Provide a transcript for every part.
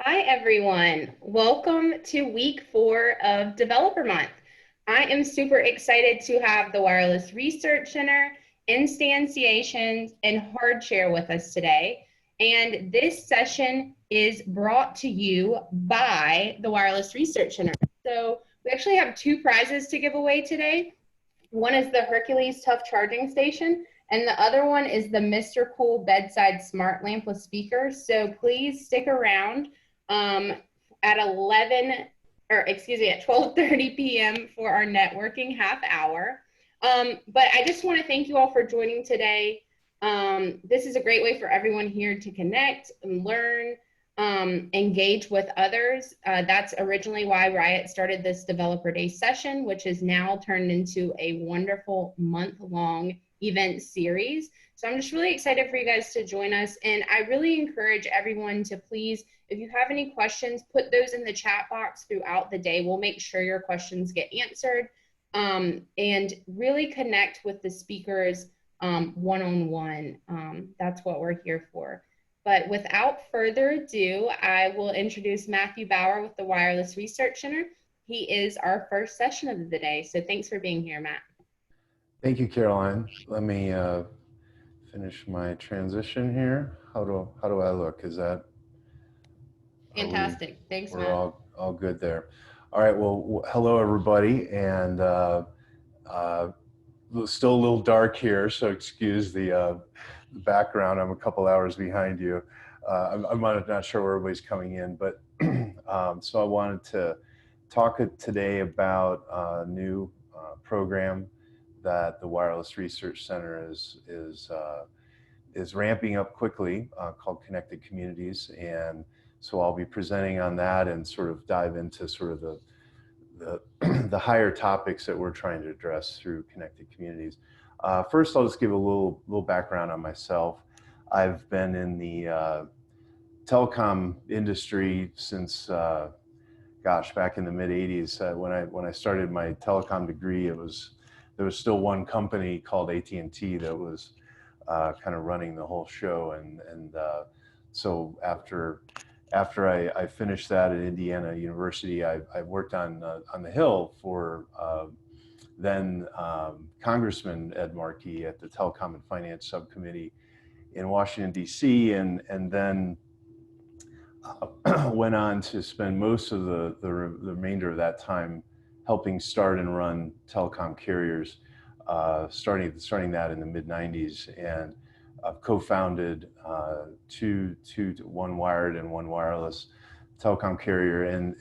Hi, everyone. Welcome to week 4 of Developer Month. I am super excited to have the Wireless Research Center, Instantiations, and Hardshare with us today. And this session is brought to you by the Wireless Research Center. So we actually have two prizes to give away today. One is the Hercules Tough Charging Station, and the other one is the Mr. Cool Bedside Smart Lamp with speakers. So please stick around um, at 11, or excuse me, at 12:30 p.m. for our networking half hour. But I just want to thank you all for joining today. This is a great way for everyone here to connect and learn, engage with others. That's originally why RIoT started this Developer Day session, which is now turned into a wonderful month-long event series. So I'm just really excited for you guys to join us. And I really encourage everyone to please, if you have any questions, put those in the chat box throughout the day. We'll make sure your questions get answered, and really connect with the speakers one-on-one. That's what we're here for. But without further ado, I will introduce Matthew Bauer with the Wireless Research Center. He is our first session of the day. So thanks for being here, Matt. Thank you, Caroline. Let me finish my transition here. How do I look? Is that Fantastic. Thanks, we're Matt. all good there? All right. Well, hello everybody, and still a little dark here, so excuse the background. I'm a couple hours behind you. I'm not sure where everybody's coming in, but so I wanted to talk today about a new program that the Wireless Research Center is ramping up quickly, called Connected Communities, and so I'll be presenting on that and sort of dive into sort of the higher topics that we're trying to address through Connected Communities. First, I'll just give a little background on myself. I've been in the telecom industry since back in the mid '80s. When I started my telecom degree, there was still one company called AT&T that was kind of running the whole show, and so after I finished that at Indiana University, I worked on the Hill for then Congressman Ed Markey at the Telecom and Finance Subcommittee in Washington, D.C., and then went on to spend most of the remainder of that time helping start and run telecom carriers, starting that in the mid '90s, and co-founded one wired and one wireless telecom carrier, and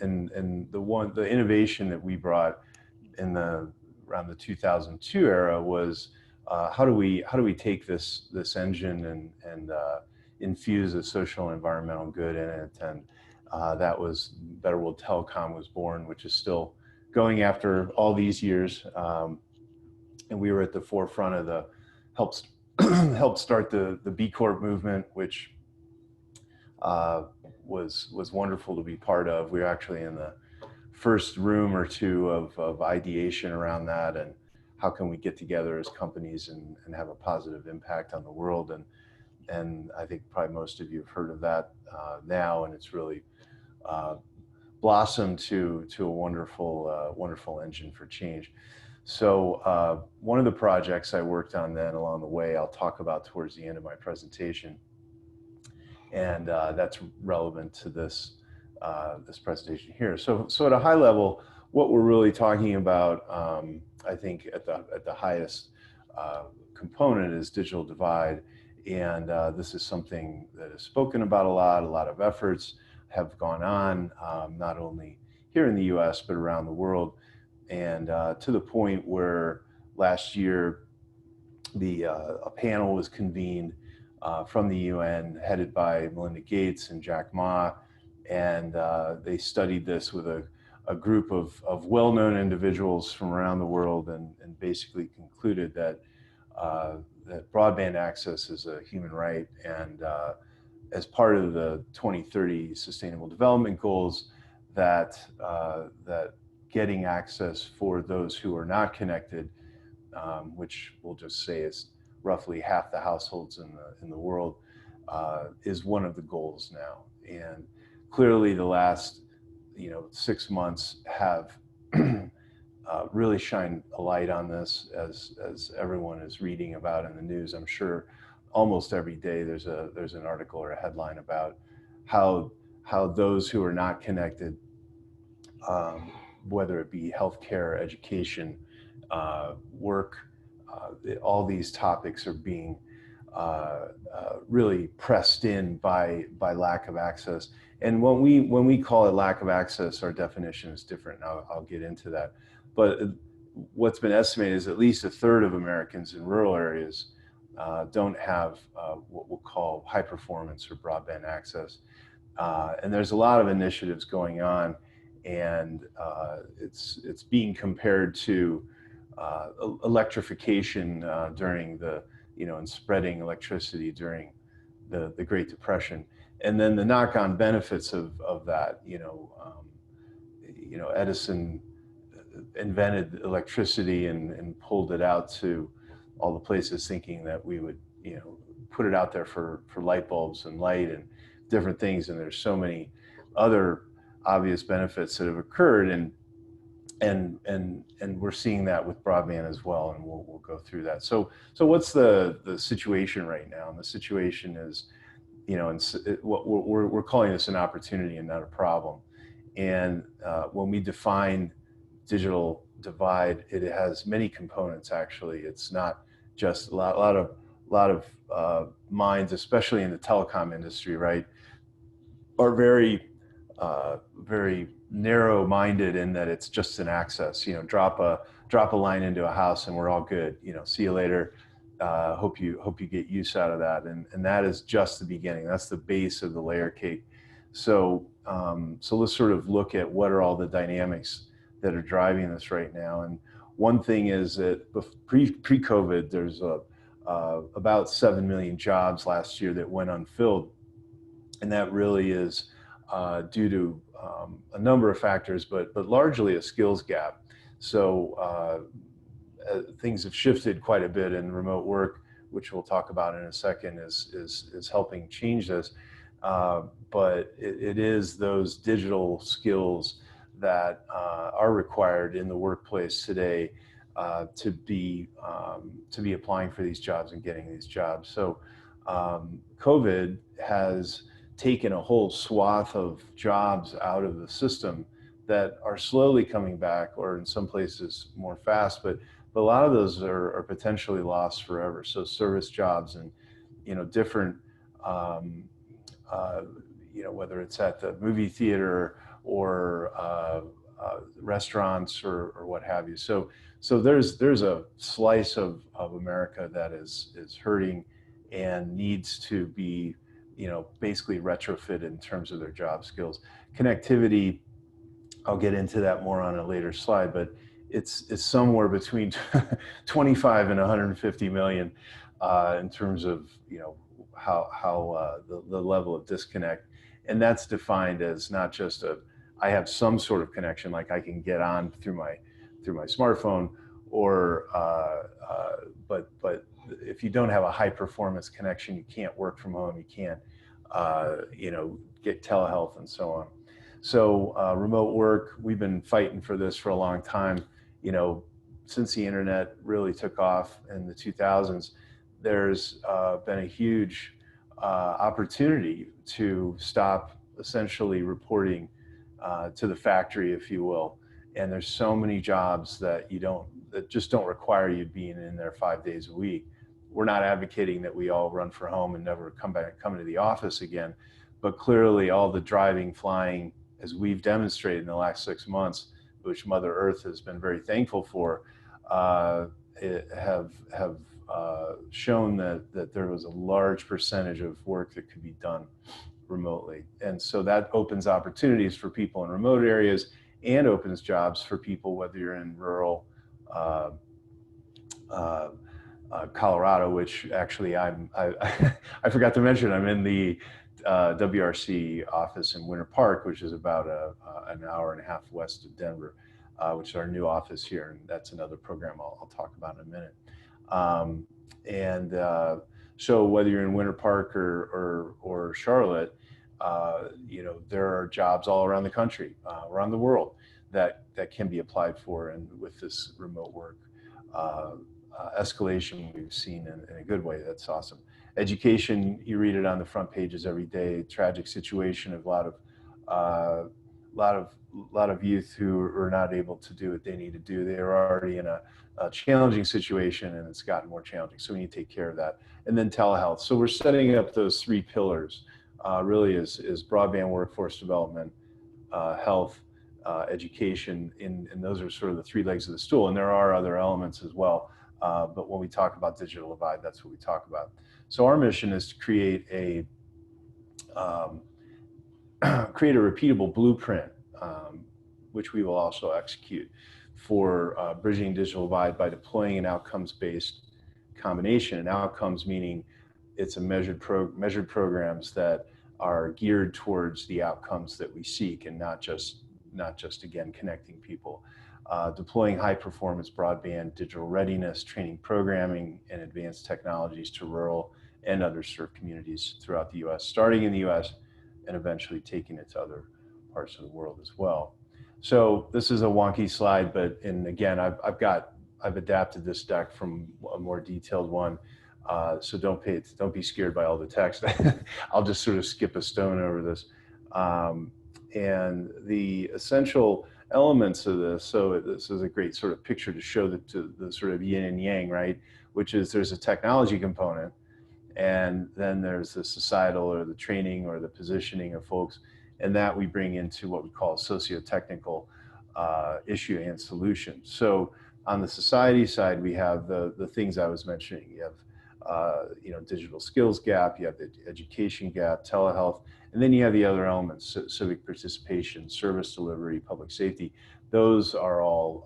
the innovation that we brought in around the 2002 era was how do we take this engine and infuse a social and environmental good in it, and that was Better World Telecom was born, which is still going after all these years, and we were at the forefront of the helped start the B Corp movement, which was wonderful to be part of. We were actually in the first room or two of ideation around that, and how can we get together as companies and have a positive impact on the world, and I think probably most of you have heard of that now, and it's really blossomed to a wonderful engine for change. So one of the projects I worked on then along the way, I'll talk about towards the end of my presentation, and that's relevant to this presentation here. So at a high level, what we're really talking about, I think at the highest component is digital divide, and this is something that is spoken about a lot of efforts have gone on, not only here in the US, but around the world. And to the point where last year, a panel was convened from the UN, headed by Melinda Gates and Jack Ma, and they studied this with a group of well-known individuals from around the world, and basically concluded that that broadband access is a human right, and as part of the 2030 Sustainable Development Goals, that getting access for those who are not connected, which we'll just say is roughly half the households in the world, is one of the goals now. And clearly the last 6 months have really shined a light on this, as everyone is reading about in the news. I'm sure almost every day there's an article or a headline about how those who are not connected, whether it be healthcare, education, work, all these topics are being really pressed in by lack of access. And when we call it lack of access, our definition is different. And I'll get into that. But what's been estimated is at least a third of Americans in rural areas don't have what we'll call high performance or broadband access. And there's a lot of initiatives going on, and it's being compared to electrification during and spreading electricity during the Great Depression, and then the knock-on benefits of that. Edison invented electricity and pulled it out to all the places, thinking that we would put it out there for light bulbs and light and different things. And there's so many other obvious benefits that have occurred, and we're seeing that with broadband as well, and we'll go through that. So what's the situation right now? And the situation is, we're calling this an opportunity and not a problem. And when we define digital divide, it has many components. Actually, it's not just a lot of minds, especially in the telecom industry, right, are very narrow-minded in that it's just an access. Drop a line into a house and we're all good. See you later. Hope you get use out of that. And that is just the beginning. That's the base of the layer cake. So let's sort of look at what are all the dynamics that are driving this right now. And one thing is that pre-COVID, there's about 7 million jobs last year that went unfilled, and that really is due to a number of factors, but largely a skills gap. So things have shifted quite a bit, and remote work, which we'll talk about in a second, is helping change this. But it is those digital skills that are required in the workplace today to be applying for these jobs and getting these jobs. So COVID has taken a whole swath of jobs out of the system that are slowly coming back, or in some places more fast, but a lot of those are potentially lost forever. So service jobs and different whether it's at the movie theater or restaurants or what have you. So there's a slice of America that is hurting and needs to be basically retrofit in terms of their job skills. Connectivity, I'll get into that more on a later slide, but it's somewhere between 25 and 150 million in terms of how the level of disconnect, and that's defined as not just I have some sort of connection, like I can get on through my smartphone, or but if you don't have a high performance connection, you can't work from home, you can't get telehealth and so on. So remote work, we've been fighting for this for a long time. Since the internet really took off in the 2000s, there's been a huge opportunity to stop essentially reporting to the factory, if you will. And there's so many jobs that just don't require you being in there 5 days a week. We're not advocating that we all run for home and never come into the office again, but clearly all the driving, flying, as we've demonstrated in the last 6 months, which Mother Earth has been very thankful for, have shown that there was a large percentage of work that could be done remotely. And so that opens opportunities for people in remote areas and opens jobs for people, whether you're in rural Colorado, which actually I forgot to mention, I'm in the WRC office in Winter Park, which is about an hour and a half west of Denver, which is our new office here, and that's another program I'll talk about in a minute. So whether you're in Winter Park or Charlotte, there are jobs all around the country, around the world, that can be applied for. And with this remote work escalation we've seen in a good way, that's awesome. Education, you read it on the front pages every day. Tragic situation of a lot of youth who are not able to do what they need to do. They are already in a challenging situation, and it's gotten more challenging. So we need to take care of that. And then telehealth. So we're setting up those three pillars. Really is broadband workforce development, health, education, and those are sort of the three legs of the stool. And there are other elements as well. But when we talk about digital divide, that's what we talk about. So our mission is to create a repeatable blueprint, which we will also execute for bridging digital divide by deploying an outcomes-based combination. And outcomes meaning it's a measured programs that are geared towards the outcomes that we seek, and not just again connecting people. Deploying high performance broadband, digital readiness, training programming, and advanced technologies to rural and underserved communities throughout the U.S., starting in the U.S. and eventually taking it to other parts of the world as well. So this is a wonky slide, but again, I've adapted this deck from a more detailed one. So don't be scared by all the text. I'll just sort of skip a stone over this. And the essential elements of this, so this is a great sort of picture to show the sort of yin and yang, right? Which is there's a technology component, and then there's the societal or the training or the positioning of folks, and that we bring into what we call socio-technical issue and solution. So on the society side, we have the things I was mentioning. You have digital skills gap, you have the education gap, telehealth, and then you have the other elements: civic participation, service delivery, public safety. Those are all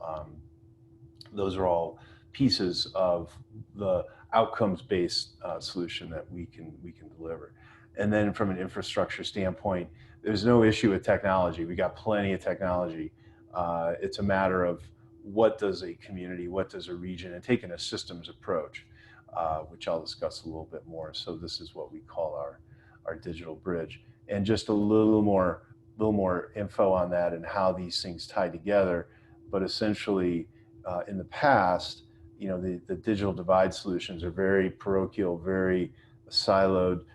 pieces of the outcomes-based solution that we can deliver. And then from an infrastructure standpoint, there's no issue with technology. We got plenty of technology. It's a matter of what does a community, what does a region, and taking a systems approach, which I'll discuss a little bit more. So this is what we call our digital bridge. And just a little more info on that and how these things tie together. But essentially, in the past, the digital divide solutions are very parochial, very siloed.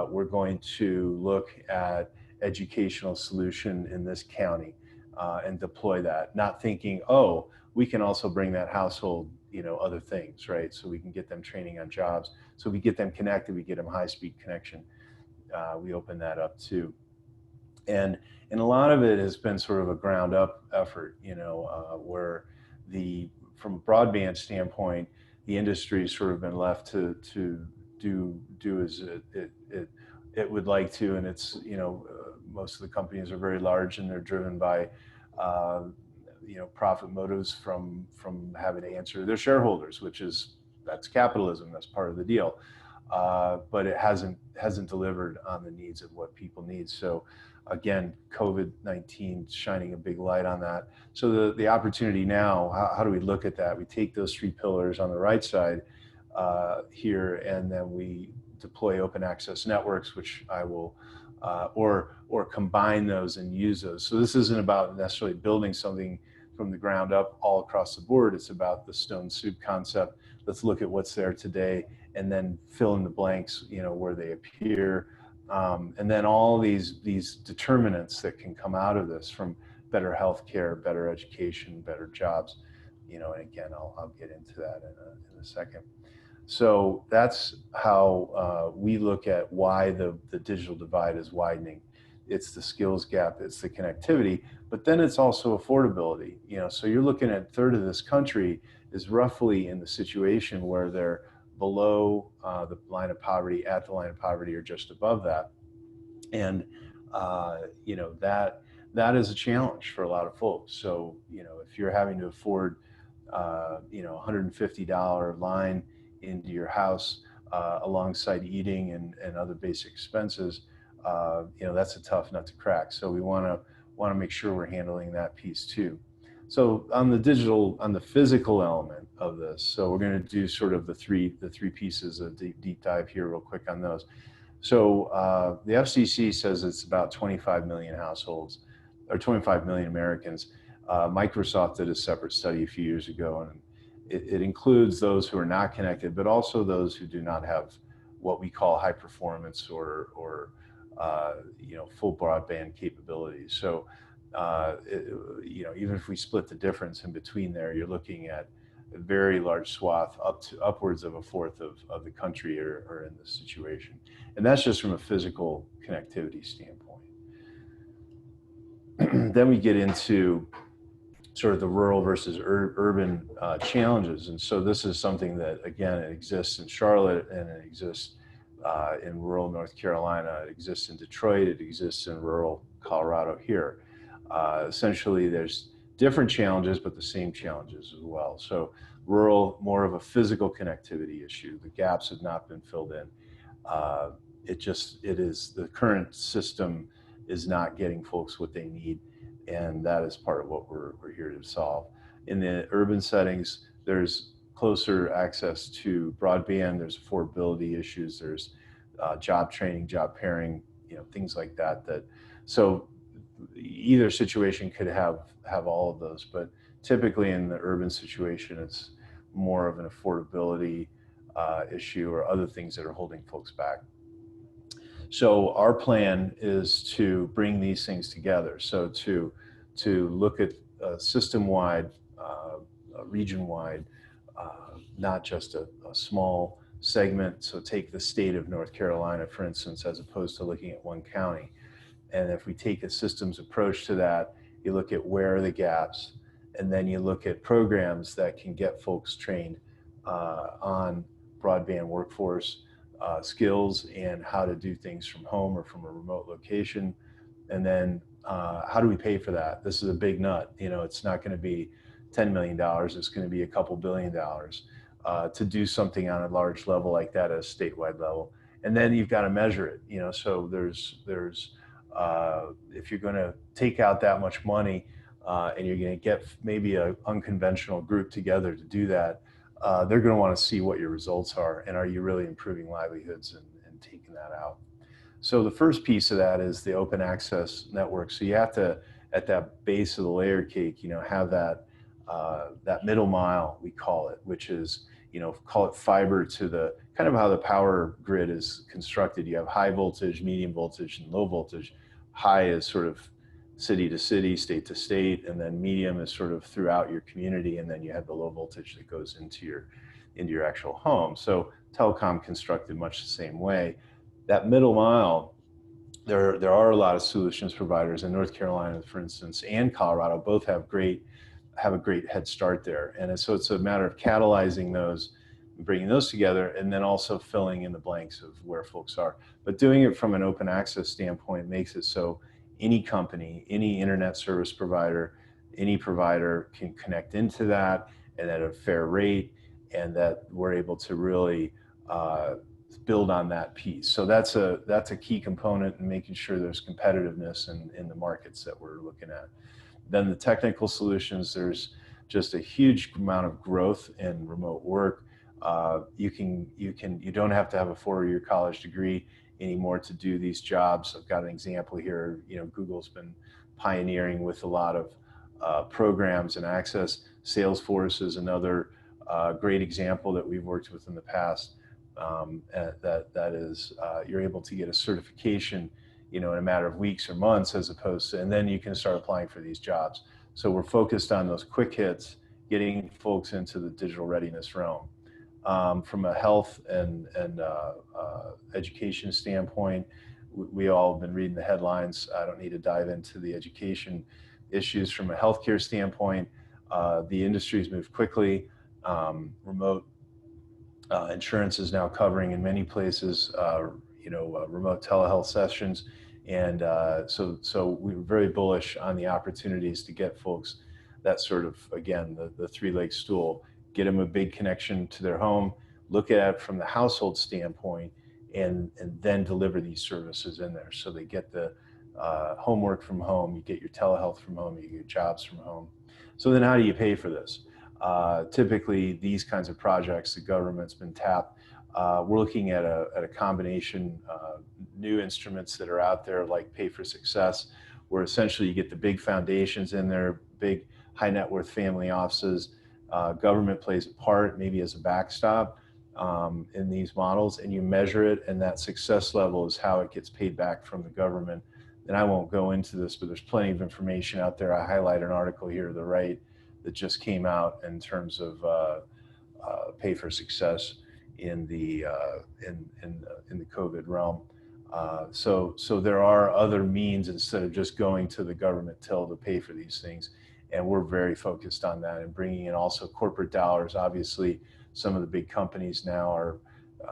We're going to look at educational solution in this county and deploy that, not thinking, oh, we can also bring that household, other things, right? So we can get them training on jobs. So we get them connected, we get them high-speed connection. We open that up too. And a lot of it has been sort of a ground up effort, where from a broadband standpoint, the industry's sort of been left to do as it would like to, and it's most of the companies are very large and they're driven by profit motives from having to answer their shareholders, that's capitalism, that's part of the deal. But it hasn't delivered on the needs of what people need. So again, COVID-19 shining a big light on that. So the opportunity now, how do we look at that? We take those three pillars on the right side here, and then we deploy open access networks, which I will, or combine those and use those. So this isn't about necessarily building something from the ground up all across the board. It's about the stone soup concept. Let's look at what's there today and then fill in the blanks, where they appear. And then all these determinants that can come out of this, from better healthcare, better education, better jobs, and again, I'll get into that in a second. So that's how we look at why the digital divide is widening. It's the skills gap, it's the connectivity, but then it's also affordability. So you're looking at a third of this country is roughly in the situation where they're below the line of poverty, at the line of poverty, or just above that. And that is a challenge for a lot of folks. So if you're having to afford $150 line into your house alongside eating and other basic expenses, that's a tough nut to crack. So we want to make sure we're handling that piece too. So on the physical element of this, so we're going to do sort of the three pieces of deep dive here real quick on those. So the FCC says it's about 25 million households, or 25 million Americans. Microsoft did a separate study a few years ago, and it includes those who are not connected, but also those who do not have what we call high performance or full broadband capabilities. So even if we split the difference in between there, you're looking at a very large swath, upwards of a fourth of the country are in this situation. And that's just from a physical connectivity standpoint. Then we get into sort of the rural versus urban challenges. And so this is something that, again, it exists in Charlotte, and it exists in rural North Carolina, it exists in Detroit, it exists in rural Colorado here. Essentially, there's different challenges, but the same challenges as well. So rural, more of a physical connectivity issue. The gaps have not been filled in. The current system is not getting folks what they need, and that is part of what we're here to solve. In the urban settings, there's closer access to broadband, there's affordability issues, there's job training, job pairing, things like that. So either situation could have all of those, but typically in the urban situation, it's more of an affordability issue or other things that are holding folks back. So our plan is to bring these things together. So to look at system-wide, region-wide, not just a small segment. So take the state of North Carolina, for instance, as opposed to looking at one county. And if we take a systems approach to that, you look at where are the gaps, and then you look at programs that can get folks trained on broadband workforce skills and how to do things from home or from a remote location. And then how do we pay for that? This is a big nut. It's not going to be $10 million. It's going to be a couple $2 billion to do something on a large level like that at a statewide level. And then you've got to measure it. So there's if you're going to take out that much money and you're going to get maybe an unconventional group together to do that, they're going to want to see what your results are, and are you really improving livelihoods and taking that out. So the first piece of that is the open access network. So you have to, at that base of the layer cake, have that middle mile, we call it, which is, call it fiber to the kind of how the power grid is constructed. You have high voltage, medium voltage, and low voltage. High is sort of city to city, state to state, and then medium is sort of throughout your community, and then you have the low voltage that goes into your actual home. So telecom constructed much the same way. That middle mile, there are a lot of solutions providers in North Carolina, for instance, and Colorado. Both have a great head start there, and so it's a matter of catalyzing those, bringing those together, and then also filling in the blanks of where folks are. But doing it from an open access standpoint makes it so any company, any internet service provider, any provider can connect into that, and at a fair rate, and that we're able to really build on that piece. So that's a key component in making sure there's competitiveness in the markets that we're looking at. Then the technical solutions, there's just a huge amount of growth in remote work. You don't have to have a 4-year college degree anymore to do these jobs. I've got an example here. Google's been pioneering with a lot of programs and access. Salesforce is another great example that we've worked with in the past. That is, you're able to get a certification, in a matter of weeks or months, as opposed to, and then you can start applying for these jobs. So we're focused on those quick hits, getting folks into the digital readiness realm. From a health and education standpoint, we all have been reading the headlines. I don't need to dive into the education issues. From a healthcare standpoint, the industry's moved quickly. Remote insurance is now covering in many places, remote telehealth sessions. And so we're very bullish on the opportunities to get folks that sort of, again, the three-leg stool, get them a big connection to their home, look at it from the household standpoint, and then deliver these services in there. So they get the homework from home, you get your telehealth from home, you get jobs from home. So then how do you pay for this? Typically, these kinds of projects, the government's been tapped We're looking at a combination new instruments that are out there like Pay for Success, where essentially you get the big foundations in there, big high net worth family offices. Government plays a part, maybe as a backstop in these models, and you measure it, and that success level is how it gets paid back from the government. And I won't go into this, but there's plenty of information out there. I highlight an article here to the right that just came out in terms of Pay for Success in the COVID realm. So there are other means instead of just going to the government till to pay for these things, and we're very focused on that and bringing in also corporate dollars. Obviously, some of the big companies now are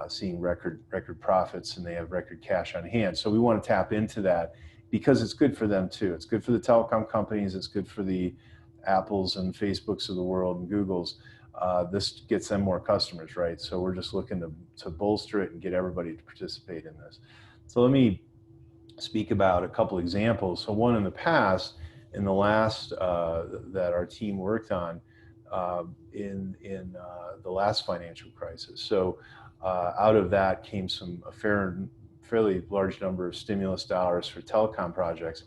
seeing record profits, and they have record cash on hand. So we want to tap into that because it's good for them too. It's good for the telecom companies. It's good for the Apples and Facebooks of the world and Googles. This gets them more customers, right? So we're just looking to bolster it and get everybody to participate in this. So let me speak about a couple examples. So one in the past, in the last that our team worked on in the last financial crisis. So out of that came a fairly large number of stimulus dollars for telecom projects.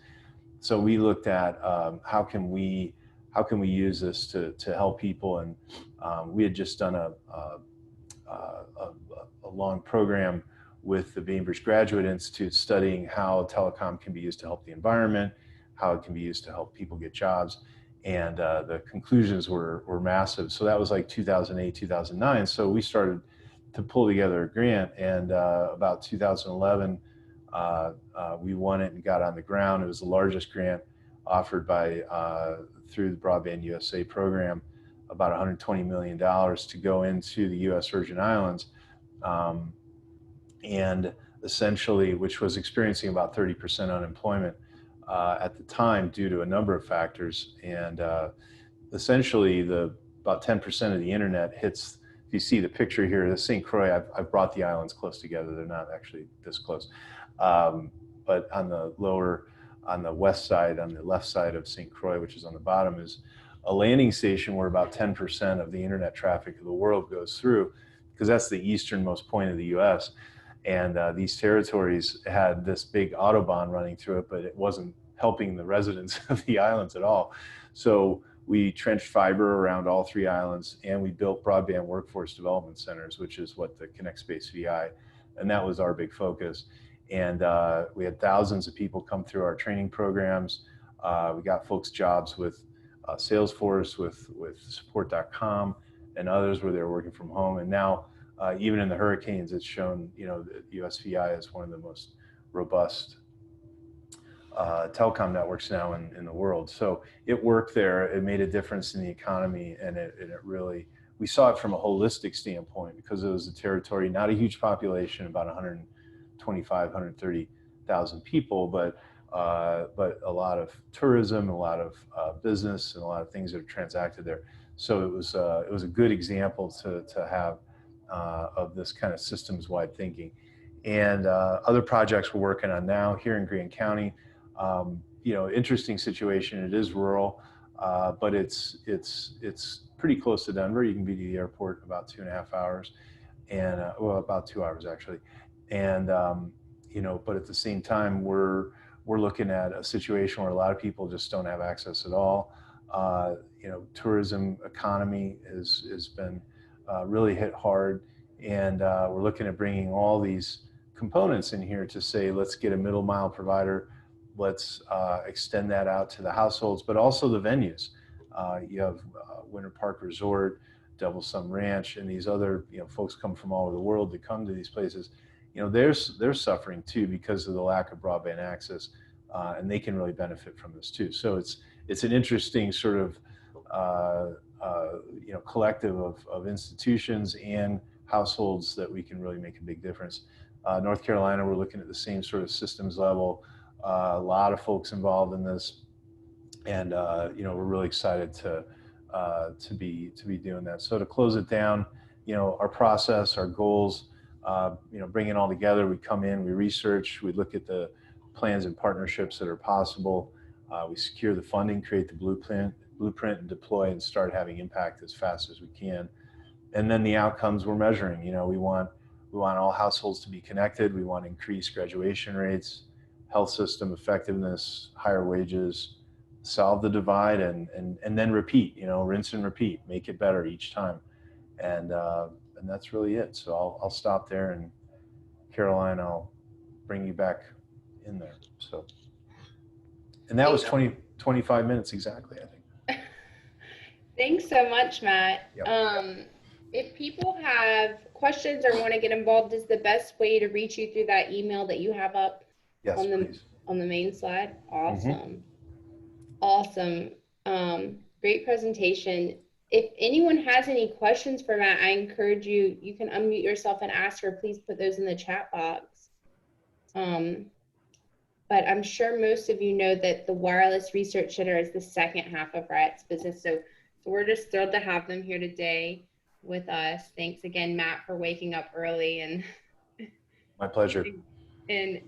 So we looked at how can we use this to help people, and we had just done a long program with the Bainbridge Graduate Institute studying how telecom can be used to help the environment, how it can be used to help people get jobs, and the conclusions were massive. So that was like 2008, 2009. So we started to pull together a grant, and about 2011, we won it and got on the ground. It was the largest grant offered by through the Broadband USA program, about $120 million to go into the U.S. Virgin Islands, and essentially, which was experiencing about 30% unemployment at the time due to a number of factors. And essentially, about 10% of the internet hits. If you see the picture here, the St. Croix, I've brought the islands close together. They're not actually this close, but on the west side, on the left side of St. Croix, which is on the bottom, is a landing station where about 10% of the internet traffic of the world goes through, because that's the easternmost point of the U.S. And these territories had this big Autobahn running through it, but it wasn't helping the residents of the islands at all. So we trenched fiber around all three islands, and we built broadband workforce development centers, which is what the Connect Space VI, and that was our big focus. And we had thousands of people come through our training programs. We got folks jobs with Salesforce, with support.com, and others where they were working from home. And now, even in the hurricanes, it's shown, the USVI is one of the most robust telecom networks now in the world. So it worked there. It made a difference in the economy, and it really, we saw it from a holistic standpoint because it was a territory, not a huge population, about 125, 130,000 people, but a lot of tourism, a lot of business, and a lot of things that are transacted there. So it was a good example to have of this kind of systems-wide thinking. And other projects we're working on now here in Greene County. Interesting situation. It is rural, but it's pretty close to Denver. You can be to the airport in about 2.5 hours, and about 2 hours actually. And but at the same time, we're looking at a situation where a lot of people just don't have access at all. Tourism economy has been really hit hard, and we're looking at bringing all these components in here to say, let's get a middle mile provider, let's extend that out to the households, but also the venues. You have Winter Park Resort, Devil Sum Ranch, and these other folks come from all over the world to come to these places. They're suffering too because of the lack of broadband access, and they can really benefit from this too. So it's an interesting sort of collective of institutions and households that we can really make a big difference. North Carolina, we're looking at the same sort of systems level. A lot of folks involved in this, and we're really excited to be doing that. So to close it down, our process, our goals, bring it all together. We come in, we research, we look at the plans and partnerships that are possible. We secure the funding, create the blueprint, and deploy and start having impact as fast as we can. And then the outcomes we're measuring. We want We want all households to be connected. We want to increase graduation rates, health system effectiveness, higher wages, solve the divide, and then repeat, rinse and repeat, make it better each time. And that's really it. So I'll stop there, and Caroline, I'll bring you back in there. So, and that was 25 minutes exactly, I think. Thanks so much, Matt. Yep. If people have questions or want to get involved, is the best way to reach you through that email that you have up Yes, please. On the main slide? Awesome. Awesome. Great presentation. If anyone has any questions for Matt, I encourage you can unmute yourself and ask, or please put those in the chat box. But I'm sure most of you know that the Wireless Research Center is the second half of RIoT's business. So we're just thrilled to have them here today with us. Thanks again, Matt, for waking up early and my pleasure. And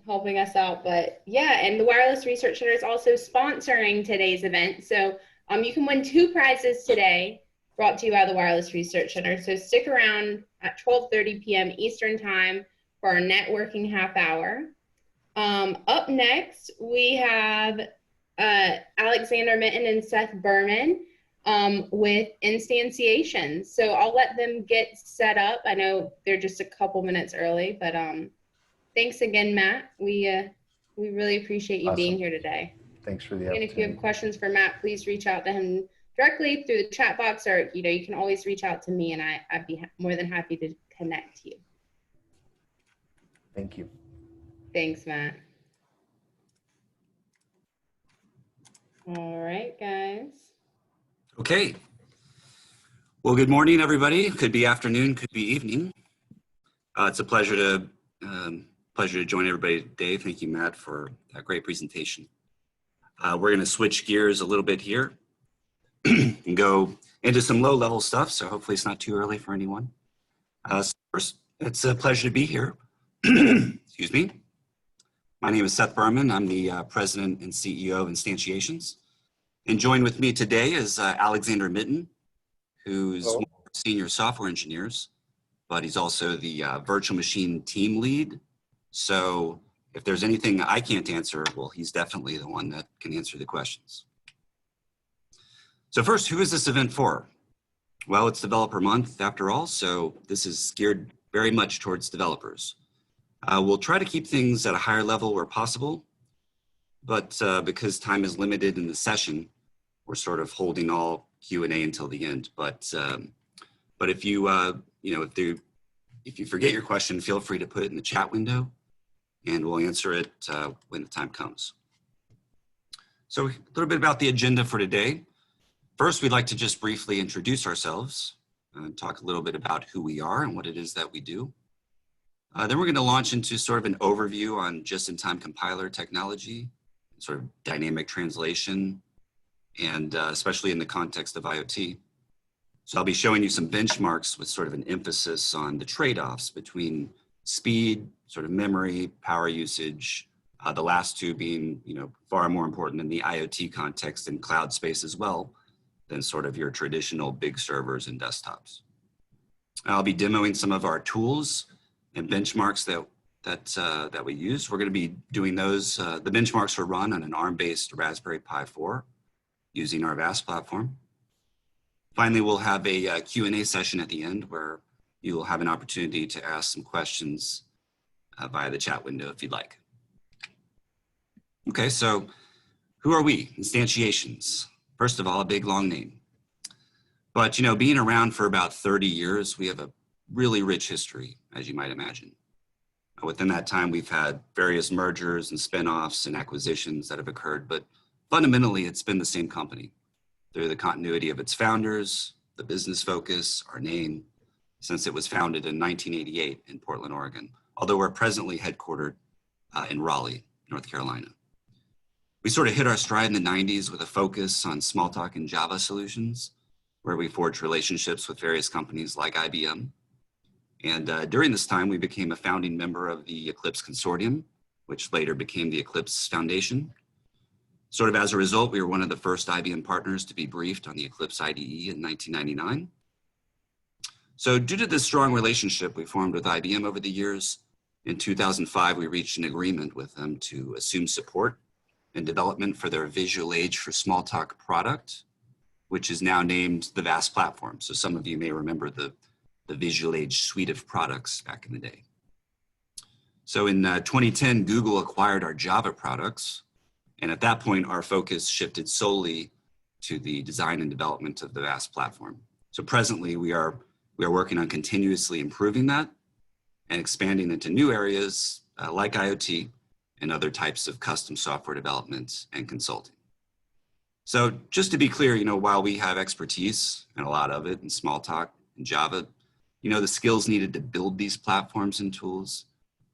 helping us out. But yeah, and the Wireless Research Center is also sponsoring today's event. So you can win 2 prizes today brought to you by the Wireless Research Center. So stick around at 12:30 p.m. Eastern Time for our networking half hour. Up next, we have Alexander Mitin and Seth Berman with Instantiations. So I'll let them get set up. I know they're just a couple minutes early, but thanks again, Matt. We really appreciate you being here today. Thanks for the opportunity. And if you have questions for Matt, please reach out to him directly through the chat box, or you can always reach out to me, and I'd be more than happy to connect you. Thank you. Thanks, Matt. All right, guys. Okay. Well, good morning, everybody. Could be afternoon, could be evening. It's a pleasure to join everybody today. Thank you, Matt, for that great presentation. We're going to switch gears a little bit here and go into some low-level stuff. So hopefully it's not too early for anyone. So first, it's a pleasure to be here. Excuse me. My name is Seth Berman. I'm the president and CEO of Instantiations. And joined with me today is Alexander Mitin, who's one of our senior software engineers, but he's also the virtual machine team lead. So if there's anything I can't answer, well, he's definitely the one that can answer the questions. So first, who is this event for? Well, it's Developer Month after all, so this is geared very much towards developers. We'll try to keep things at a higher level where possible, but because time is limited in the session, we're sort of holding all Q&A until the end. But if you if you forget your question, feel free to put it in the chat window, and we'll answer it when the time comes. So a little bit about the agenda for today. First, we'd like to just briefly introduce ourselves and talk a little bit about who we are and what it is that we do. Then we're going to launch into sort of an overview on just-in-time compiler technology, sort of dynamic translation, and especially in the context of IoT. So I'll be showing you some benchmarks with sort of an emphasis on the trade-offs between speed, sort of memory, power usage, the last two being far more important in the IoT context and cloud space as well than sort of your traditional big servers and desktops. I'll be demoing some of our tools and benchmarks that we use. We're going to be doing those. The benchmarks are run on an ARM-based Raspberry Pi 4 using our VAST platform. Finally, we'll have a Q&A session at the end where you will have an opportunity to ask some questions via the chat window if you'd like. Okay, so who are we? Instantiations. First of all, a big long name. But being around for about 30 years, we have a really rich history, as you might imagine. Within that time, we've had various mergers and spinoffs and acquisitions that have occurred, but fundamentally, it's been the same company through the continuity of its founders, the business focus, our name, since it was founded in 1988 in Portland, Oregon, although we're presently headquartered in Raleigh, North Carolina. We sort of hit our stride in the 90s with a focus on Smalltalk and Java solutions, where we forged relationships with various companies like IBM. And during this time, we became a founding member of the Eclipse Consortium, which later became the Eclipse Foundation. Sort of as a result, we were one of the first IBM partners to be briefed on the Eclipse IDE in 1999. So due to this strong relationship we formed with IBM over the years, in 2005, we reached an agreement with them to assume support and development for their Visual Age for Smalltalk product, which is now named the VAST platform. So some of you may remember the Visual Age suite of products back in the day. So in 2010, Google acquired our Java products. And at that point, our focus shifted solely to the design and development of the VAST platform. So presently, we are working on continuously improving that and expanding into new areas like IoT and other types of custom software development and consulting. So just to be clear, while we have expertise, and a lot of it in Smalltalk and Java, the skills needed to build these platforms and tools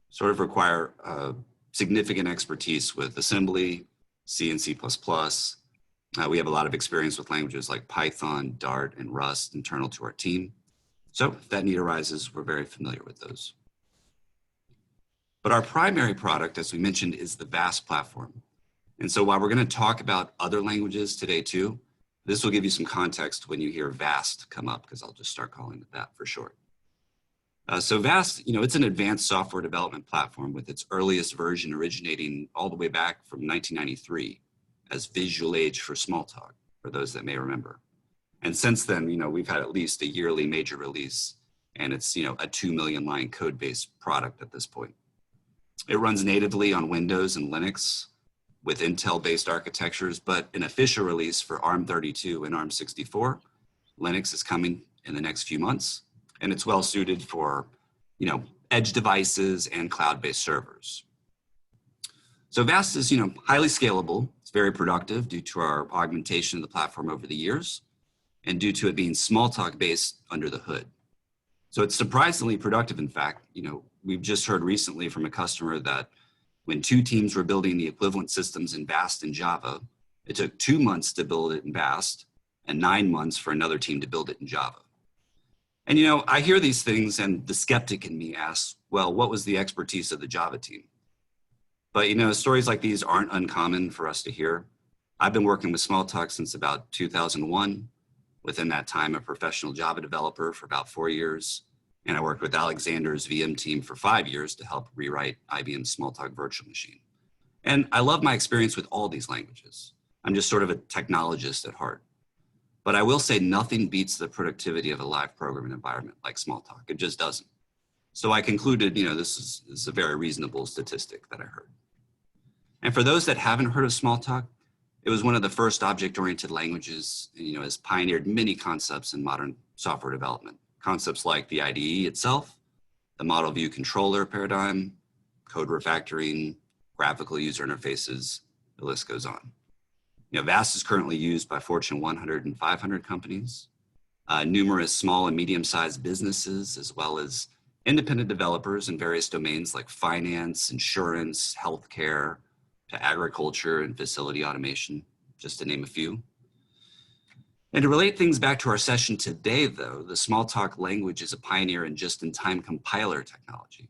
sort of require significant expertise with assembly, C and C++. We have a lot of experience with languages like Python, Dart, and Rust internal to our team. So if that need arises, we're very familiar with those. But our primary product, as we mentioned, is the VAST platform. And so while we're going to talk about other languages today too, this will give you some context when you hear VAST come up, because I'll just start calling it that for short. So VAST, it's an advanced software development platform with its earliest version originating all the way back from 1993 as Visual Age for Smalltalk, for those that may remember. And since then, we've had at least a yearly major release, and it's, a 2 million line code-based product at this point. It runs natively on Windows and Linux with Intel-based architectures, but an official release for ARM32 and ARM64, Linux is coming in the next few months, and it's well suited for, edge devices and cloud-based servers. So VAST is, highly scalable. It's very productive due to our augmentation of the platform over the years, and due to it being Smalltalk based under the hood. So it's surprisingly productive. In fact, we've just heard recently from a customer that when 2 teams were building the equivalent systems in VAST and Java, it took 2 months to build it in VAST and 9 months for another team to build it in Java. And I hear these things and the skeptic in me asks, well, what was the expertise of the Java team? But stories like these aren't uncommon for us to hear. I've been working with Smalltalk since about 2001. Within that time, a professional Java developer for about 4 years. And I worked with Alexander's VM team for 5 years to help rewrite IBM's Smalltalk virtual machine. And I love my experience with all these languages. I'm just sort of a technologist at heart. But I will say nothing beats the productivity of a live programming environment like Smalltalk. It just doesn't. So I concluded, this is a very reasonable statistic that I heard. And for those that haven't heard of Smalltalk, it was one of the first object-oriented languages, has pioneered many concepts in modern software development. Concepts like the IDE itself, the model view controller paradigm, code refactoring, graphical user interfaces, the list goes on. VAST is currently used by Fortune 100 and 500 companies, numerous small and medium-sized businesses, as well as independent developers in various domains like finance, insurance, healthcare, to agriculture and facility automation, just to name a few. And to relate things back to our session today, though, the Smalltalk language is a pioneer in just-in-time compiler technology.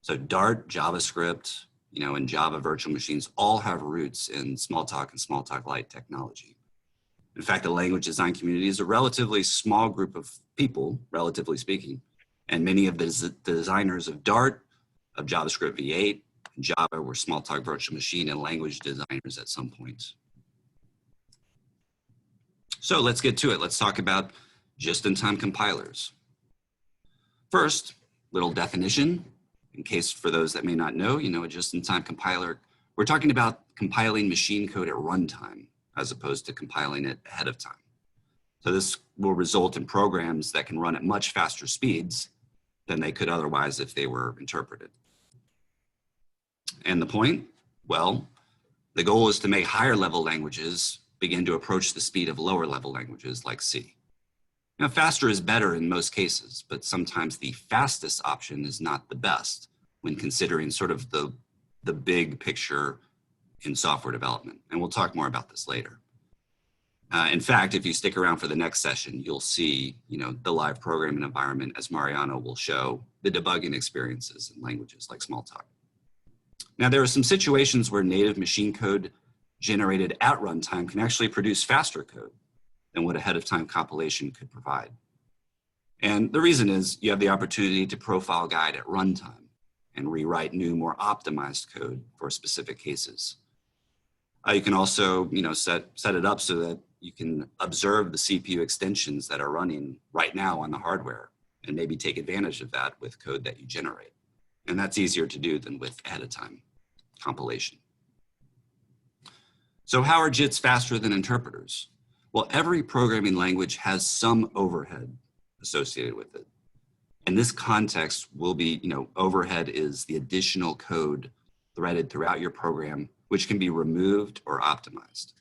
So Dart, JavaScript, and Java virtual machines all have roots in Smalltalk and Smalltalk Lite technology. In fact, the language design community is a relatively small group of people, relatively speaking, and many of the designers of Dart, of JavaScript V8, and Java were Smalltalk virtual machine and language designers at some point. So let's get to it. Let's talk about just-in-time compilers. First, little definition, in case for those that may not know, a just-in-time compiler, we're talking about compiling machine code at runtime as opposed to compiling it ahead of time. So this will result in programs that can run at much faster speeds than they could otherwise if they were interpreted. And the point? Well, the goal is to make higher level languages begin to approach the speed of lower level languages like C. Faster is better in most cases, but sometimes the fastest option is not the best when considering sort of the big picture in software development. And we'll talk more about this later. In fact, if you stick around for the next session, you'll see, the live programming environment, as Mariano will show, the debugging experiences in languages like Smalltalk. Now, there are some situations where native machine code generated at runtime can actually produce faster code than what ahead of time compilation could provide. And the reason is you have the opportunity to profile guide at runtime and rewrite new, more optimized code for specific cases. You can also, set it up so that you can observe the CPU extensions that are running right now on the hardware and maybe take advantage of that with code that you generate. And that's easier to do than with ahead-of-time compilation. So how are JITs faster than interpreters? Well, every programming language has some overhead associated with it. In this context will be, overhead is the additional code threaded throughout your program, which can be removed or optimized.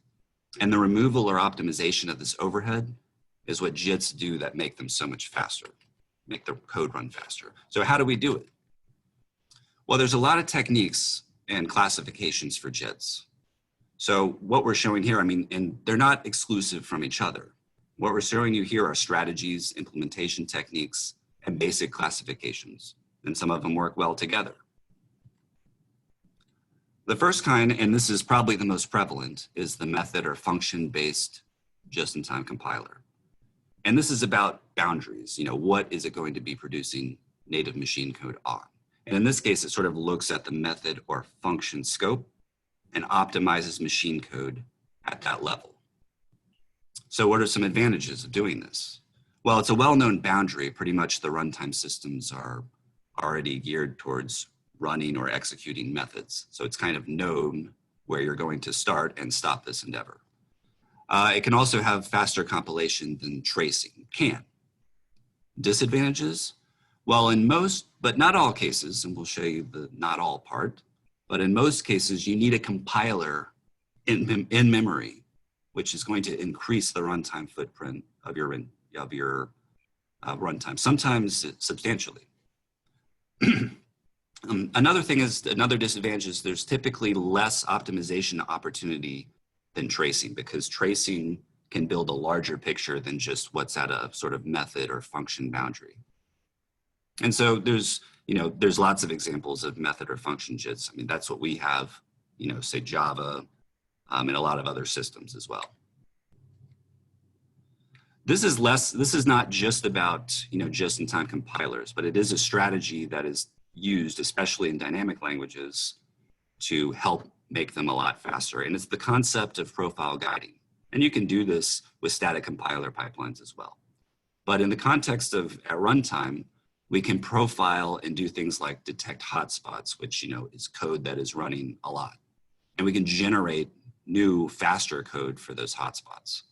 And the removal or optimization of this overhead is what JITs do that make them so much faster, make the code run faster. So how do we do it? Well, there's a lot of techniques and classifications for JITs. So what we're showing here, and they're not exclusive from each other. What we're showing you here are strategies, implementation techniques, and basic classifications, and some of them work well together. The first kind, and this is probably the most prevalent, is the method or function-based just-in-time compiler. And this is about boundaries. What is it going to be producing native machine code on? And in this case, it sort of looks at the method or function scope and optimizes machine code at that level. So what are some advantages of doing this? Well, it's a well-known boundary. Pretty much the runtime systems are already geared towards running or executing methods. So it's kind of known where you're going to start and stop this endeavor. It can also have faster compilation than tracing can. Disadvantages? Well, in most, but not all cases, and we'll show you the not all part, but in most cases, you need a compiler in memory, which is going to increase the runtime footprint of your runtime, sometimes substantially. Another disadvantage is there's typically less optimization opportunity than tracing, because tracing can build a larger picture than just what's at a sort of method or function boundary. And so there's lots of examples of method or function JITs. That's what we have, say Java, and a lot of other systems as well. This is not just about, just-in-time compilers, but it is a strategy that is used, especially in dynamic languages, to help make them a lot faster. And it's the concept of profile guiding. And you can do this with static compiler pipelines as well. But in the context of at runtime, we can profile and do things like detect hotspots, which is code that is running a lot. And we can generate new, faster code for those hotspots.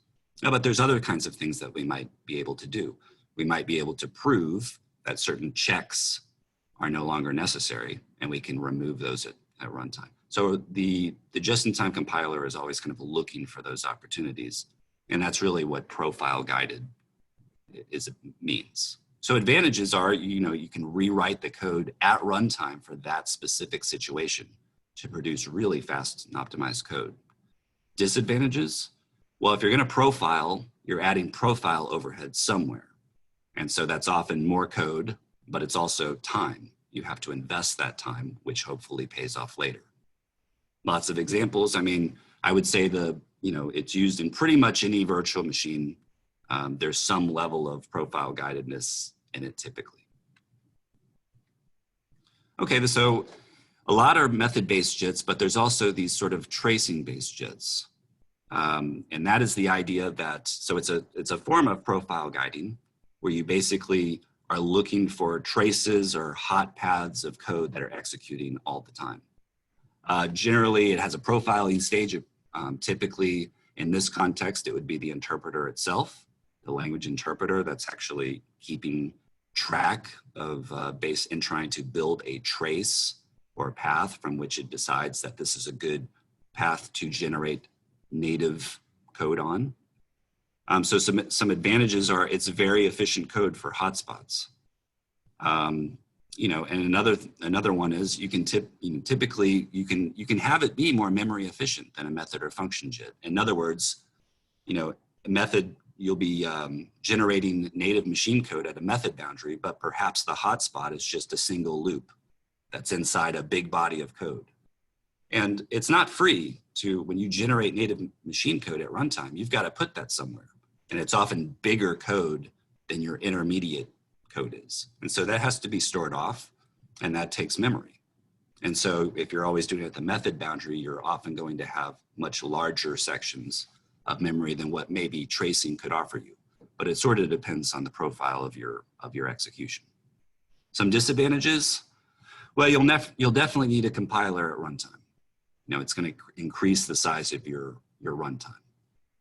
But there's other kinds of things that we might be able to do. We might be able to prove that certain checks are no longer necessary, and we can remove those at runtime. So the just-in-time compiler is always kind of looking for those opportunities, and that's really what profile guided means. So advantages are, you can rewrite the code at runtime for that specific situation to produce really fast and optimized code. Disadvantages? Well, if you're going to profile, you're adding profile overhead somewhere. And so that's often more code, but it's also time. You have to invest that time, which hopefully pays off later. Lots of examples. I would say it's used in pretty much any virtual machine. There's some level of profile guidedness in it typically. Okay, so a lot are method-based JITs, but there's also these sort of tracing-based JITs. And that is the idea that, so it's a form of profile guiding where you basically are looking for traces or hot paths of code that are executing all the time. Generally, it has a profiling stage. Typically, in this context, it would be the interpreter itself, the language interpreter that's actually keeping track of and trying to build a trace or path from which it decides that this is a good path to generate native code on. So some advantages are it's very efficient code for hotspots. And another one is you can typically you can have it be more memory efficient than a method or function JIT. In other words, a method you'll be generating native machine code at a method boundary, but perhaps the hotspot is just a single loop that's inside a big body of code. And it's not free when you generate native machine code at runtime, you've got to put that somewhere. And it's often bigger code than your intermediate code is. And so that has to be stored off, and that takes memory. And so if you're always doing it at the method boundary, you're often going to have much larger sections of memory than what maybe tracing could offer you. But it sort of depends on the profile of your execution. Some disadvantages, well, you'll definitely need a compiler at runtime. You know, it's going to increase the size of your runtime,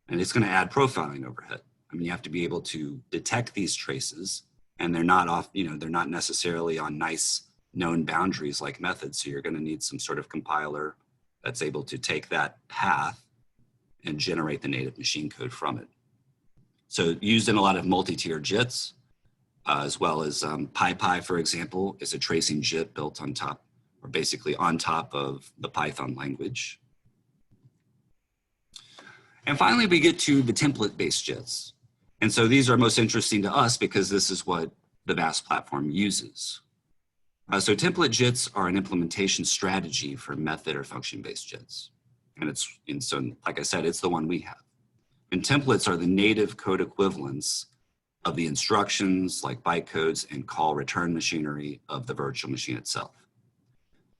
and it's going to add profiling overhead. I mean, you have to be able to detect these traces, and they're not they're not necessarily on nice known boundaries like methods. So you're going to need some sort of compiler that's able to take that path and generate the native machine code from it. So used in a lot of multi-tier JITs, as well as PyPy, for example, is a tracing JIT built on top, or basically on top of the Python language. And finally, we get to the template-based JITs. And so these are most interesting to us because this is what the VAST platform uses. So template JITs are an implementation strategy for method or function-based JITs. And so, like I said, it's the one we have. And templates are the native code equivalents of the instructions like bytecodes and call return machinery of the virtual machine itself.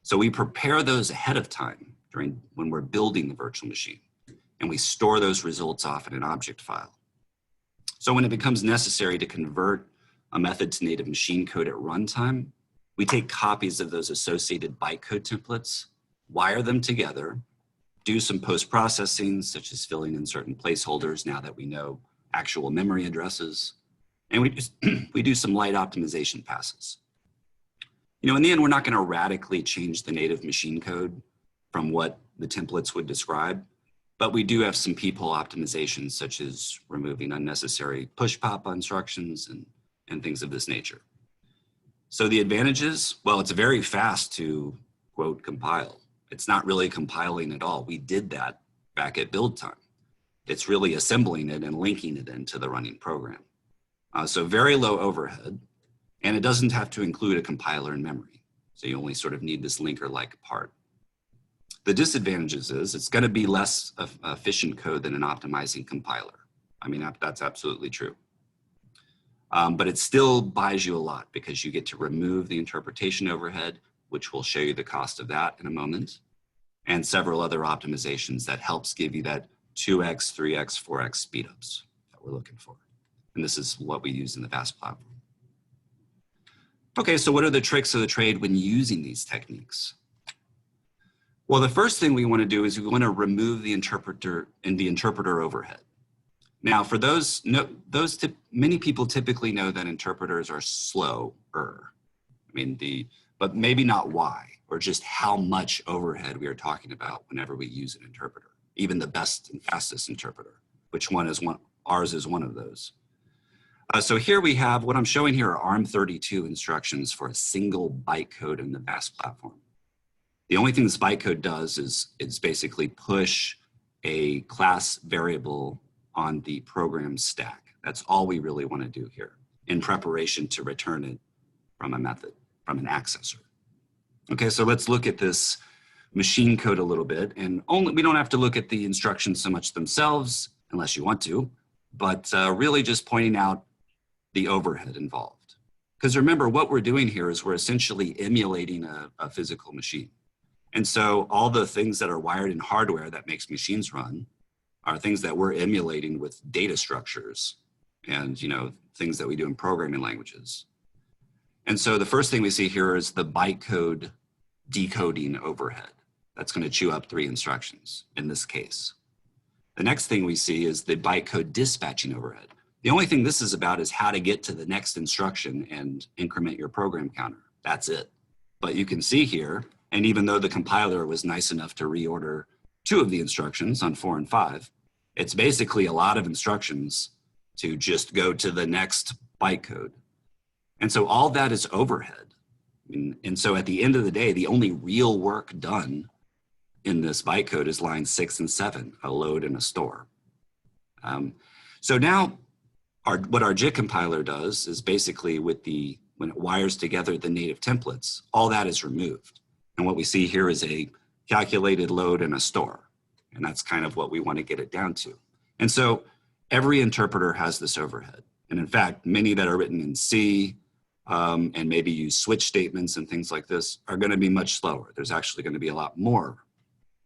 So we prepare those ahead of time when we're building the virtual machine, and we store those results off in an object file. So when it becomes necessary to convert a method to native machine code at runtime, we take copies of those associated bytecode templates, wire them together, do some post-processing, such as filling in certain placeholders now that we know actual memory addresses, and we do some light optimization passes. You know, in the end, we're not going to radically change the native machine code from what the templates would describe, but we do have some people optimizations, such as removing unnecessary push-pop instructions and things of this nature. So the advantages, well, it's very fast to, quote, compile. It's not really compiling at all. We did that back at build time. It's really assembling it and linking it into the running program. So very low overhead, and it doesn't have to include a compiler in memory. So you only sort of need this linker-like part. The disadvantages is it's going to be less efficient code than an optimizing compiler. I mean, that's absolutely true. But it still buys you a lot because you get to remove the interpretation overhead, which will show you the cost of that in a moment, and several other optimizations that helps give you that 2x, 3x, 4x speedups that we're looking for. And this is what we use in the VAST platform. Okay, so what are the tricks of the trade when using these techniques? Well, the first thing we want to do is we want to remove the interpreter and the interpreter overhead. Now, for many people typically know that interpreters are slower. I mean, but maybe not why, or just how much overhead we are talking about whenever we use an interpreter, even the best and fastest interpreter, ours is one of those. So here we have, what I'm showing here are ARM32 instructions for a single bytecode in the VAST platform. The only thing this bytecode does is basically push a class variable on the program stack. That's all we really want to do here in preparation to return it from a method, from an accessor. Okay, so let's look at this machine code a little bit, and we don't have to look at the instructions so much themselves unless you want to, but really just pointing out the overhead involved. Because remember, what we're doing here is we're essentially emulating a physical machine. And so all the things that are wired in hardware that makes machines run are things that we're emulating with data structures and, you know, things that we do in programming languages. And so the first thing we see here is the bytecode decoding overhead. That's going to chew up 3 instructions in this case. The next thing we see is the bytecode dispatching overhead. The only thing this is about is how to get to the next instruction and increment your program counter. That's it. But you can see here, and even though the compiler was nice enough to reorder 2 of the instructions on 4 and 5, it's basically a lot of instructions to just go to the next bytecode. And so all that is overhead. And so at the end of the day, the only real work done in this bytecode is lines 6 and 7, a load and a store. So now what our JIT compiler does is basically when it wires together the native templates, all that is removed. And what we see here is a calculated load and a store. And that's kind of what we want to get it down to. And so every interpreter has this overhead. And in fact, many that are written in C and maybe use switch statements and things like this are going to be much slower. There's actually going to be a lot more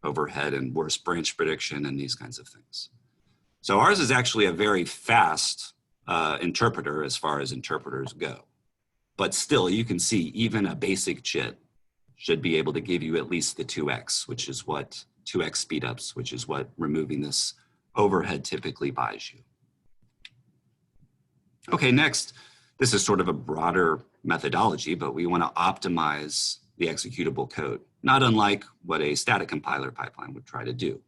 overhead and worse branch prediction and these kinds of things. So ours is actually a very fast interpreter as far as interpreters go. But still, you can see even a basic JIT should be able to give you at least the 2x, which is what 2x speedups, which is what removing this overhead typically buys you. Okay, next, this is sort of a broader methodology, but we want to optimize the executable code, not unlike what a static compiler pipeline would try to do.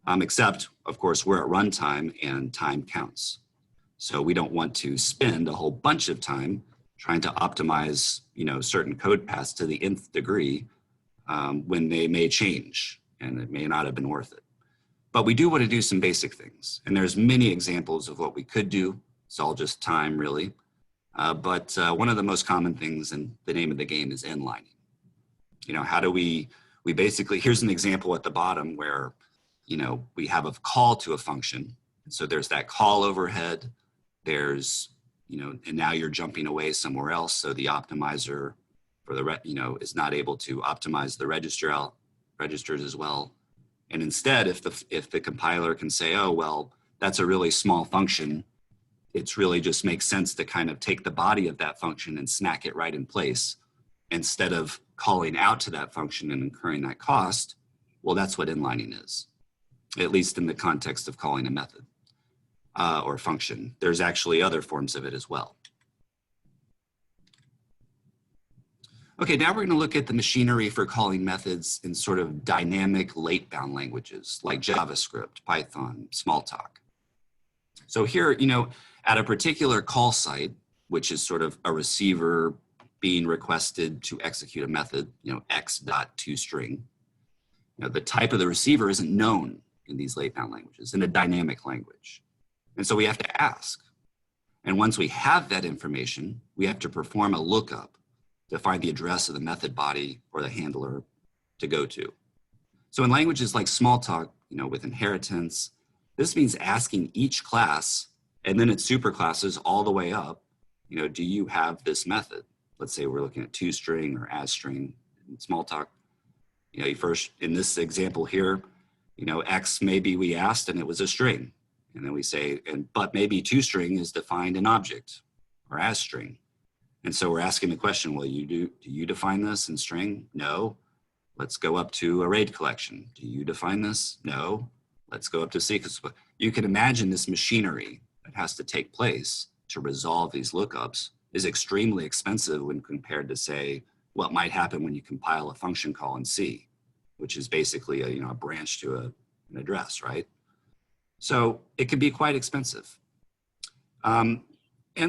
Except, of course, we're at runtime and time counts. So we don't want to spend a whole bunch of time trying to optimize, certain code paths to the nth degree when they may change and it may not have been worth it. But we do want to do some basic things. And there's many examples of what we could do. It's all just time, really. But one of the most common things, and the name of the game, is inlining. How do we basically, here's an example at the bottom where, we have a call to a function. So there's that call overhead. There's, and now you're jumping away somewhere else. So the optimizer for the, is not able to optimize the registers as well. And instead, if the compiler can say, oh, well, that's a really small function, it's really just makes sense to kind of take the body of that function and snack it right in place instead of calling out to that function and incurring that cost. Well, that's what inlining is, at least in the context of calling a method or function. There's actually other forms of it as well. Okay, now we're going to look at the machinery for calling methods in sort of dynamic late-bound languages like JavaScript, Python, Smalltalk. So here, at a particular call site, which is sort of a receiver being requested to execute a method, x.toString, the type of the receiver isn't known in these late-bound languages, in a dynamic language. And so we have to ask. And once we have that information, we have to perform a lookup to find the address of the method body or the handler to go to. So in languages like Smalltalk, with inheritance, this means asking each class and then its superclasses all the way up, do you have this method? Let's say we're looking at toString or asString in Smalltalk. You first, in this example here, X maybe we asked and it was a string. And then we say, but maybe toString is defined in object or asString. And so we're asking the question, well, do you define this in string? No. Let's go up to arrayed collection. Do you define this? No. Let's go up to sequence. You can imagine this machinery that has to take place to resolve these lookups is extremely expensive when compared to, say, what might happen when you compile a function call in C, which is basically a branch to an address, right? So it can be quite expensive. And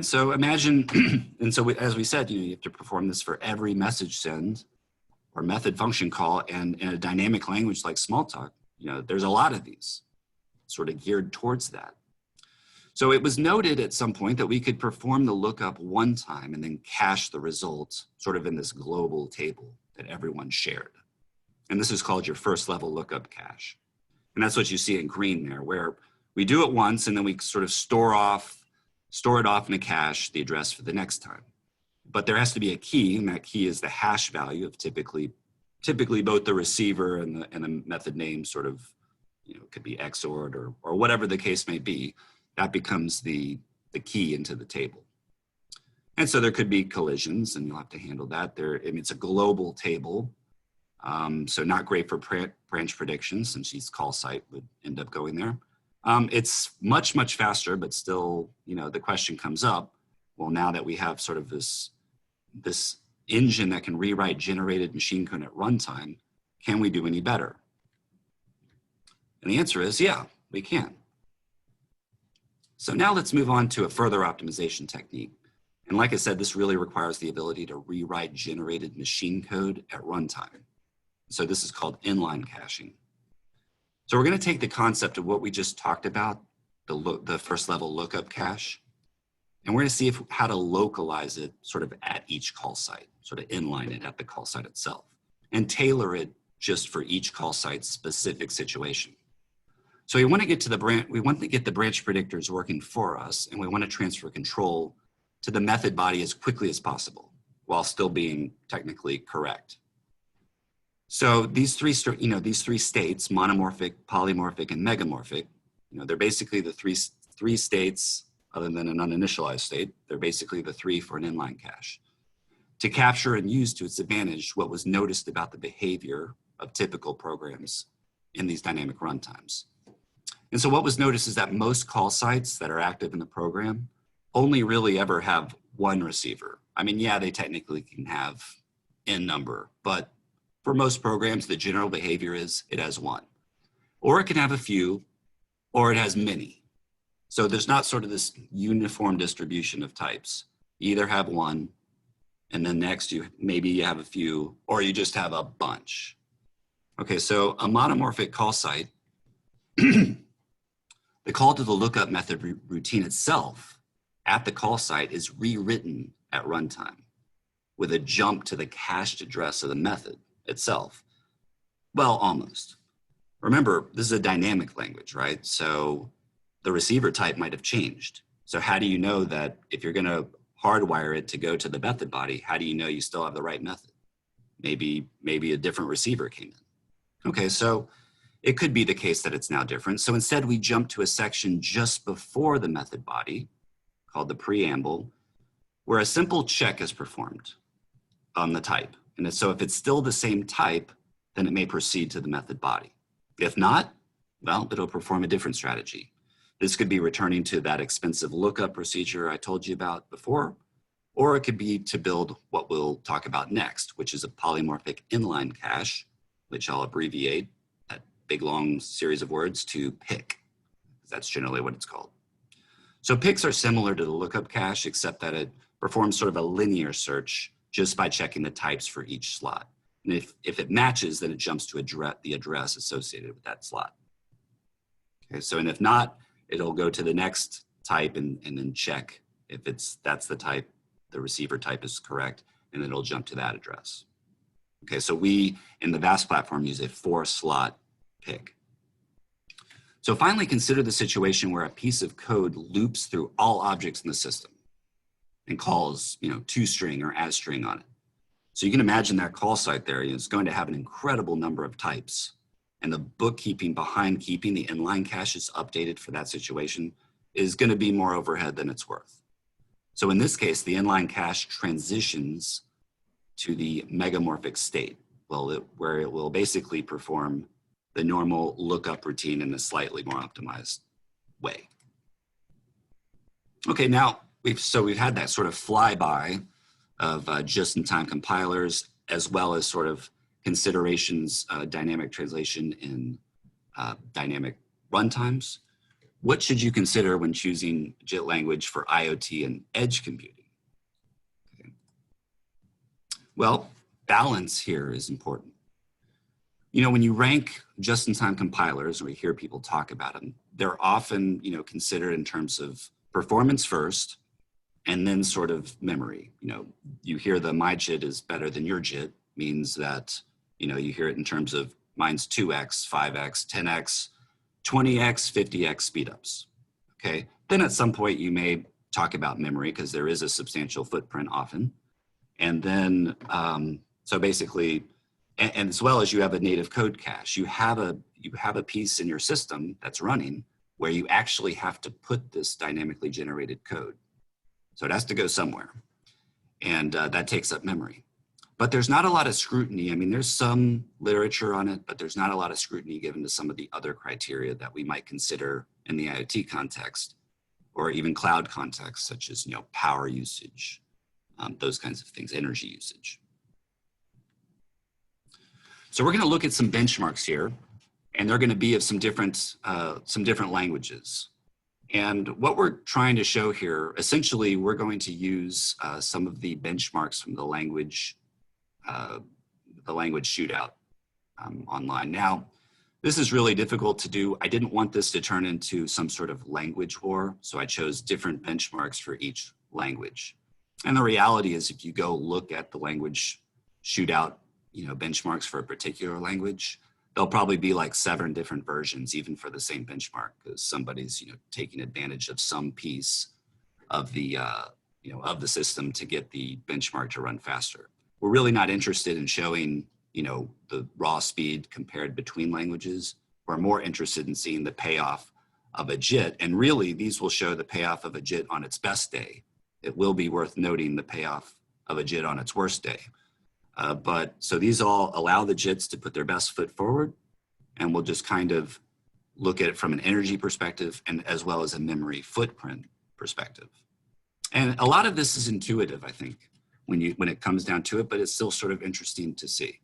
so imagine, and so as we said, you have to perform this for every message send or method function call, and in a dynamic language like Smalltalk, there's a lot of these sort of geared towards that. So it was noted at some point that we could perform the lookup one time and then cache the results sort of in this global table that everyone shared. And this is called your first level lookup cache. And that's what you see in green there, where we do it once and then we sort of store it off in a cache, the address for the next time. But there has to be a key, and that key is the hash value of typically both the receiver and the method name sort of, could be XORed or whatever the case may be. That becomes the key into the table. And so there could be collisions, and you'll have to handle that. It's a global table, so not great for branch prediction, since each call site would end up going there. It's much, much faster, but still, the question comes up, well, now that we have sort of this engine that can rewrite generated machine code at runtime, can we do any better? And the answer is, yeah, we can. So now let's move on to a further optimization technique. And like I said, this really requires the ability to rewrite generated machine code at runtime. So this is called inline caching. So we're going to take the concept of what we just talked about, the first level lookup cache, and we're going to see how to localize it sort of at each call site, sort of inline it at the call site itself, and tailor it just for each call site's specific situation. So we want to get to the branch, we want to get the branch predictors working for us, and we want to transfer control to the method body as quickly as possible while still being technically correct. So these three states, monomorphic, polymorphic, and megamorphic, they're basically the three states other than an uninitialized state. They're basically the three for an inline cache to capture and use to its advantage what was noticed about the behavior of typical programs in these dynamic runtimes. And so what was noticed is that most call sites that are active in the program only really ever have one receiver. I mean, yeah, they technically can have n number, but for most programs, the general behavior is it has one. Or it can have a few, or it has many. So there's not sort of this uniform distribution of types. You either have one, and then next maybe you have a few, or you just have a bunch. Okay, so a monomorphic call site, the call to the lookup method routine itself at the call site is rewritten at runtime with a jump to the cached address of the method itself. Well, almost. Remember, this is a dynamic language, right? So the receiver type might have changed. So how do you know that if you're going to hardwire it to go to the method body, how do you know you still have the right method? Maybe a different receiver came in. Okay, so it could be the case that it's now different. So instead we jump to a section just before the method body called the preamble, where a simple check is performed on the type. And so if it's still the same type, then it may proceed to the method body. If not, well, it'll perform a different strategy. This could be returning to that expensive lookup procedure I told you about before, or it could be to build what we'll talk about next, which is a polymorphic inline cache, which I'll abbreviate that big long series of words to PIC. That's generally what it's called. So PICs are similar to the lookup cache, except that it performs sort of a linear search just by checking the types for each slot. And if it matches, then it jumps to the address associated with that slot. Okay, so, and if not, it'll go to the next type and then check if that's the type, the receiver type is correct, and then it'll jump to that address. Okay, so we, in the VAST platform, use a 4-slot PIC. So finally, consider the situation where a piece of code loops through all objects in the system and calls, toString or asString on it. So you can imagine that call site there is going to have an incredible number of types, and the bookkeeping behind keeping the inline caches updated for that situation is going to be more overhead than it's worth. So in this case, the inline cache transitions to the megamorphic state, where it will basically perform the normal lookup routine in a slightly more optimized way. Okay, now we've had that sort of flyby of just-in-time compilers, as well as sort of considerations, dynamic translation in dynamic runtimes. What should you consider when choosing JIT language for IoT and edge computing? Okay. Well, balance here is important. When you rank just-in-time compilers, or we hear people talk about them, they're often, considered in terms of performance first, and then sort of memory. You hear the my JIT is better than your JIT, means that, you hear it in terms of mine's 2x, 5x, 10x, 20x, 50x speedups, okay? Then at some point you may talk about memory because there is a substantial footprint often. And then, so basically, and as well as you have a native code cache, you have a piece in your system that's running where you actually have to put this dynamically generated code. So it has to go somewhere, and that takes up memory. But there's not a lot of scrutiny. I mean, there's some literature on it, but there's not a lot of scrutiny given to some of the other criteria that we might consider in the IoT context, or even cloud context, such as power usage, those kinds of things, energy usage. So we're going to look at some benchmarks here, and they're going to be of some different languages. And what we're trying to show here, essentially, we're going to use some of the benchmarks from the language shootout online. Now, this is really difficult to do. I didn't want this to turn into some sort of language war, so I chose different benchmarks for each language. And the reality is, if you go look at the language shootout, benchmarks for a particular language, there'll probably be like 7 different versions, even for the same benchmark, because somebody's, taking advantage of some piece of the, of the system to get the benchmark to run faster. We're really not interested in showing, the raw speed compared between languages. We're more interested in seeing the payoff of a JIT. And really, these will show the payoff of a JIT on its best day. It will be worth noting the payoff of a JIT on its worst day. So these all allow the JITs to put their best foot forward, and we'll just kind of look at it from an energy perspective and as well as a memory footprint perspective. And a lot of this is intuitive, I think, when it comes down to it, but it's still sort of interesting to see.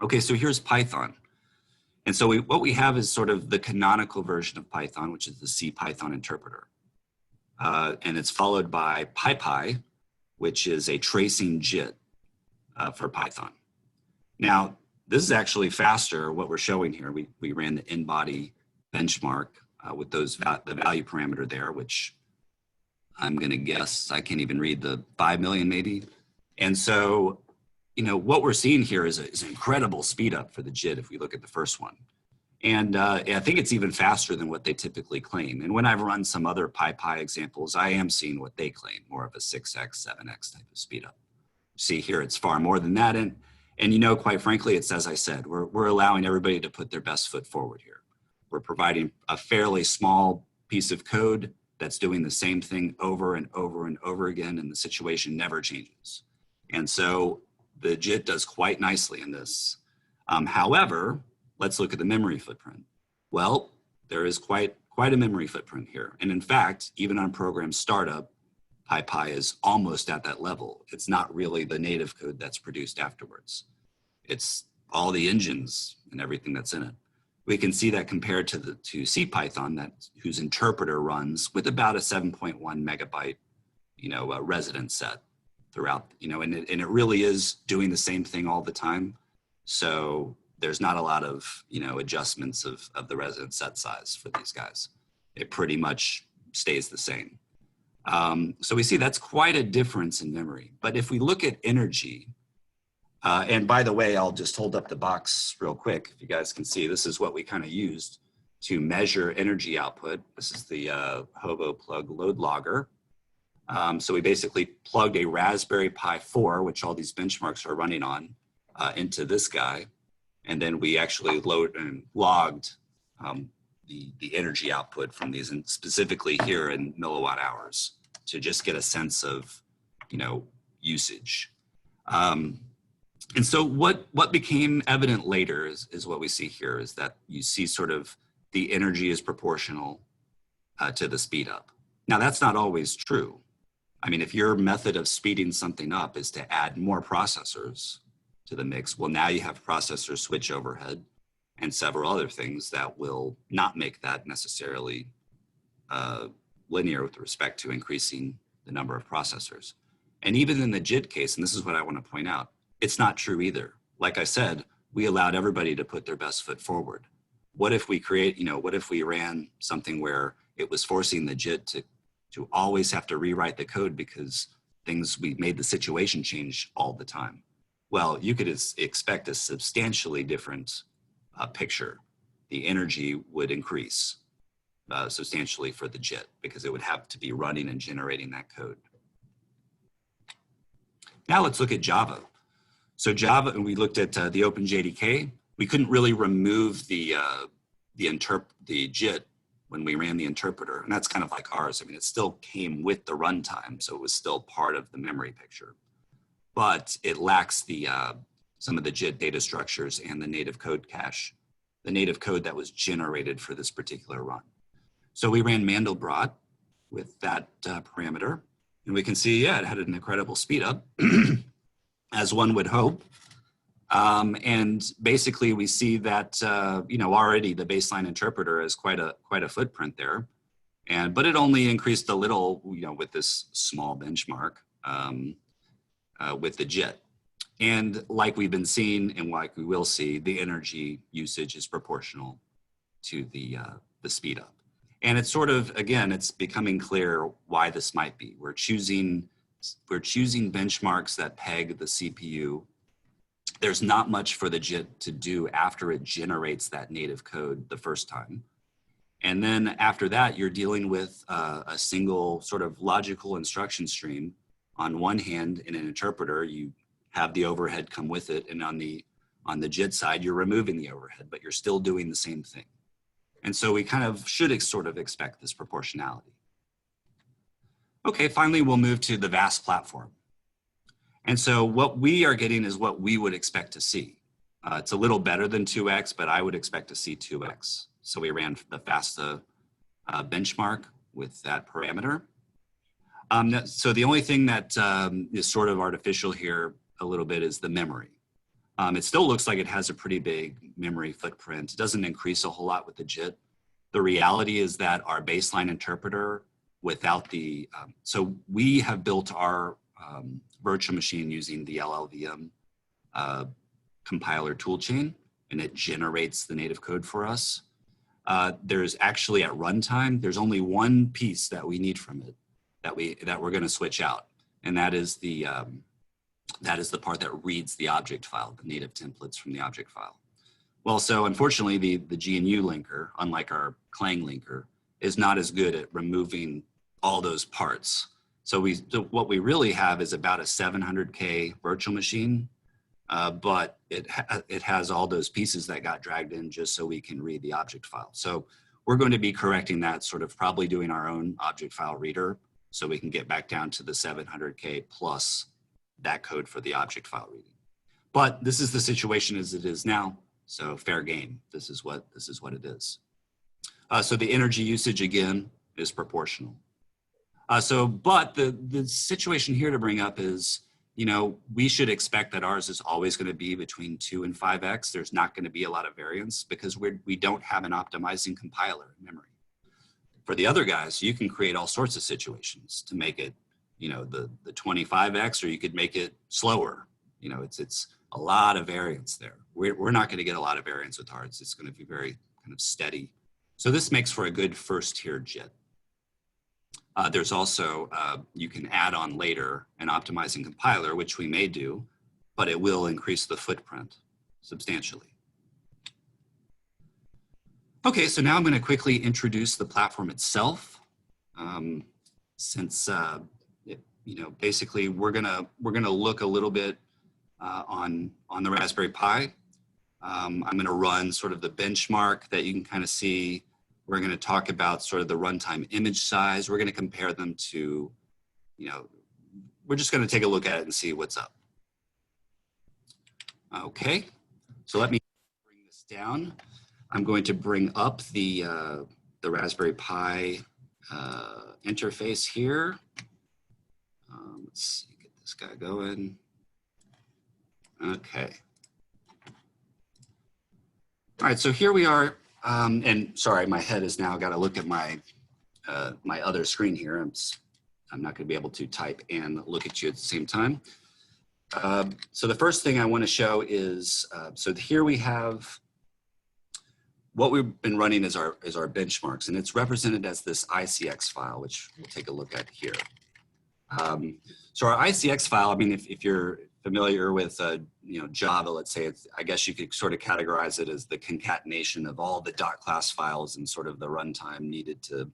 Okay, so here's Python. And so what we have is sort of the canonical version of Python, which is the C Python interpreter. And it's followed by PyPy, which is a tracing JIT for Python. Now, this is actually faster, what we're showing here. We ran the in-body benchmark with the value parameter there, which I'm gonna guess, I can't even read, the 5 million maybe. And so, what we're seeing here is an incredible speed up for the JIT if we look at the first one. And I think it's even faster than what they typically claim. And when I've run some other PyPy examples, I am seeing what they claim, more of a 6x, 7x type of speed up. See here, it's far more than that. And quite frankly, it's as I said, we're allowing everybody to put their best foot forward here. We're providing a fairly small piece of code that's doing the same thing over and over and over again, and the situation never changes. And so the JIT does quite nicely in this. However, let's look at the memory footprint. Well, there is quite a memory footprint here. And in fact, even on program startup, PyPy is almost at that level. It's not really the native code that's produced afterwards. It's all the engines and everything that's in it. We can see that compared to CPython, whose interpreter runs with about a 7.1 megabyte, residence set throughout, and it really is doing the same thing all the time. So there's not a lot of, adjustments of the residence set size for these guys. It pretty much stays the same. So we see that's quite a difference in memory. But if we look at energy, and by the way, I'll just hold up the box real quick. If you guys can see, this is what we kind of used to measure energy output. This is the Hovo plug load logger. So we basically plugged a Raspberry Pi 4, which all these benchmarks are running on, into this guy. And then we actually logged the energy output from these, and specifically here in milliwatt hours, to just get a sense of, usage. And so what became evident later is what we see here, is that you see sort of the energy is proportional to the speed up. Now, that's not always true. I mean, if your method of speeding something up is to add more processors to the mix, well, now you have processor switch overhead and several other things that will not make that necessarily linear with respect to increasing the number of processors. And even in the JIT case, and this is what I want to point out, it's not true either. Like I said, we allowed everybody to put their best foot forward. What if we what if we ran something where it was forcing the JIT to always have to rewrite the code because we made the situation change all the time? Well, you could expect a substantially different picture. The energy would increase substantially for the JIT because it would have to be running and generating that code. Now let's look at Java. So Java, and we looked at the OpenJDK. We couldn't really remove the JIT when we ran the interpreter, and that's kind of like ours. I mean, it still came with the runtime, so it was still part of the memory picture, but it lacks some of the JIT data structures and the native code cache, the native code that was generated for this particular run. So we ran Mandelbrot with that parameter, and we can see, yeah, it had an incredible speed up, as one would hope. And basically we see that, already the baseline interpreter is quite a footprint there. But it only increased a little, with this small benchmark with the JIT. And like we've been seeing, and like we will see, the energy usage is proportional to the speed up. And it's sort of, again, it's becoming clear why this might be. We're choosing benchmarks that peg the CPU there's not much for the JIT to do after it generates that native code the first time. And then after that, you're dealing with a single sort of logical instruction stream. On one hand, in an interpreter, you have the overhead come with it, and on the JIT side, you're removing the overhead, but you're still doing the same thing. And so we kind of should sort of expect this proportionality. Okay, finally, we'll move to the VAS platform. And so what we are getting is what we would expect to see. It's a little better than 2x, but I would expect to see 2x. So we ran the FASTA benchmark with that parameter. So the only thing that is sort of artificial here a little bit is the memory. It still looks like it has a pretty big memory footprint. It doesn't increase a whole lot with the JIT. The reality is that our baseline interpreter without the, so we have built our virtual machine using the LLVM compiler toolchain, and it generates the native code for us. There's actually at runtime, there's only one piece that we need from it that we're going to switch out, and that is the part that reads the object file, the native templates from the object file. Well, so unfortunately, the GNU linker, unlike our Clang linker, is not as good at removing all those parts. So what we really have is about a 700K virtual machine, but it has all those pieces that got dragged in just so we can read the object file. So we're going to be correcting that, sort of probably doing our own object file reader so we can get back down to the 700K plus that code for the object file reading. But this is the situation as it is now, so fair game. This is what it is. So the energy usage again is proportional. But the situation here to bring up is, you know, we should expect that ours is always going to be between 2 and 5x. There's not going to be a lot of variance because we don't have an optimizing compiler in memory. For the other guys, you can create all sorts of situations to make it, you know, the 25x, or you could make it slower. You know, it's a lot of variance there. We're not going to get a lot of variance with ours. It's going to be very kind of steady. So this makes for a good first tier JIT. There's also, you can add on later an optimizing compiler, which we may do, but it will increase the footprint substantially. Okay, so now I'm going to quickly introduce the platform itself. Since, you know, basically we're gonna look a little bit on the Raspberry Pi. I'm going to run sort of the benchmark that you can kind of see. We're going to talk about sort of the runtime image size. We're going to compare them to, you know, we're just going to take a look at it and see what's up. Okay, so let me bring this down. I'm going to bring up the Raspberry Pi interface here. Let's see, get this guy going. Okay. All right, so here we are. And sorry, my head has now got to look at my my other screen here. I'm not going to be able to type and look at you at the same time. So the first thing I want to show is, so here we have what we've been running as our benchmarks, and it's represented as this ICX file, which we'll take a look at here. So our ICX file, I mean, if you're familiar with you know, Java, let's say, I guess you could sort of categorize it as the concatenation of all the .class files and sort of the runtime needed to,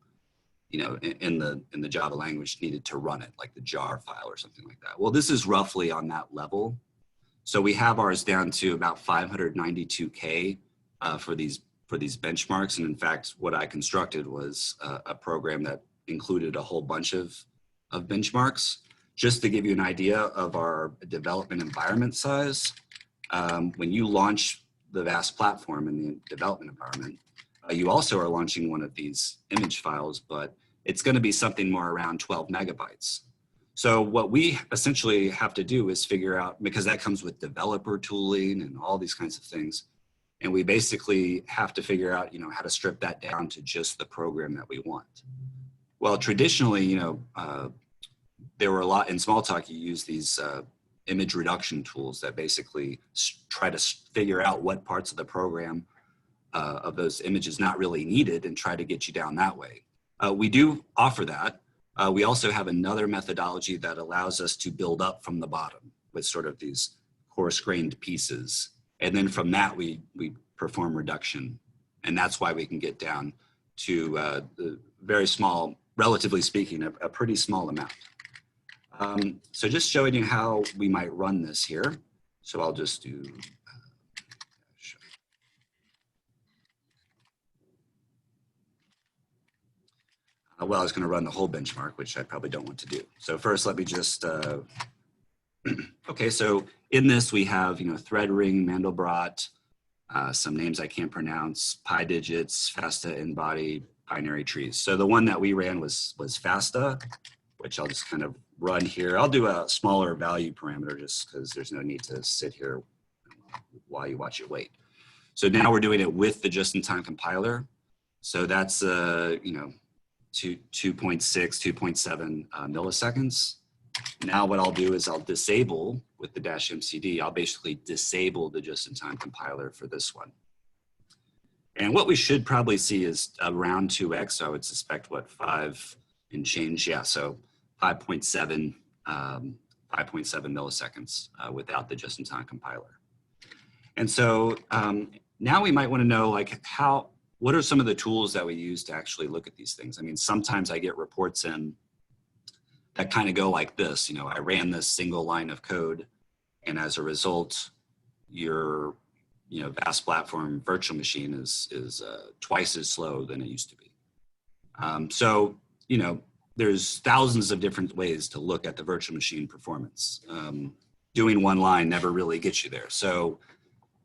you know, in the Java language needed to run it, like the jar file or something like that. Well, this is roughly on that level. So we have ours down to about 592K for these benchmarks. And in fact, what I constructed was a program that included a whole bunch of benchmarks. Just to give you an idea of our development environment size, when you launch the VAS platform in the development environment, you also are launching one of these image files, but it's going to be something more around 12 megabytes. So what we essentially have to do is figure out, because that comes with developer tooling and all these kinds of things, and we basically have to figure out, you know, how to strip that down to just the program that we want. Well, traditionally, you know, there were a lot in Smalltalk, you use these image reduction tools that basically try to figure out what parts of the program of those images not really needed and try to get you down that way. We do offer that. We also have another methodology that allows us to build up from the bottom with sort of these coarse-grained pieces. And then from that, we perform reduction. And that's why we can get down to the very small, relatively speaking, a pretty small amount. So just showing you how we might run this here. So I'll just do, well, I was going to run the whole benchmark, which I probably don't want to do. So first, let me just, okay, so in this we have, thread ring, Mandelbrot, some names I can't pronounce, pi digits, FASTA, in-body, binary trees. So the one that we ran was FASTA, which I'll just kind of run here. I'll do a smaller value parameter just because there's no need to sit here while you watch it wait. So now we're doing it with the just-in-time compiler. So that's, 2.6, 2.7 milliseconds. Now what I'll do is I'll disable with the -mcd, I'll basically disable the just-in-time compiler for this one. And what we should probably see is around 2x, so I would suspect, 5 and change, yeah, so 5.7 milliseconds without the just-in-time compiler. And so now we might want to know, what are some of the tools that we use to actually look at these things? I mean, sometimes I get reports in that kind of go like this. I ran this single line of code, and as a result, your vast platform virtual machine is twice as slow than it used to be. So there's thousands of different ways to look at the virtual machine performance. Doing one line never really gets you there.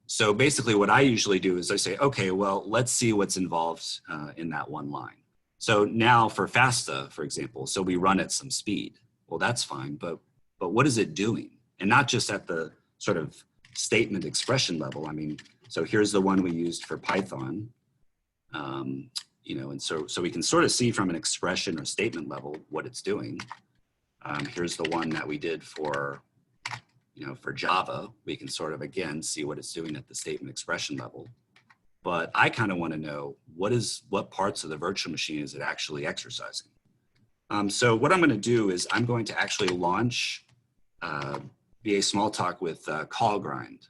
So basically what I usually do is I say, okay, well, let's see what's involved in that one line. So now for FASTA, for example, so we run at some speed. Well, that's fine, but what is it doing? And not just at the sort of statement expression level. I mean, so here's the one we used for Python. And so we can sort of see from an expression or statement level what it's doing. Here's the one that we did for Java. We can sort of, again, see what it's doing at the statement expression level. But I kind of want to know what parts of the virtual machine is it actually exercising. So what I'm going to do is I'm going to actually launch VA Smalltalk with call grind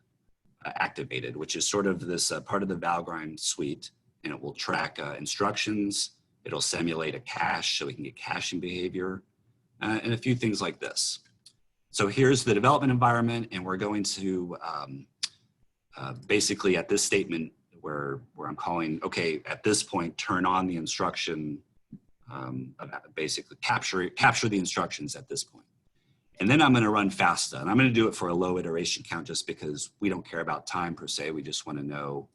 activated, which is sort of this part of the Valgrind suite, and it will track instructions. It'll simulate a cache so we can get caching behavior and a few things like this. So here's the development environment, and we're going to basically at this statement where I'm calling, okay, at this point, turn on the instruction, basically capture the instructions at this point. And then I'm going to run FASTA, and I'm going to do it for a low iteration count just because we don't care about time per se. We just want to know,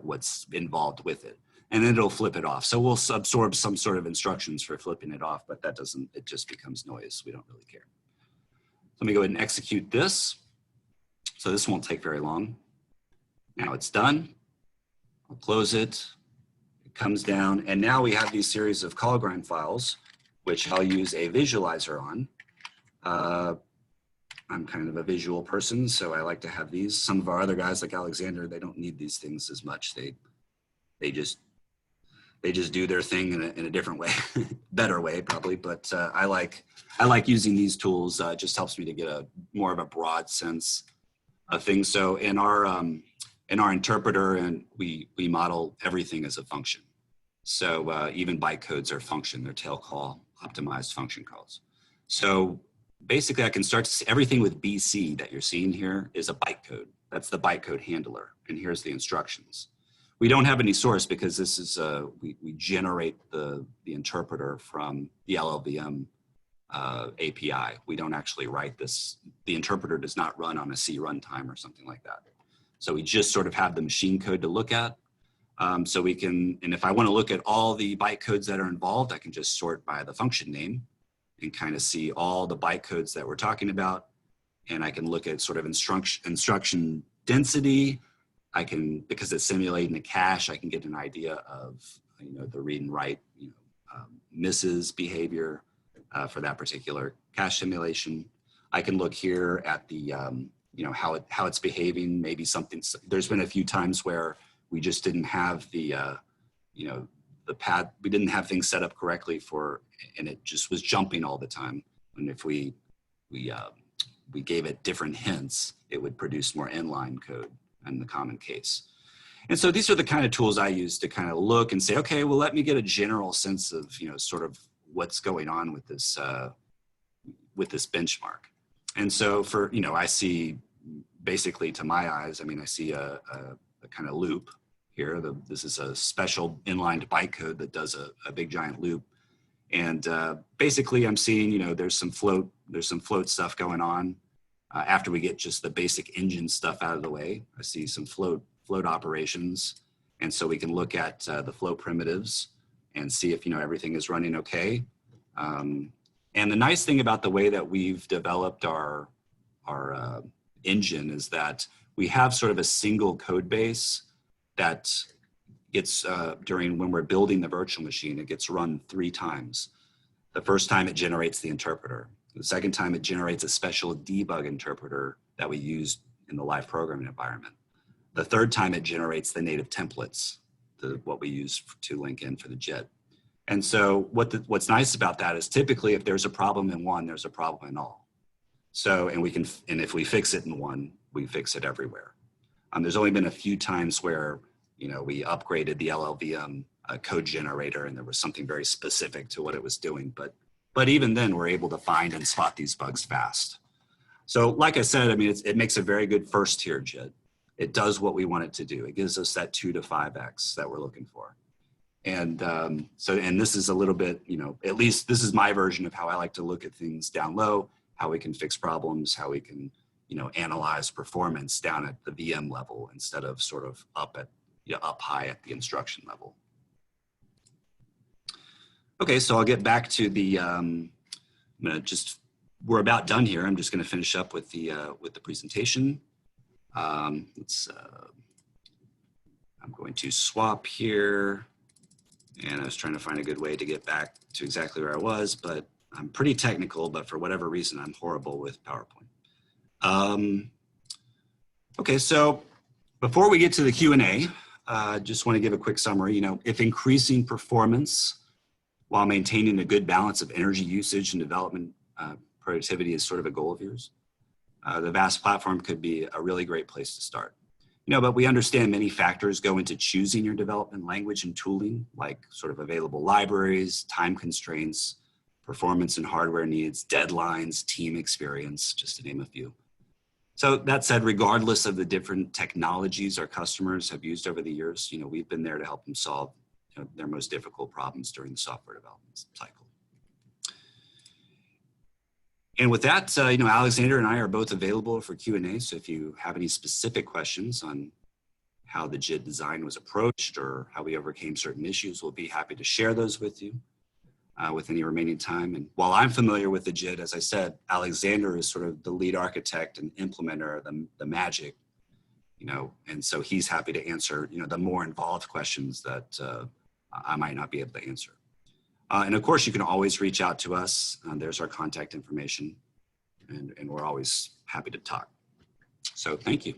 what's involved with it. And then it'll flip it off. So we'll absorb some sort of instructions for flipping it off, but it just becomes noise. We don't really care. Let me go ahead and execute this. So this won't take very long. Now it's done. I'll close it. It comes down. And now we have these series of call grind files, which I'll use a visualizer on. I'm kind of a visual person, so I like to have these. Some of our other guys like Alexander, they don't need these things as much. They just do their thing in a different way, better way probably. But I like using these tools. It just helps me to get more of a broad sense of things. So in our interpreter, and we model everything as a function. So even bytecodes are function. They're tail call optimized function calls. So basically, I can start to see everything with BC that you're seeing here is a bytecode. That's the bytecode handler, and here's the instructions. We don't have any source because this is we generate the interpreter from the LLVM API. We don't actually write this. The interpreter does not run on a C runtime or something like that. So we just sort of have the machine code to look at. So we can, and if I want to look at all the bytecodes that are involved, I can just sort by the function name and kind of see all the bytecodes that we're talking about. And I can look at sort of instruction density. I can, because it's simulating a cache, I can get an idea of, the read and write, misses behavior for that particular cache simulation. I can look here at the, how it's behaving. Maybe something, there's been a few times where we just didn't have the, the pad, we didn't have things set up correctly and it just was jumping all the time. And if we we gave it different hints, it would produce more inline code in the common case. And so these are the kind of tools I use to kind of look and say, okay, well, let me get a general sense of, sort of what's going on with this benchmark. And so for, I see basically to my eyes, I see a kind of loop here. This is a special inlined bytecode that does a big giant loop. And basically I'm seeing, there's some float stuff going on. After we get just the basic engine stuff out of the way, I see some float operations. And so we can look at the float primitives and see if, everything is running okay. And the nice thing about the way that we've developed our engine is that we have sort of a single code base that gets, when we're building the virtual machine, it gets run 3 times. The first time it generates the interpreter. The second time it generates a special debug interpreter that we use in the live programming environment. The third time it generates the native templates, what we use to link in for the JIT. And so what's nice about that is typically if there's a problem in one, there's a problem in all. So, and if we fix it in one, we fix it everywhere. There's only been a few times where, we upgraded the LLVM code generator and there was something very specific to what it was doing. But even then we're able to find and spot these bugs fast. So like I said, it makes a very good first tier JIT. It does what we want it to do. It gives us that 2 to 5x that we're looking for. And and this is a little bit, at least this is my version of how I like to look at things down low, how we can fix problems, how we can, analyze performance down at the VM level instead of sort of up high at the instruction level. Okay, so I'll get back to the, we're about done here. I'm just gonna finish up with the presentation. I'm going to swap here. And I was trying to find a good way to get back to exactly where I was, but I'm pretty technical, but for whatever reason, I'm horrible with PowerPoint. Okay, so before we get to the Q&A, just want to give a quick summary. If increasing performance while maintaining a good balance of energy usage and development productivity is sort of a goal of yours, the VAST platform could be a really great place to start. But we understand many factors go into choosing your development language and tooling, like sort of available libraries, time constraints, performance and hardware needs, deadlines, team experience, just to name a few. So that said, regardless of the different technologies our customers have used over the years, we've been there to help them solve their most difficult problems during the software development cycle. And with that, Alexander and I are both available for Q&A. So if you have any specific questions on how the JIT design was approached or how we overcame certain issues, we'll be happy to share those with you with any remaining time. And while I'm familiar with the JIT, as I said, Alexander is sort of the lead architect and implementer, the magic, and so he's happy to answer, the more involved questions that I might not be able to answer. And of course, you can always reach out to us. There's our contact information, and we're always happy to talk. So thank you.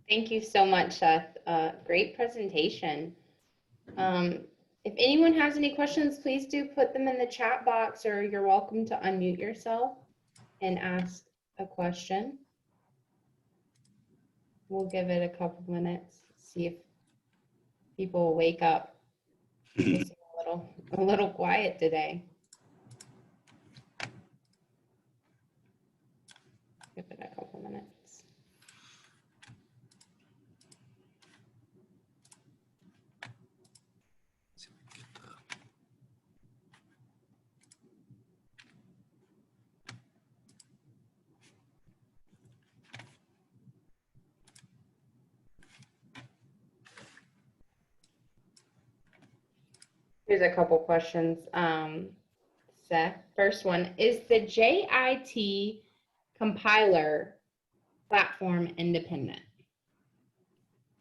Thank you so much, Seth. Great presentation. If anyone has any questions, please do put them in the chat box, or you're welcome to unmute yourself and ask a question. We'll give it a couple minutes, see if people will wake up. It's a little quiet today. Give it a couple minutes. Here's a couple questions, Seth. First one, is the JIT compiler platform independent?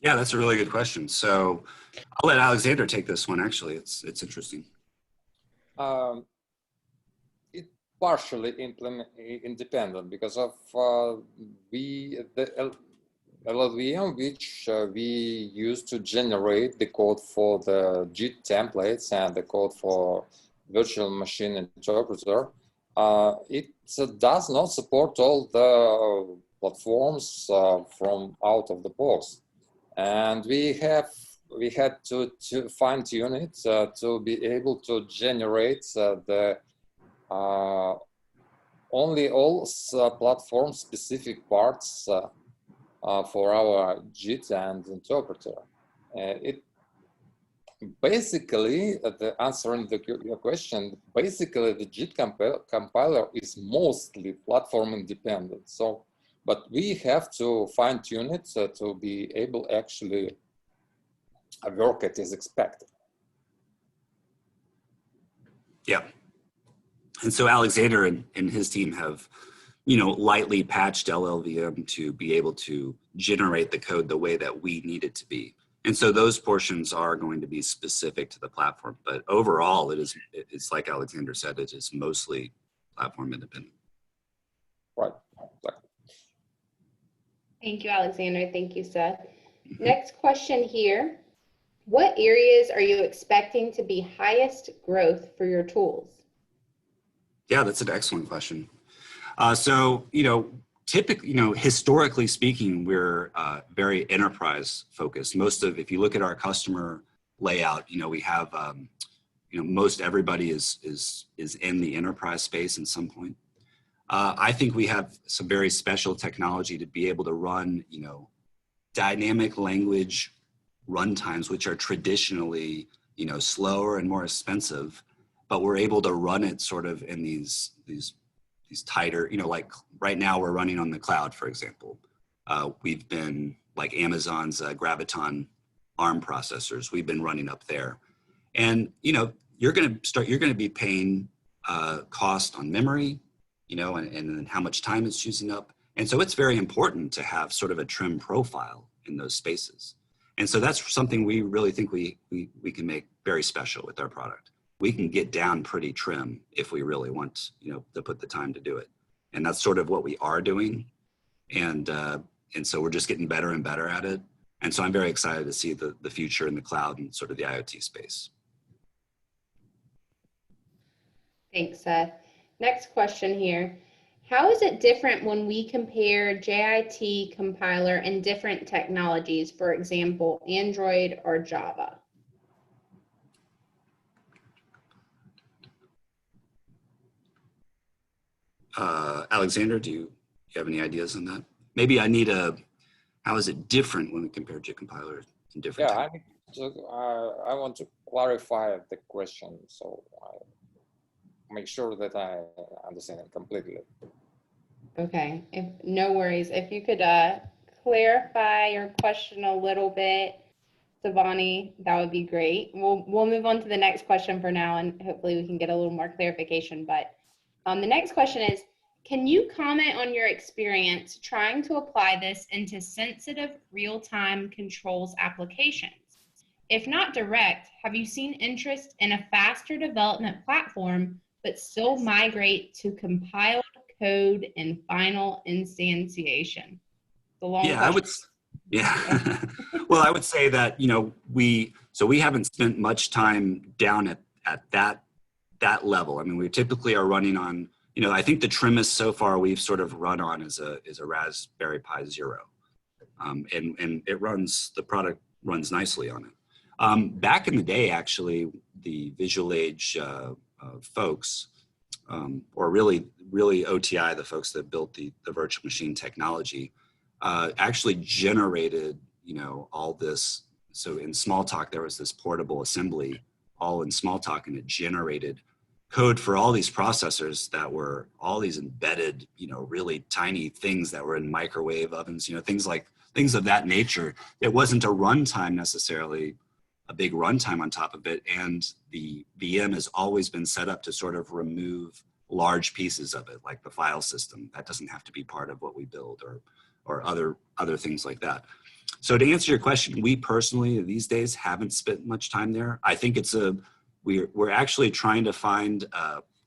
Yeah, that's a really good question. So I'll let Alexander take this one. Actually, it's interesting. It partially independent because of the LLVM, which we use to generate the code for the JIT templates and the code for virtual machine interpreter, it does not support all the platforms from out of the box, and we had to fine tune it to be able to generate the only all platform specific parts for our JIT and interpreter. It basically, answering your question, basically the JIT compiler is mostly platform independent. So, but we have to fine tune it to be able actually work it as expected. Yeah. And so Alexander and his team have, lightly patched LLVM to be able to generate the code the way that we need it to be. And so those portions are going to be specific to the platform. But overall, it's like Alexander said, it is mostly platform independent. Right. Thank you, Alexander. Thank you, Seth. Next question here. What areas are you expecting to be highest growth for your tools? Yeah, that's an excellent question. So, typically, historically speaking, we're very enterprise focused. If you look at our customer layout, we have, most everybody is in the enterprise space in some point. I think we have some very special technology to be able to run, dynamic language runtimes, which are traditionally, slower and more expensive, but we're able to run it sort of in these tighter, like right now we're running on the cloud, for example. We've been like Amazon's Graviton ARM processors. We've been running up there, and you're going to be paying cost on memory, and how much time it's using up. And so it's very important to have sort of a trim profile in those spaces. And so that's something we really think we can make very special with our product. We can get down pretty trim if we really want, to put the time to do it. And that's sort of what we are doing. And so we're just getting better and better at it. And so I'm very excited to see the future in the cloud and sort of the IoT space. Thanks, Seth. Next question here. How is it different when we compare JIT compiler and different technologies, for example, Android or Java? Alexander, do you have any ideas on that? Maybe how is it different when we compare JIT compilers and different? Yeah, I want to clarify the question, so I make sure that I understand it completely. Okay, no worries. If you could clarify your question a little bit, Savani, that would be great. We'll move on to the next question for now, and hopefully we can get a little more clarification. But the next question is, can you comment on your experience trying to apply this into sensitive real-time controls applications? If not direct, have you seen interest in a faster development platform, but still migrate to compiled code and final instantiation? Yeah. Well, I would say that, we haven't spent much time down at that level. I mean, we typically are running on, I think the trimmest so far we've sort of run on is a Raspberry Pi Zero. And the product runs nicely on it. Back in the day, actually, the Visual Age folks, or really OTI, the folks that built the virtual machine technology, actually generated, all this. So in Smalltalk, there was this portable assembly all in Smalltalk, and it generated code for all these processors that were all these embedded, really tiny things that were in microwave ovens, things of that nature. It wasn't a runtime necessarily, a big runtime on top of it. And the VM has always been set up to sort of remove large pieces of it, like the file system. That doesn't have to be part of what we build, or other things like that. So to answer your question, we personally these days haven't spent much time there. I think we're actually trying to find,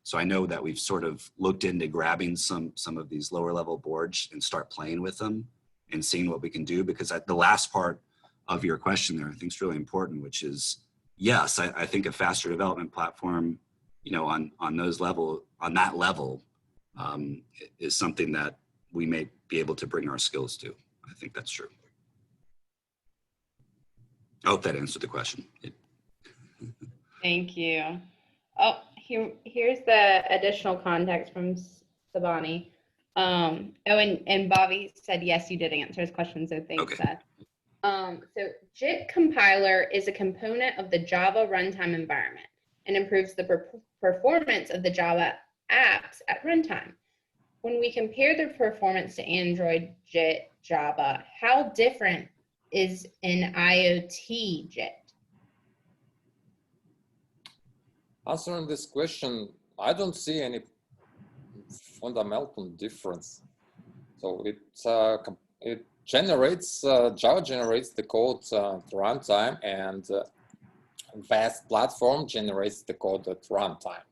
so I know that we've sort of looked into grabbing some of these lower level boards and start playing with them and seeing what we can do, because the last part of your question there, I think is really important, which is, yes, I think a faster development platform, on on that level is something that we may be able to bring our skills to. I think that's true. I hope that answered the question. Thank you. Oh, here's the additional context from Sabani. And Bobby said, yes, you did answer his question, so thanks, Okay. Seth. So JIT compiler is a component of the Java runtime environment and improves the performance of the Java apps at runtime. When we compare the performance to Android JIT Java, how different is an IoT JIT? Answering this question, I don't see any fundamental difference. So it generates, Java generates the code at runtime, and VAST platform generates the code at runtime.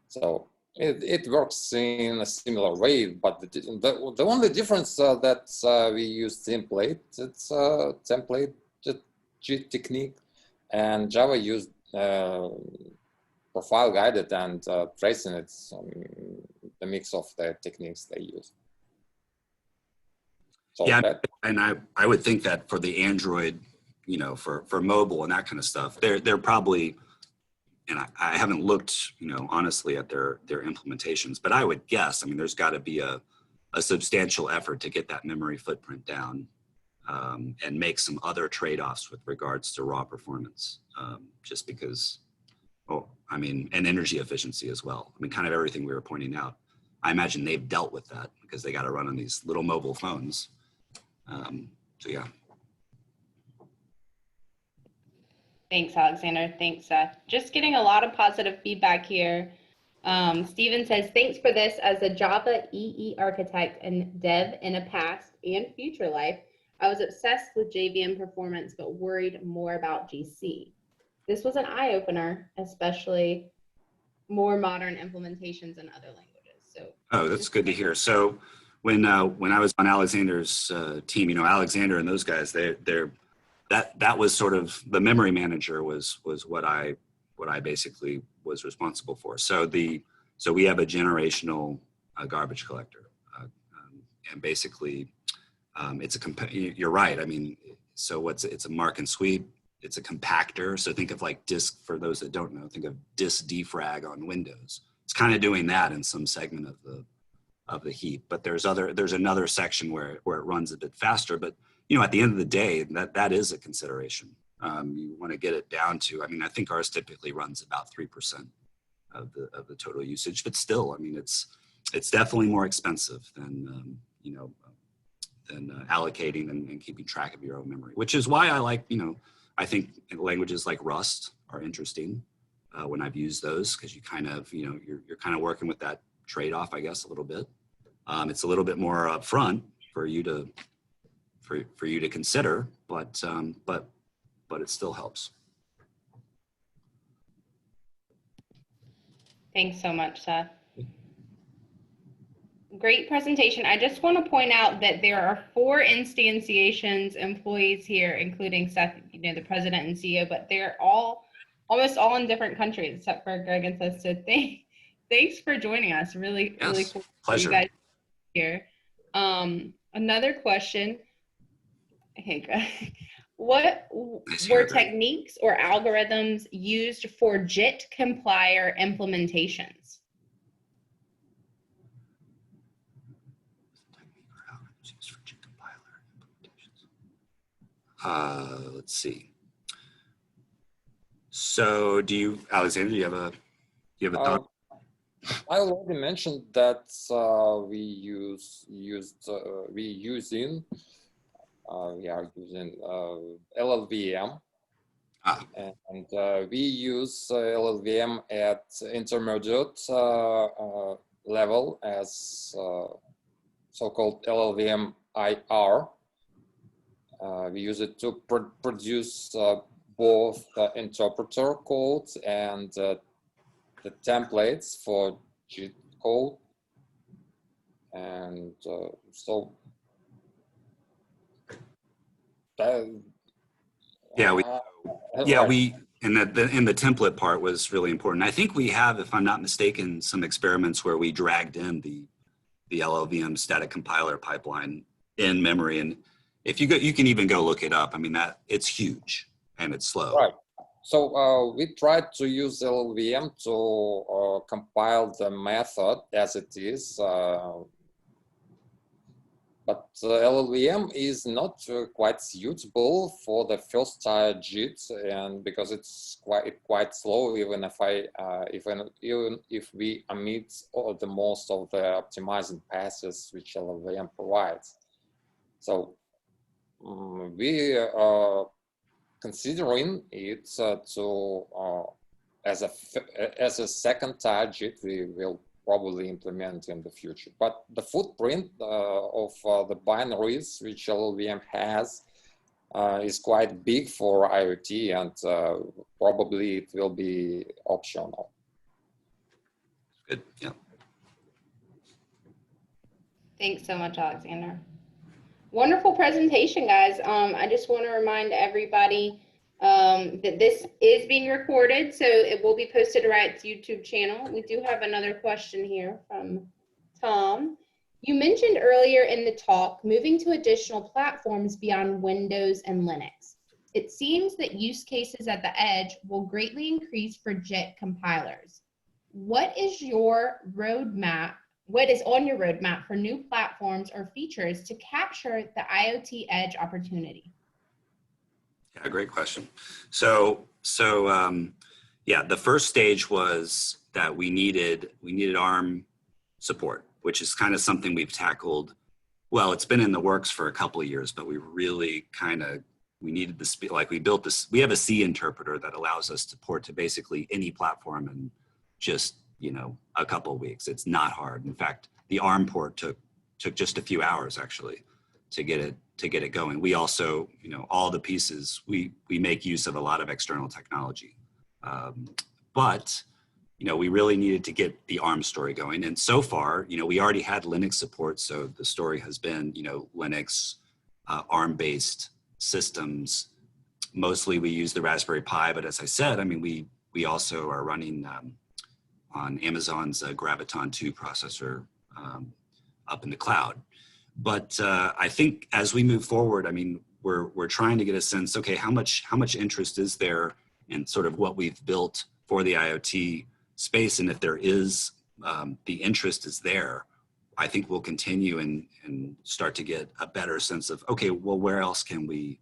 So it works in a similar way, but the only difference that we use template, it's a template JIT technique, and Java used profile guided and tracing. It's the mix of the techniques they use. So yeah, and I would think that for the Android, you know, for mobile and that kind of stuff, they're probably, and I haven't looked, you know, honestly at their implementations, but I would guess, I mean, there's got to be a substantial effort to get that memory footprint down and make some other trade-offs with regards to raw performance, just because, oh, I mean, and energy efficiency as well. I mean, kind of everything we were pointing out. I imagine they've dealt with that because they got to run on these little mobile phones. So yeah. Thanks, Alexander. Thanks, Seth. Just getting a lot of positive feedback here. Steven says, thanks for this. As a Java EE architect and dev in a past and future life, I was obsessed with JVM performance, but worried more about GC. This was an eye-opener, especially more modern implementations in other languages. So, oh, that's good to hear. So when I was on Alexander's team, you know, Alexander and those guys, that was sort of the memory manager was what I basically was responsible for. So we have a generational garbage collector, and basically you're right. I mean, so it's a mark and sweep. It's a compactor. So think of like disk, for those that don't know, think of disk defrag on Windows. It's kind of doing that in some segment of the heap, but there's another section where it runs a bit faster. But you know, at the end of the day, that is a consideration. You want to get it down to, I mean, I think ours typically runs about 3% of the total usage, but still, I mean, it's definitely more expensive than allocating and keeping track of your own memory, which is why I like, you know, I think languages like Rust are interesting when I've used those, because you kind of, you know, you're kind of working with that trade-off, I guess, a little bit. It's a little bit more upfront for you to consider, but it still helps. thanks so much, Seth. Great presentation. I just want to point out that there are 4 Instantiations employees here, including Seth, you know, the president and CEO, but they're almost all in different countries except for Greg and Seth. So thanks for joining us. Really cool. Pleasure. You guys here. Another question. Hey, Greg. What were techniques or algorithms used for JIT compiler implementations? Let's see. So Alexander, do you have a thought? I already mentioned that we are using LLVM, and we use LLVM at intermediate level as so-called LLVM IR. We use it to produce both interpreter codes and the templates for JIT code, and so we And the template part was really important. I think we have, if I'm not mistaken, some experiments where we dragged in the LLVM static compiler pipeline in memory. And if you go, you can even go look it up. I mean, it's huge and it's slow. Right. So we tried to use LLVM to compile the method as it is. But LLVM is not quite suitable for the first tier JIT, and because it's quite slow, even if we omit the most of the optimizing passes which LLVM provides. So we are considering it as a second tier JIT. We will probably implement in the future. But the footprint of the binaries which LLVM has is quite big for IoT, and probably it will be optional. Good, yeah. Thanks so much, Alexander. Wonderful presentation, guys. I just want to remind everybody that this is being recorded, so it will be posted to RIoT's YouTube channel. We do have another question here from Tom. You mentioned earlier in the talk moving to additional platforms beyond Windows and Linux. It seems that use cases at the edge will greatly increase for JIT compilers. What is your roadmap? What is on your roadmap for new platforms or features to capture the IoT edge opportunity? Yeah, great question. So yeah, the first stage was that we needed ARM support, which is kind of something we've tackled. Well, it's been in the works for a couple of years, but we really we needed the speed. Like we built this. We have a C interpreter that allows us to port to basically any platform in just a couple of weeks. It's not hard. In fact, the ARM port took just a few hours actually to get it going. We also, all the pieces, we make use of a lot of external technology. But we really needed to get the ARM story going. And so far, we already had Linux support. So the story has been, Linux, ARM-based systems. Mostly we use the Raspberry Pi, but as I said, I mean, we also are running on Amazon's Graviton 2 processor up in the cloud. But I think as we move forward, I mean, we're trying to get a sense, okay, how much interest is there in sort of what we've built for the IoT space? And if there is, the interest is there, I think we'll continue and start to get a better sense of, okay, well, where else can we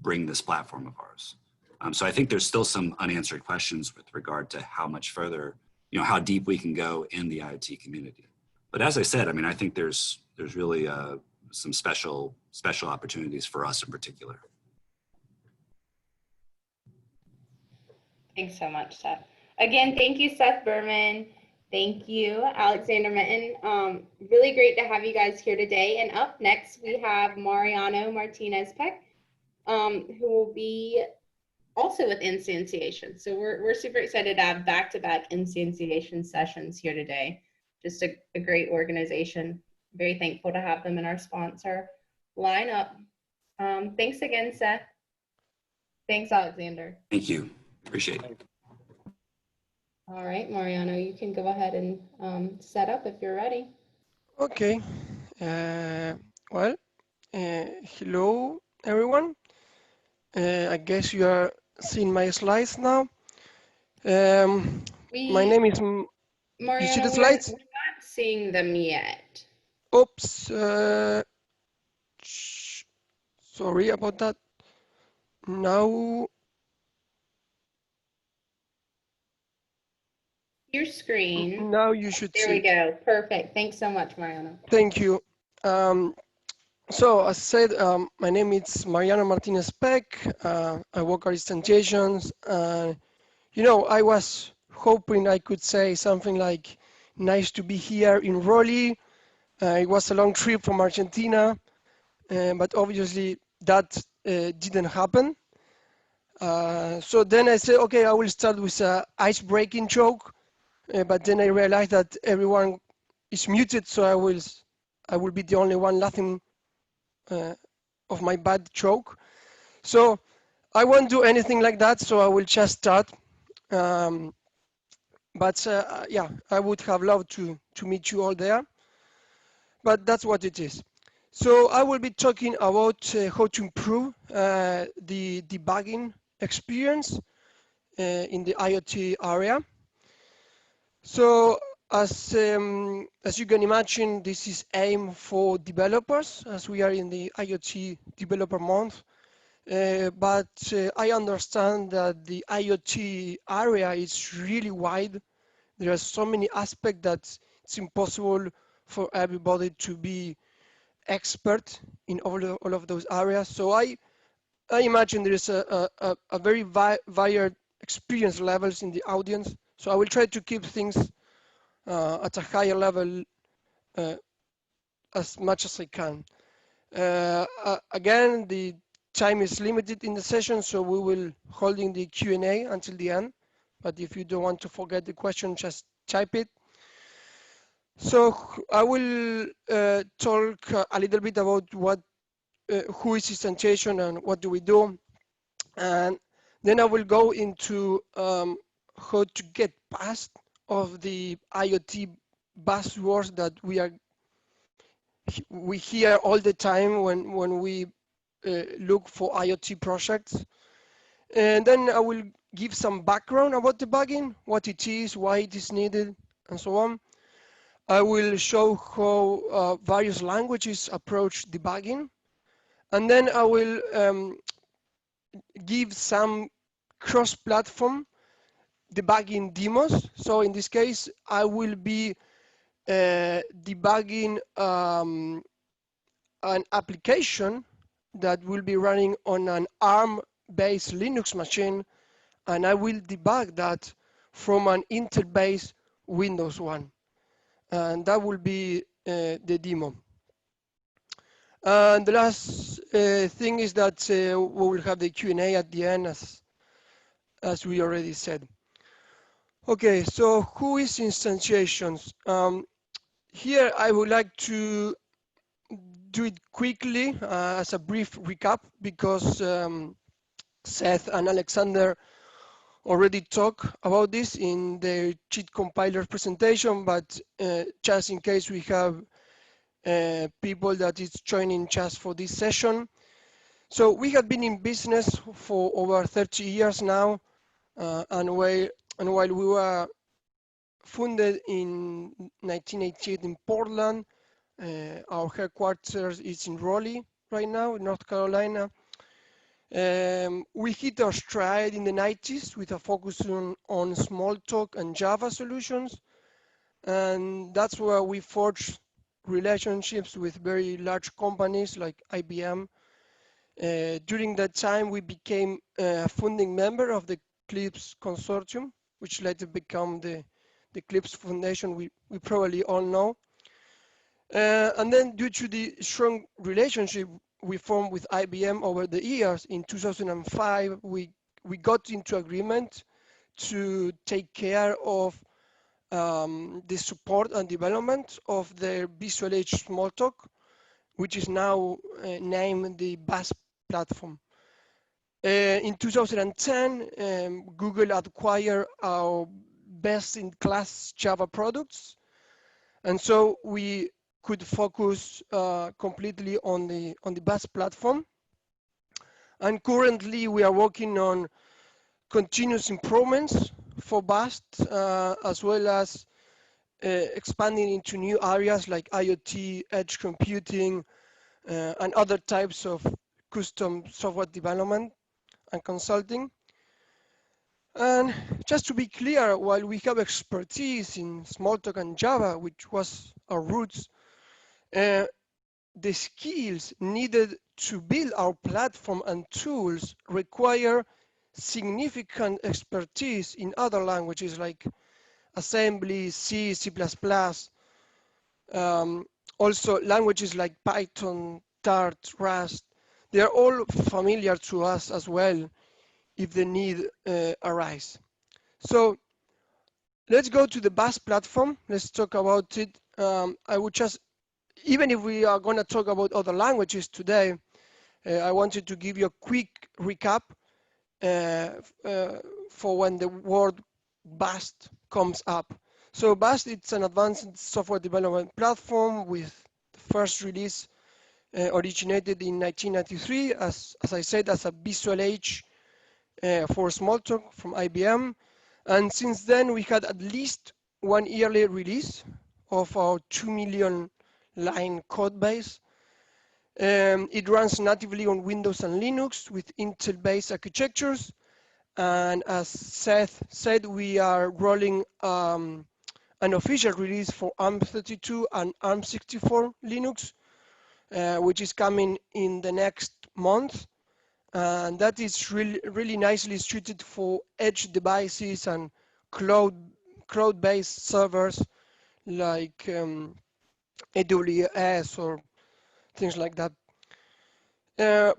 bring this platform of ours? So I think there's still some unanswered questions with regard to how much further, how deep we can go in the IoT community. But as I said, I mean, I think there's really some special opportunities for us in particular. Thanks so much, Seth. Again, thank you, Seth Berman. Thank you, Alexander Mitin. Really great to have you guys here today. And up next, we have Mariano Martinez Peck, who will be also with Instantiation. So we're super excited to have back-to-back Instantiation sessions here today. Just a great organization. Very thankful to have them in our sponsor lineup. Thanks again, Seth. Thanks, Alexander. Thank you. Appreciate it. All right, Mariano, you can go ahead and set up if you're ready. Okay. Well, hello, everyone. I guess you are seeing my slides now. My name is... Mariano, you see the slides? We're not seeing them yet. Oops. Sorry about that. Now... Your screen. Now you should see. There we go. Perfect. Thanks so much, Mariano. Thank you. So as said, my name is Mariano Martinez Peck. I work at Instantiations. I was hoping I could say something like, nice to be here in Raleigh. It was a long trip from Argentina, but obviously that didn't happen. So then I said, okay, I will start with an ice-breaking joke. But then I realized that everyone is muted, so I will be the only one laughing of my bad joke. So I won't do anything like that, so I will just start. Yeah, I would have loved to meet you all there, but that's what it is. So I will be talking about how to improve the debugging experience in the IoT area. So as you can imagine, this is aimed for developers, as we are in the IoT Developer Month. I understand that the IoT area is really wide. There are so many aspects that it's impossible for everybody to be expert in all of those areas. So I imagine there is a very varied experience levels in the audience. So I will try to keep things at a higher level as much as I can. Again, the time is limited in the session, so we will holding the Q&A until the end. But if you don't want to forget the question, just type it. So I will talk a little bit about who is Instantiation and what do we do, and then I will go into how to get past of the IoT buzzwords that we hear all the time when we look for IoT projects. And then I will give some background about debugging, what it is, why it is needed, and so on. I will show how various languages approach debugging. And then I will give some cross-platform debugging demos. So in this case, I will be debugging an application that will be running on an ARM-based Linux machine, and I will debug that from an Intel-based Windows one. And that will be the demo. And the last thing is that we will have the Q&A at the end, as we already said. Okay, so who is Instantiations? Here I would like to do it quickly as a brief recap, because Seth and Alexander already talked about this in the JIT compiler presentation, but just in case we have people that is joining just for this session. So we have been in business for over 30 years now, and while we were founded in 1988 in Portland, our headquarters is in Raleigh right now, in North Carolina. We hit our stride in the 90s with a focus on Smalltalk and Java solutions, and that's where we forged relationships with very large companies like IBM. During that time, we became a founding member of the CLIPS consortium, which later became the CLIPS Foundation we probably all know. And then due to the strong relationship we formed with IBM over the years, in 2005, we got into agreement to take care of the support and development of their Visual Edge Smalltalk, which is now named the BAS platform. In 2010, Google acquired our best-in-class Java products, and so we could focus completely on the BAS platform. And currently, we are working on continuous improvements for BAS, as well as expanding into new areas like IoT, edge computing, and other types of custom software development and consulting. And just to be clear, while we have expertise in Smalltalk and Java, which was our roots, the skills needed to build our platform and tools require significant expertise in other languages like assembly, C, C++, also languages like Python, Dart, Rust. They are all familiar to us as well if the need arises. So let's go to the BAS platform. Let's talk about it. I would just, even if we are going to talk about other languages today, I wanted to give you a quick recap for when the word BAST comes up. So BAST, it's an advanced software development platform with the first release originated in 1993, as I said, as a Visual Age for Smalltalk from IBM. And since then, we had at least one yearly release of our 2 million line code base. It runs natively on Windows and Linux with Intel-based architectures. And as Seth said, we are rolling an official release for ARM32 and ARM64 Linux, which is coming in the next month. And that is really nicely suited for edge devices and cloud-based servers like AWS or things like that.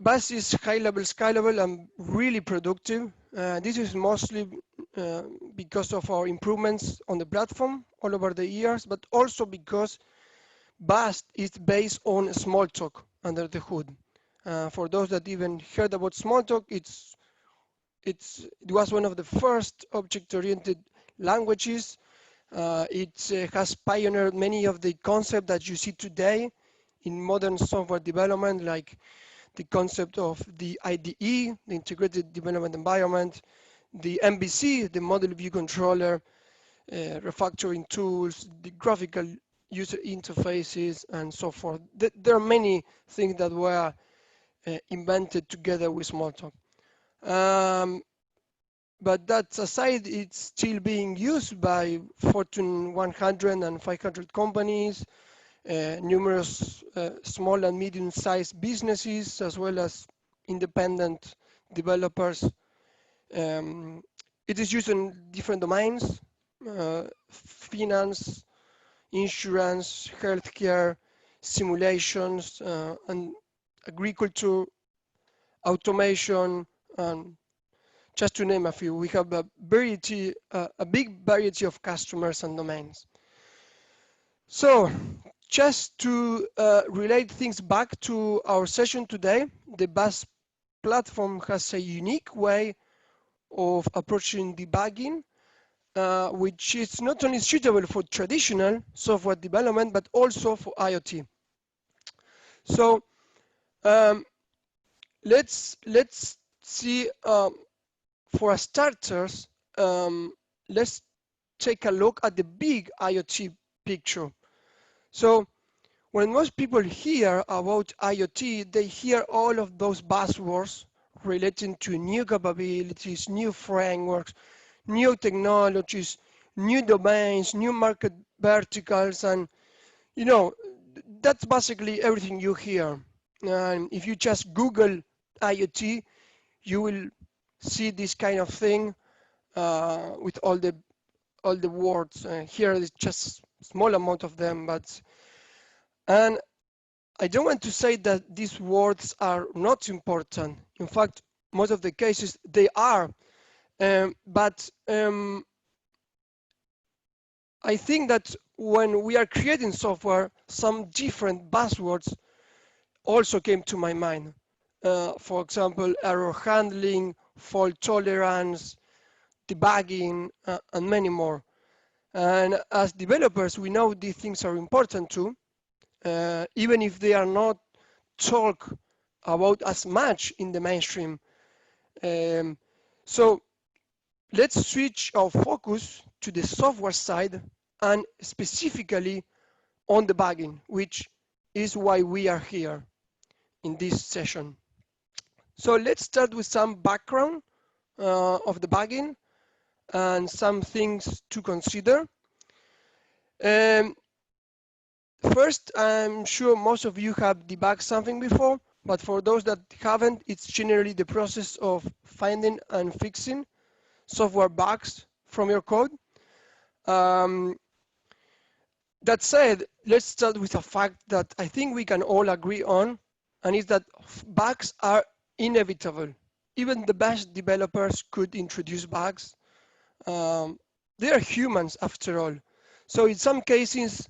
BAS is high-level scalable and really productive. This is mostly because of our improvements on the platform all over the years, but also because BAS is based on Smalltalk under the hood. For those that even heard about Smalltalk, it was one of the first object-oriented languages. It has pioneered many of the concepts that you see today in modern software development, like the concept of the IDE, the Integrated Development Environment, the MVC, the Model View Controller, refactoring tools, the graphical user interfaces, and so forth. There are many things that were invented together with Smalltalk. But that aside, it's still being used by Fortune 100 and 500 companies, numerous small and medium-sized businesses, as well as independent developers. It is used in different domains, finance, insurance, healthcare, simulations, and agriculture, automation, and just to name a few. We have a big variety of customers and domains. So just to relate things back to our session today, the BAS platform has a unique way of approaching debugging, which is not only suitable for traditional software development, but also for IoT. So let's see, for starters, let's take a look at the big IoT picture. So when most people hear about IoT, they hear all of those buzzwords relating to new capabilities, new frameworks, new technologies, new domains, new market verticals, and that's basically everything you hear. And if you just Google IoT, you will see this kind of thing with all the words. Here is just a small amount of them, and I don't want to say that these words are not important. In fact, most of the cases they are, but I think that when we are creating software, some different buzzwords also came to my mind. For example, error handling, fault tolerance, debugging, and many more. And as developers, we know these things are important too, even if they are not talked about as much in the mainstream. So let's switch our focus to the software side and specifically on debugging, which is why we are here in this session. So let's start with some background of debugging and some things to consider. First, I'm sure most of you have debugged something before, but for those that haven't, it's generally the process of finding and fixing software bugs from your code. That said, let's start with a fact that I think we can all agree on, and is that bugs are inevitable. Even the best developers could introduce bugs. They are humans after all. So in some cases,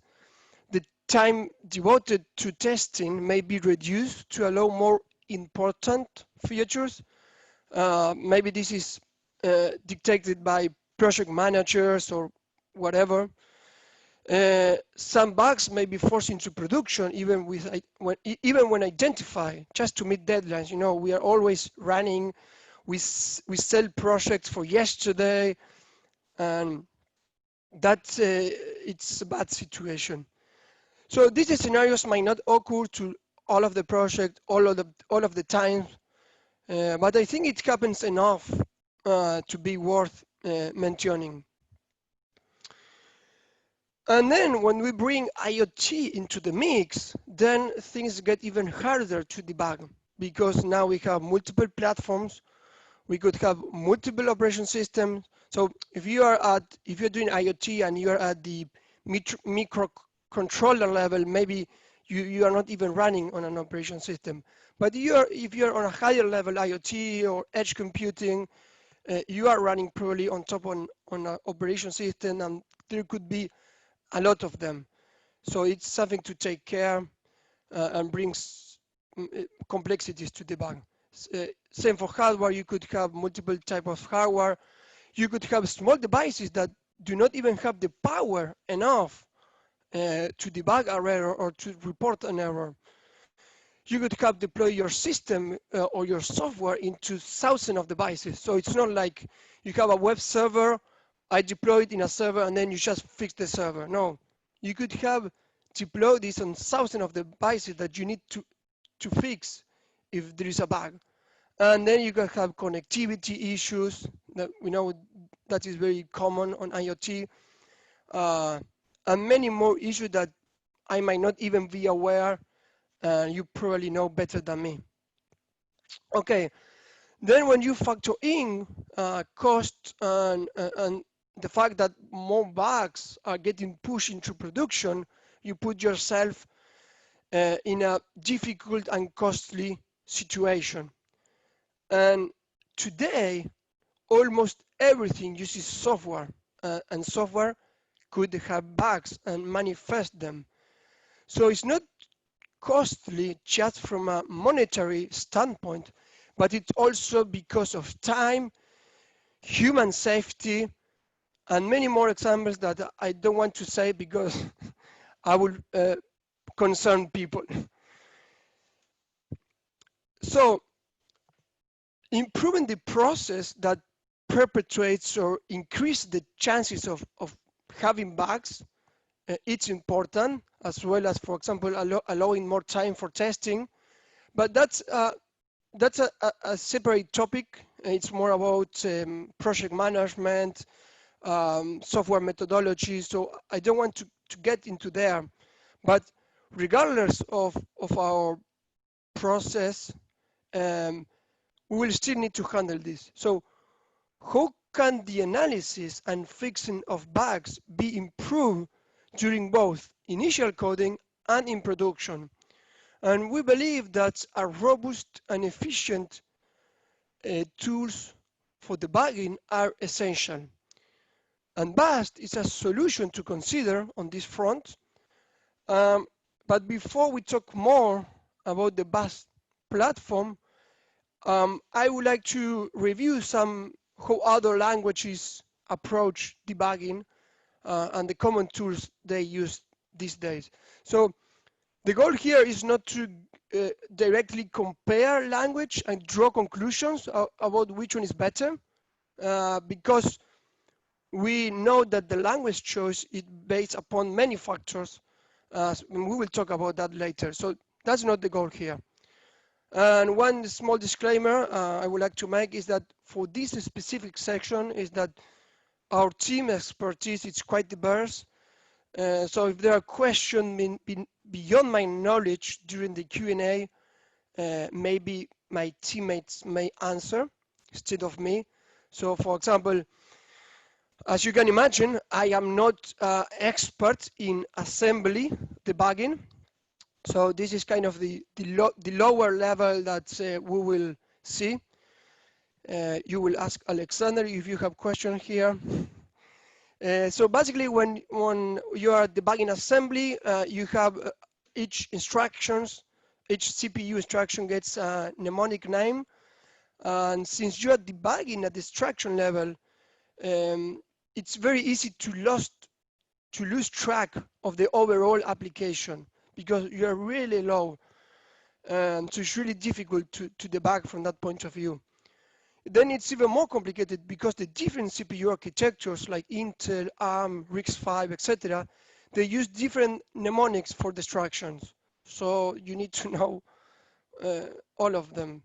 the time devoted to testing may be reduced to allow more important features. Maybe this is dictated by project managers or whatever. Some bugs may be forced into production even when identified, just to meet deadlines. You know, we are always running. We sell projects for yesterday, and that's it's a bad situation. So these scenarios might not occur to all of the project all of the time, but I think it happens enough to be worth mentioning. And then when we bring IoT into the mix, then things get even harder to debug, because now we have multiple platforms. We could have multiple operation systems. So if you're doing IoT and you're at the microcontroller level, maybe you are not even running on an operation system. But if you're on a higher level IoT or edge computing, you are running probably on top on an operation system, and there could be a lot of them. So it's something to take care and brings complexities to debug. Same for hardware. You could have multiple type of hardware. You could have small devices that do not even have the power enough to debug an error or to report an error. You could have deploy your system or your software into thousands of devices. So it's not like you have a web server, I deploy it in a server, and then you just fix the server. No, you could have deployed this on thousands of devices that you need to fix if there is a bug. And then you can have connectivity issues that we know that is very common on IoT, and many more issues that I might not even be aware. You probably know better than me. Okay, then when you factor in cost and the fact that more bugs are getting pushed into production, you put yourself in a difficult and costly situation. And today, almost everything uses software, and software could have bugs and manifest them. So it's not costly just from a monetary standpoint, but it's also because of time, human safety, and many more examples that I don't want to say because I will concern people. So improving the process that perpetuates or increase the chances of having bugs, it's important, as well as, for example, allowing more time for testing. But that's a separate topic. It's more about project management, software methodology. So I don't want to get into there. But regardless of our process, we will still need to handle this. So how can the analysis and fixing of bugs be improved during both initial coding and in production? And we believe that a robust and efficient tools for debugging are essential. And BAST is a solution to consider on this front. But before we talk more about the BAST platform, I would like to review how other languages approach debugging and the common tools they use these days. So the goal here is not to directly compare language and draw conclusions about which one is better, because we know that the language choice is based upon many factors, and we will talk about that later. So that's not the goal here. And one small disclaimer I would like to make is that for this specific section is that our team expertise is quite diverse. So if there are questions beyond my knowledge during the Q&A, maybe my teammates may answer instead of me. So for example, as you can imagine, I am not expert in assembly debugging. So this is kind of the lower level that we will see. You will ask Alexander if you have questions here. So basically, when you are debugging assembly, you have each CPU instruction gets a mnemonic name, And since you are debugging at the abstraction level, it's very easy to lose track of the overall application because you are really low. So it's really difficult to debug from that point of view. Then it's even more complicated because the different CPU architectures like Intel, ARM, RISC-V, etc., they use different mnemonics for the instructions. So you need to know all of them.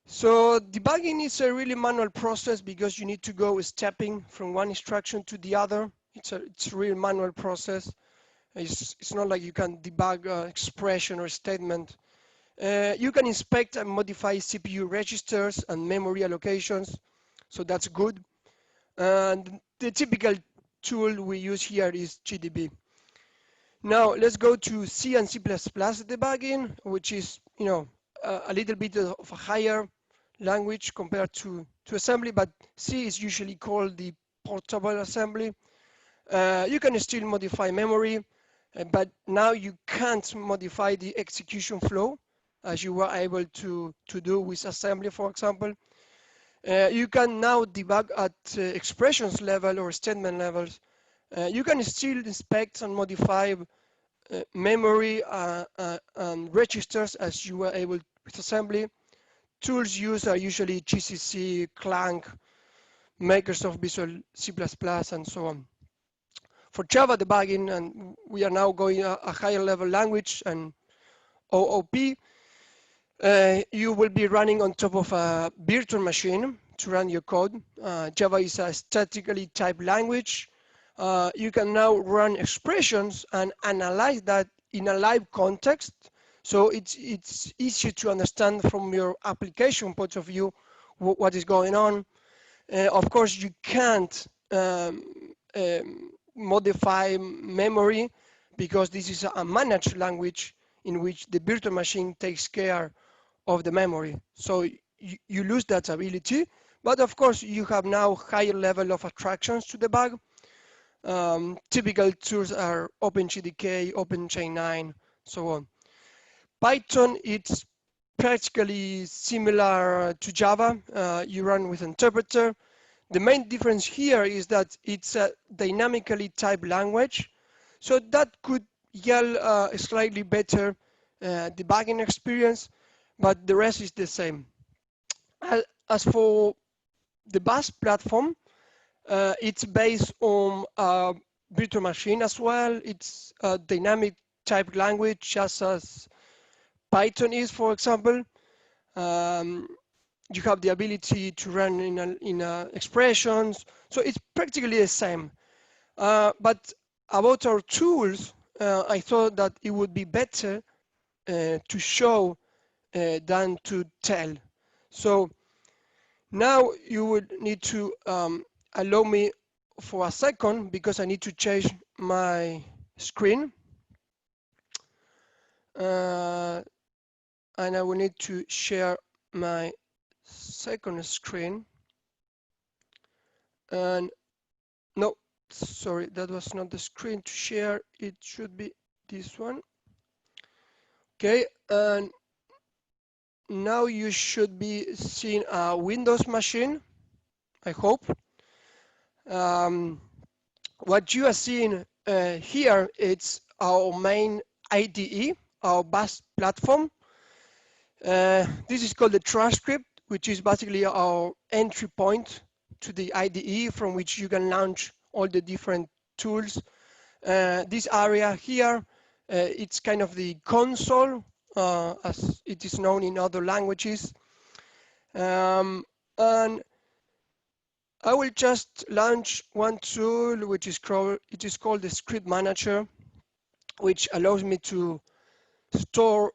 So debugging is a really manual process because you need to go stepping from one instruction to the other. It's a real manual process. It's not like you can debug an expression or statement. You can inspect and modify CPU registers and memory allocations, so that's good. And the typical tool we use here is GDB. Now let's go to C and C++ debugging, which is a little bit of a higher language compared to assembly, but C is usually called the portable assembly. You can still modify memory, but now you can't modify the execution flow as you were able to do with assembly, for example. You can now debug at expressions level or statement levels. You can still inspect and modify memory and registers as you were able with assembly. Tools used are usually GCC, Clang, Microsoft Visual C++, and so on. For Java debugging, and we are now going a higher level language, and OOP, you will be running on top of a virtual machine to run your code. Java is a statically typed language. You can now run expressions and analyze that in a live context. So it's easier to understand from your application point of view what is going on. Of course, you can't modify memory because this is a managed language in which the virtual machine takes care of the memory. So you lose that ability, but of course you have now higher level of abstractions to debug. Typical tools are OpenJDK, OpenChain9, so on. Python, it's practically similar to Java. You run with interpreter. The main difference here is that it's a dynamically typed language, so that could yield a slightly better debugging experience, but the rest is the same. As for the BAS platform, it's based on a virtual machine as well. It's a dynamic typed language, just as Python is, for example. You have the ability to run in expressions, so it's practically the same. But about our tools, I thought that it would be better to show than to tell. So now you would need to allow me for a second because I need to change my screen. And I will need to share my second screen. And no, sorry, that was not the screen to share. It should be this one. Okay, and now you should be seeing a Windows machine, I hope. What you are seeing here, it's our main IDE, our BAS platform. This is called the transcript, which is basically our entry point to the IDE from which you can launch all the different tools. This area here, it's kind of the console, as it is known in other languages. And I will just launch one tool, which is called the Script Manager, which allows me to store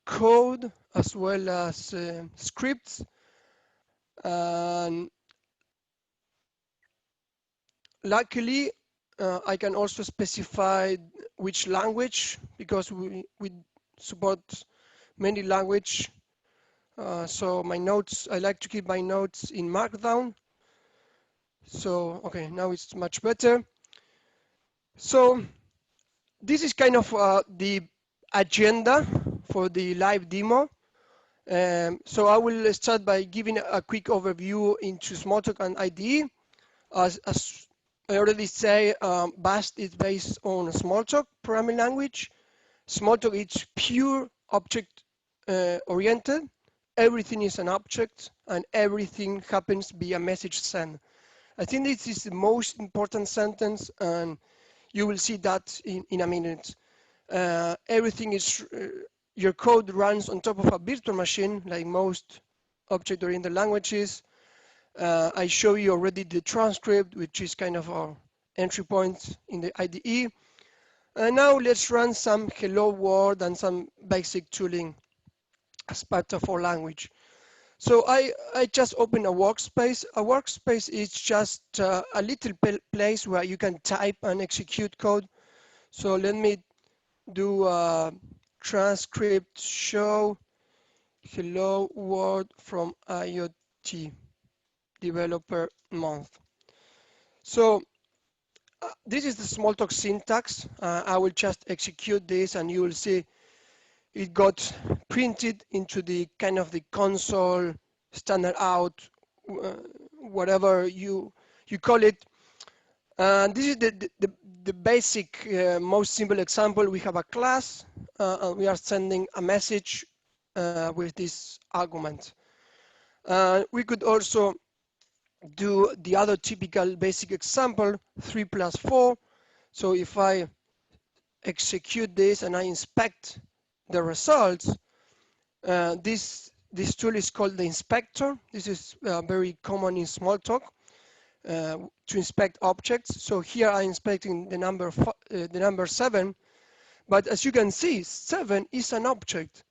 code as well as scripts. And luckily, I can also specify which language, because we support many language. So my notes, I like to keep my notes in Markdown. So, okay, now it's much better. So this is kind of the agenda for the live demo. So I will start by giving a quick overview into Smalltalk and IDE. As I already say, BAST is based on Smalltalk programming language. Smalltalk is pure object oriented. Everything is an object and everything happens via message send. I think this is the most important sentence, and you will see that in a minute. Everything is, your code runs on top of a virtual machine, like most object-oriented languages. I show you already the transcript, which is kind of our entry point in the IDE. And now let's run some hello world and some basic tooling as part of our language. So I just opened a workspace. A workspace is just a little place where you can type and execute code. So let me do a transcript show hello world from IoT developer month. So this is the Smalltalk syntax. I will just execute this and you will see it got printed into the kind of the console standard out, whatever you call it. And this is the basic, most simple example. We have a class and we are sending a message with this argument. We could also do the other typical basic example, 3 plus 4. So if I execute this and I inspect the results, this tool is called the inspector. This is very common in Smalltalk to inspect objects. So here I'm inspecting the number 7, but as you can see, 7 is an object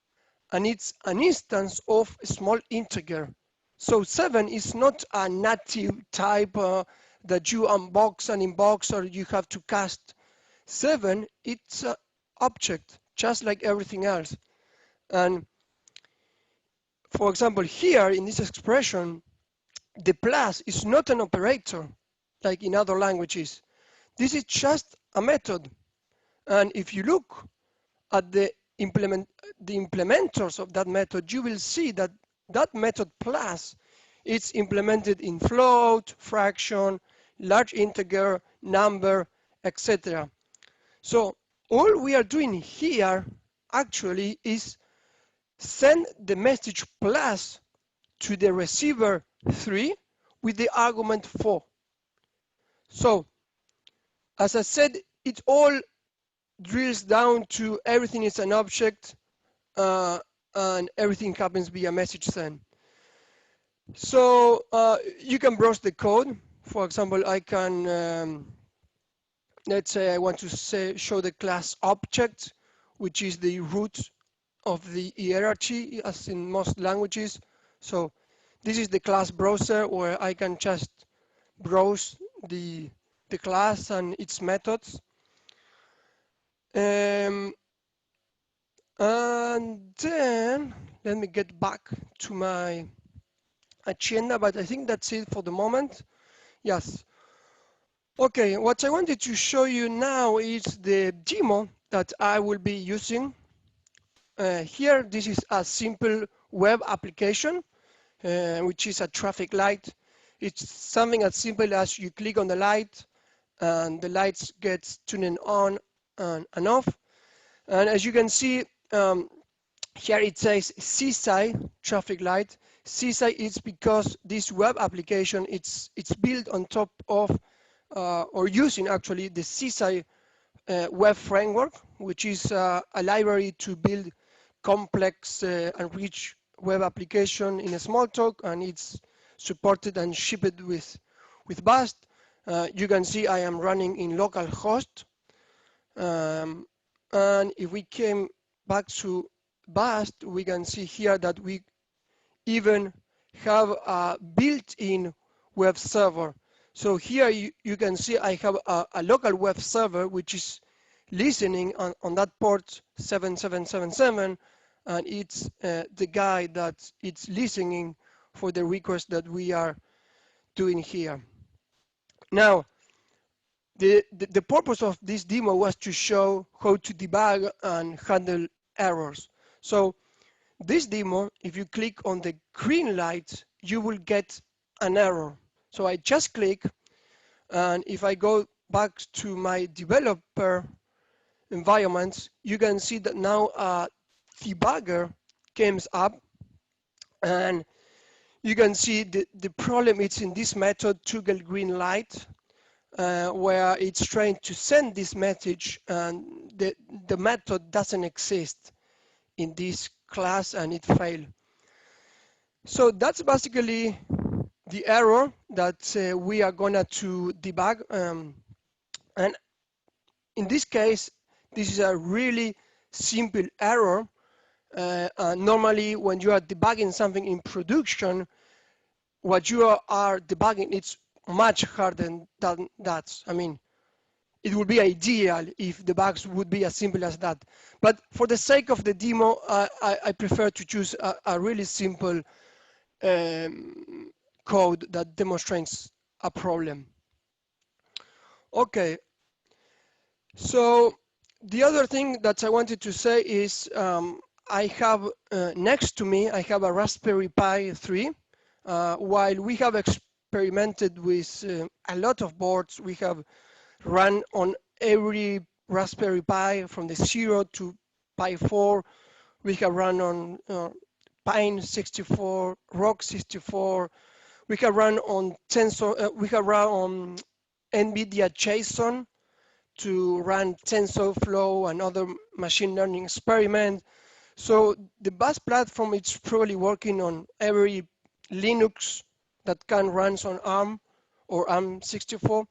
and it's an instance of a small integer. So 7 is not a native type that you unbox and inbox or you have to cast. 7, it's an object, just like everything else. And for example, here in this expression, the plus is not an operator like in other languages. This is just a method. And if you look at the implementers of that method, you will see that that method plus is implemented in float, fraction, large integer, number, etc. So all we are doing here actually is send the message plus to the receiver 3 with the argument 4. So as I said, it all drills down to everything is an object and everything happens via message send. So you can browse the code. For example, I can, let's say I want to show the class object, which is the root of the hierarchy as in most languages. So this is the class browser where I can just browse the class and its methods. And then let me get back to my agenda, but I think that's it for the moment. Yes. Okay, what I wanted to show you now is the demo that I will be using. Here, this is a simple web application, which is a traffic light. It's something as simple as you click on the light and the lights gets turned on and off. And as you can see, here it says CSI traffic light. CSI is because this web application it's built on top of or using actually the CSI web framework, which is a library to build complex and rich web application in a Smalltalk, and it's supported and shipped with BAST. You can see I am running in localhost. And if we came back to BAST, we can see here that we even have a built-in web server. So here you can see I have a local web server which is listening on that port 7777, and it's the guy that it's listening for the request that we are doing here. Now, the purpose of this demo was to show how to debug and handle errors. So this demo, if you click on the green light, you will get an error. So I just click, and if I go back to my developer environment, you can see that now a debugger comes up, and you can see the problem is in this method toggle green light, where it's trying to send this message, and the method doesn't exist in this class and it failed. So that's basically the error that we are gonna to debug. And in this case, this is a really simple error. Normally, when you are debugging something in production, what you are debugging, it's much harder than that. I mean, it would be ideal if the bugs would be as simple as that. But for the sake of the demo, I prefer to choose a really simple code that demonstrates a problem. Okay, so the other thing that I wanted to say is I have next to me, I have a Raspberry Pi 3. While we have experimented with a lot of boards, we have run on every Raspberry Pi from the 0 to Pi 4. We have run on Pine 64, Rock 64. We have run on Tensor. We have run on NVIDIA JSON to run TensorFlow and other machine learning experiments. So the BAS platform is probably working on every Linux that can run on ARM or ARM64.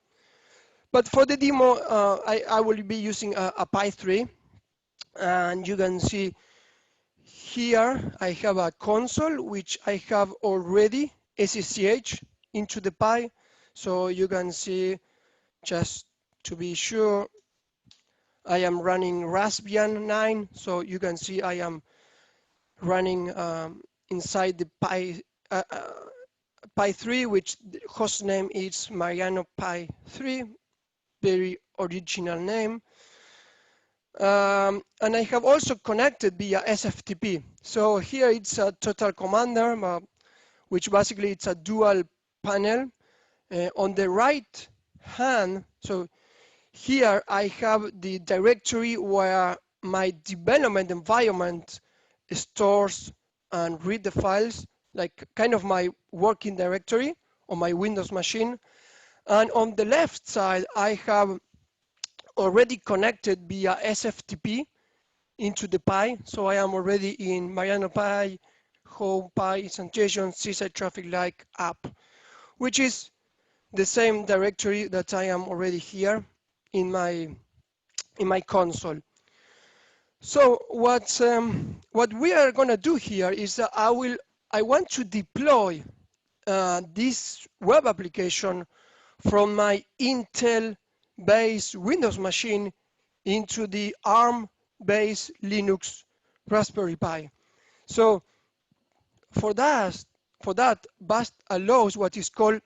But for the demo, I will be using a Pi 3. And you can see here I have a console which I have already SSH into the Pi. So you can see, just to be sure, I am running Raspbian 9. So you can see I am running inside the Pi 3, which the host name is Mariano Pi 3, very original name. And I have also connected via SFTP. So here it's a total commander, which basically it's a dual panel. On the right hand, so here I have the directory where my development environment stores and read the files, like kind of my working directory on my Windows machine. And on the left side, I have already connected via SFTP into the Pi. So I am already in Mariano Pi, Home Pi, Instantiations, Seaside Traffic Light app, which is the same directory that I am already here in my console. So what we are going to do here is that I want to deploy this web application from my Intel-based Windows machine into the ARM-based Linux Raspberry Pi. So for that, BAS allows what is called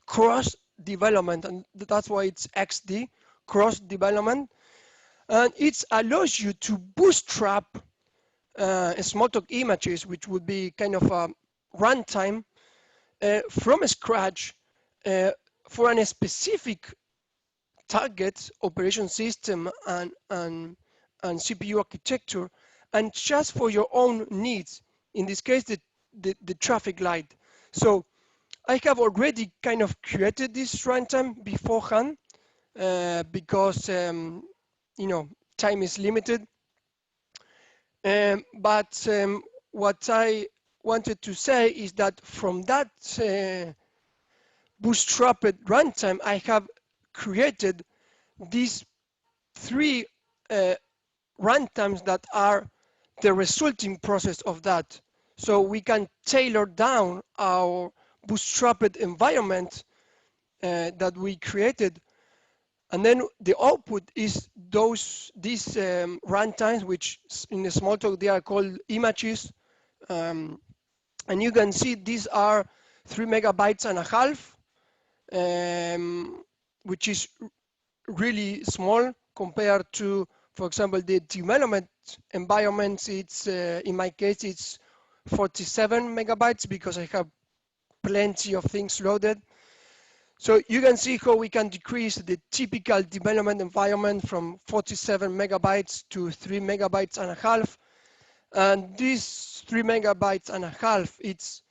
cross development, and that's why it's XD, cross development. And it allows you to bootstrap Smalltalk images, which would be kind of a runtime from scratch for a specific target operation system and CPU architecture, and just for your own needs. In this case, the traffic light. So I have already kind of created this runtime beforehand because you know, time is limited. But what I wanted to say is that from that bootstrapped runtime, I have created these three runtimes that are the resulting process of that. So we can tailor down our bootstrapped environment that we created, and then the output is these runtimes, which in the Smalltalk they are called images, and you can see these are 3.5 MB, which is really small compared to, for example, the development environment, it's in my case, it's 47 megabytes because I have plenty of things loaded. So you can see how we can decrease the typical development environment from 47 megabytes to 3 megabytes and a half. And this 3 megabytes and a half, it's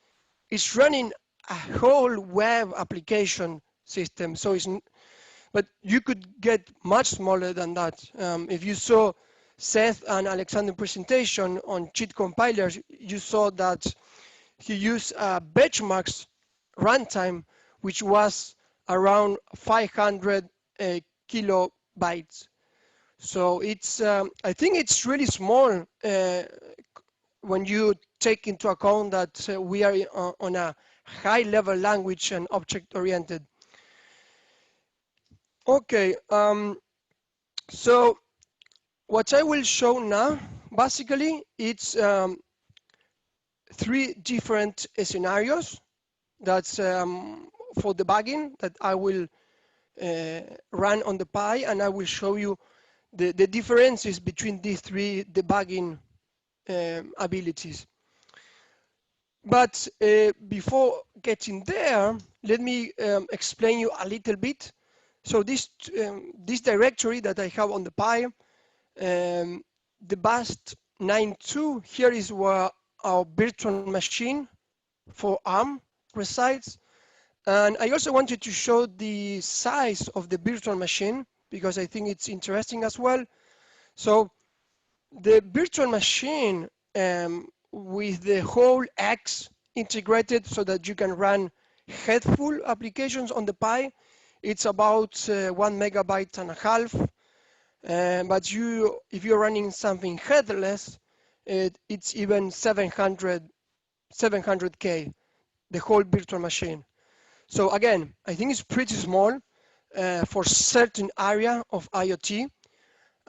running a whole web application system. So but you could get much smaller than that. If you saw Seth and Alexander's presentation on JIT compilers, you saw that he used a benchmarks runtime, which was around 500 kilobytes. So it's, I think it's really small when you take into account that we are on a high-level language and object-oriented. Okay, so what I will show now, basically, it's 3 different scenarios that's for debugging that I will run on the Pi, and I will show you the differences between these 3 debugging abilities. But before getting there, let me explain you a little bit. So this directory that I have on the Pi, the bast 9.2, here is where our virtual machine for ARM resides. And I also wanted to show the size of the virtual machine because I think it's interesting as well. So the virtual machine with the whole X integrated so that you can run headful applications on the Pi, it's about 1 megabyte and a half. But if you're running something headless, it's even 700K, the whole virtual machine. So again, I think it's pretty small for certain area of IoT.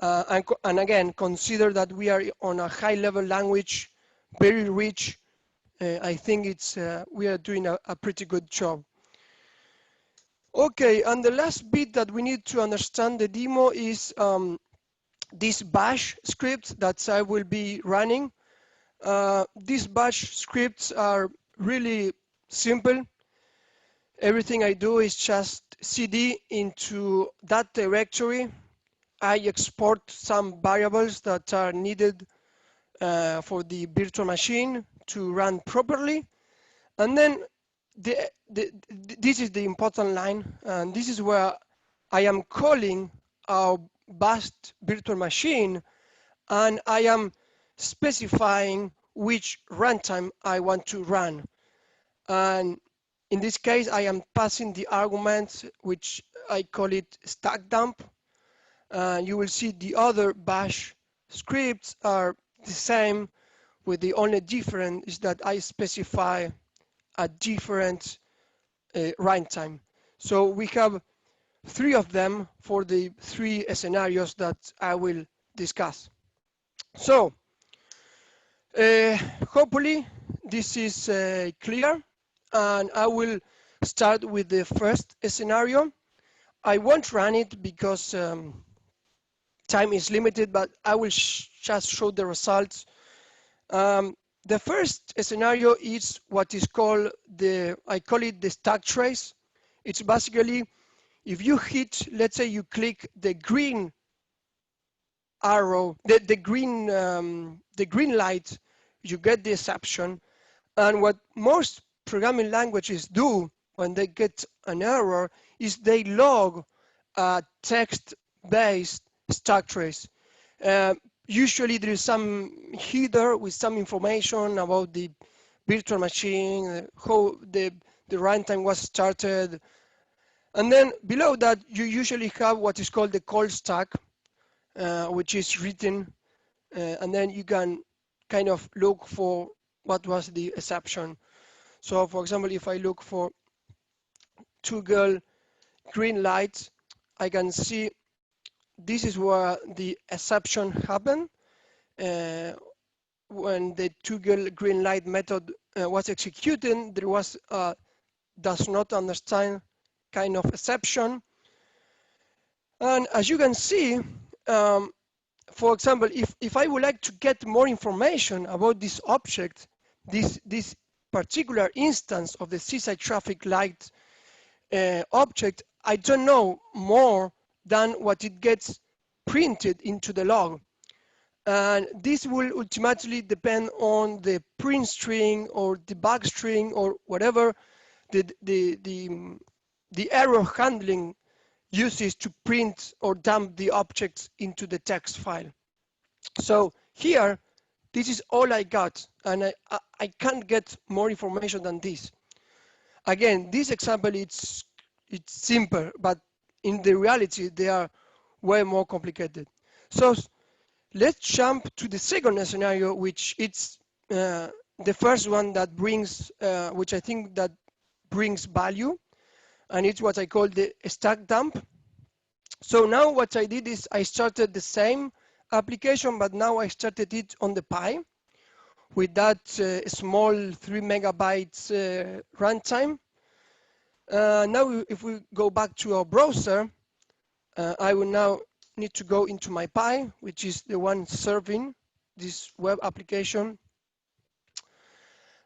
And again, consider that we are on a high-level language, very rich. I think we are doing a pretty good job. Okay, and the last bit that we need to understand the demo is this bash script that I will be running. These bash scripts are really simple. Everything I do is just cd into that directory. I export some variables that are needed for the virtual machine to run properly. And then this is the important line, and this is where I am calling our vast virtual machine, and I am specifying which runtime I want to run. And in this case, I am passing the argument, which I call it stack dump. You will see the other bash scripts are the same, with the only difference is that I specify a different runtime. So we have 3 of them for the 3 scenarios that I will discuss. So hopefully this is clear, and I will start with the first scenario. I won't run it because time is limited, but I will just show the results. The first scenario is what is called I call it the stack trace. It's basically if you hit, let's say you click the green arrow, the green light, you get the exception. And what most programming languages do when they get an error is they log a text-based stack trace. Usually there is some header with some information about the virtual machine, how the runtime was started. And then below that, you usually have what is called the call stack, which is written. And then you can kind of look for what was the exception. So for example, if I look for toggle green light, I can see this is where the exception happened. When the toggle green light method was executed, there was does not understand kind of exception. And as you can see, for example, if I would like to get more information about this object, this particular instance of the seaside traffic light object, I don't know more than what it gets printed into the log. And this will ultimately depend on the print string or debug string or whatever the error handling uses to print or dump the objects into the text file. So here, this is all I got, and I can't get more information than this. Again, this example, it's simple, but in the reality, they are way more complicated. So let's jump to the second scenario, which it's the first one that brings, which I think that brings value, and it's what I call the stack dump. So now what I did is I started the same application, but now I started it on the Pi with that small 3 megabytes runtime. Now, if we go back to our browser, I will now need to go into my Pi, which is the one serving this web application.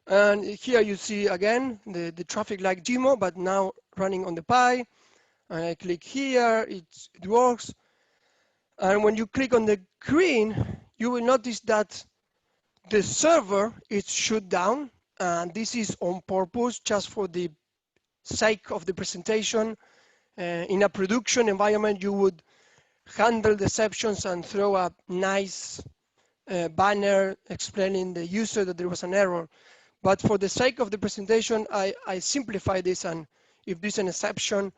And here you see again the traffic light demo, but now running on the Pi. And I click here, it works. And when you click on the green, you will notice that the server is shut down. And this is on purpose, just for the sake of the presentation. In a production environment, you would handle deceptions and throw a nice banner explaining the user that there was an error. But for the sake of the presentation, I simplify this, and if there's an exception,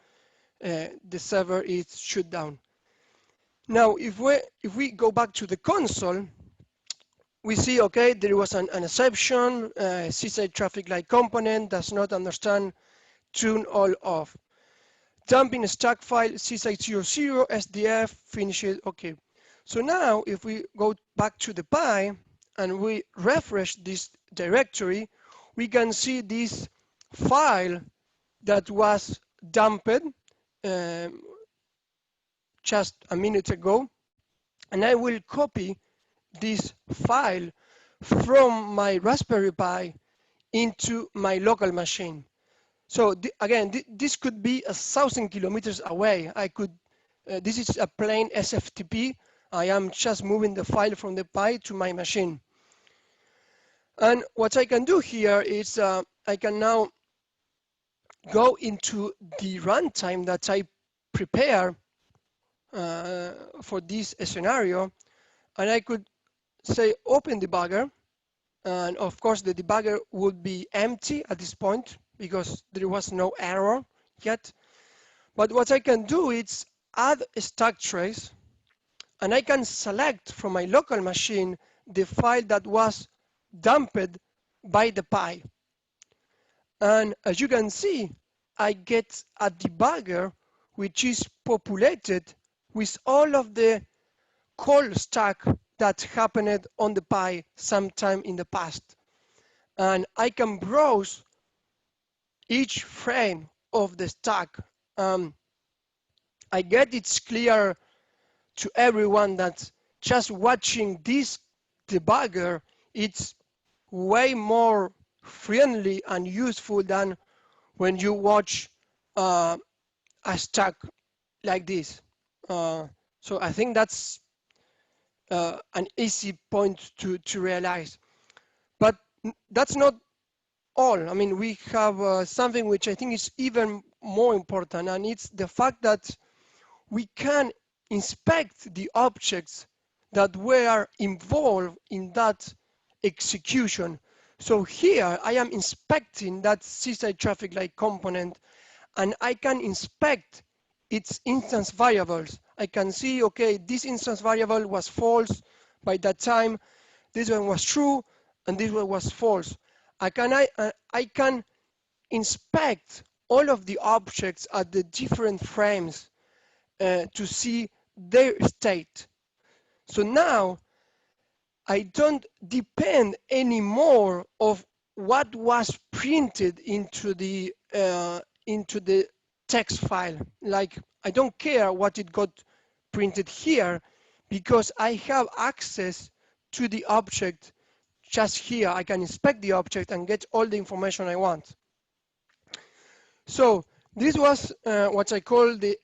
the server is shut down. Now, if we go back to the console, we see, okay, there was an exception, seaside traffic light component does not understand tune all off. Dumping a stack file, seaside 00, SDF, finish it, okay. So now, if we go back to the Pi and we refresh this directory, we can see this file that was dumped just a minute ago. And I will copy this file from my Raspberry Pi into my local machine. So again, this could be 1,000 kilometers away. I could, this is a plain SFTP. I am just moving the file from the Pi to my machine. And what I can do here is I can now go into the runtime that I prepare for this scenario, and I could say open debugger, and of course the debugger would be empty at this point because there was no error yet. But what I can do is add a stack trace, and I can select from my local machine the file that was dumped by the Pi. And as you can see, I get a debugger which is populated with all of the call stack that happened on the Pi sometime in the past. And I can browse each frame of the stack. I get it's clear to everyone that just watching this debugger, it's way more friendly and useful than when you watch a stack like this. So I think that's an easy point to realize. But that's not all. I mean, we have something which I think is even more important, and it's the fact that we can inspect the objects that were involved in that execution. So here I am inspecting that seaside traffic light component, and I can inspect its instance variables. I can see, okay, this instance variable was false by that time, this one was true, and this one was false. I can inspect all of the objects at the different frames to see their state. So now I don't depend anymore of what was printed into the text file. Like, I don't care what it got printed here, because I have access to the object just here. I can inspect the object and get all the information I want. So this was what I call the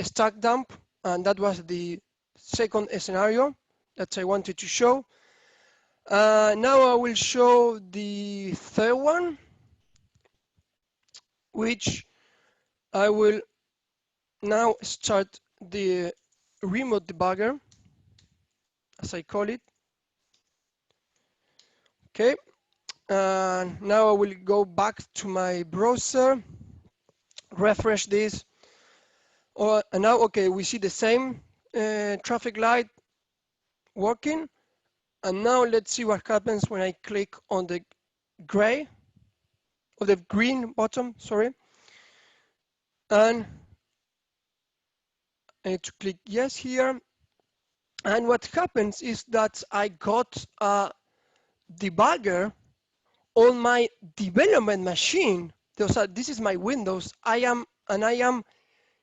stack dump, and that was the second scenario that I wanted to show. Now I will show the third one, which I will now start the remote debugger, as I call it. Okay, now I will go back to my browser, refresh this. And now, okay, we see the same traffic light working. And now let's see what happens when I click on the gray, or the green button, sorry. And I need to click yes here. And what happens is that I got a debugger on my development machine. This is my Windows. I am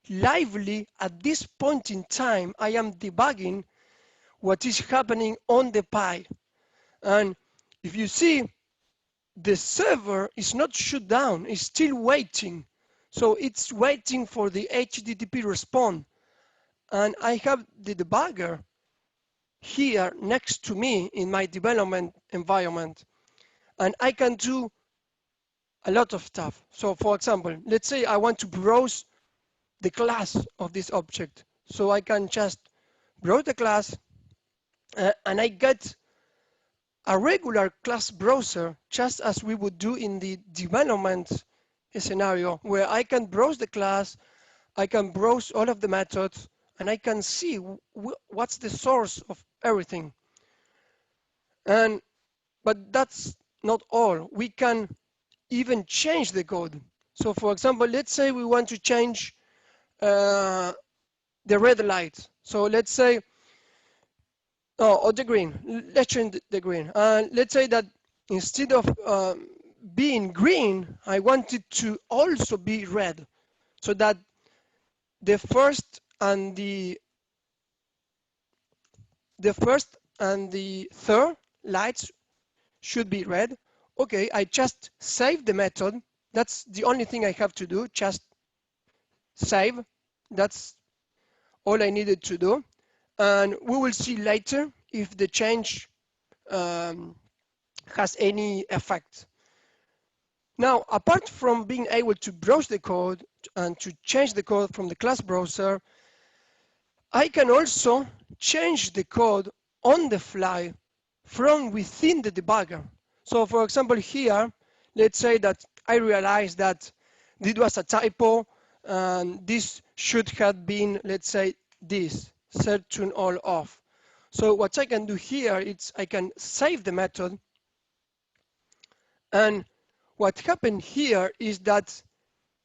lively at this point in time. I am debugging what is happening on the Pi. And if you see, the server is not shut down, it's still waiting. So it's waiting for the HTTP response. And I have the debugger here next to me in my development environment. And I can do a lot of stuff. So for example, let's say I want to browse the class of this object. So I can just browse the class and I get a regular class browser, just as we would do in the development scenario, where I can browse the class, I can browse all of the methods, and I can see what's the source of everything. But that's not all. We can even change the code. So for example, let's say we want to change the red light. So let's say, or the green. Let's change the green. Let's say that instead of being green, I want it to also be red, so that the first and the third lights should be red. Okay, I just save the method. That's the only thing I have to do, just save. That's all I needed to do. And we will see later if the change has any effect. Now, apart from being able to browse the code and to change the code from the class browser, I can also change the code on the fly from within the debugger. So for example, here, let's say that I realize that this was a typo, and this should have been, let's say, this, set tune all off. So what I can do here is I can save the method, and what happened here is that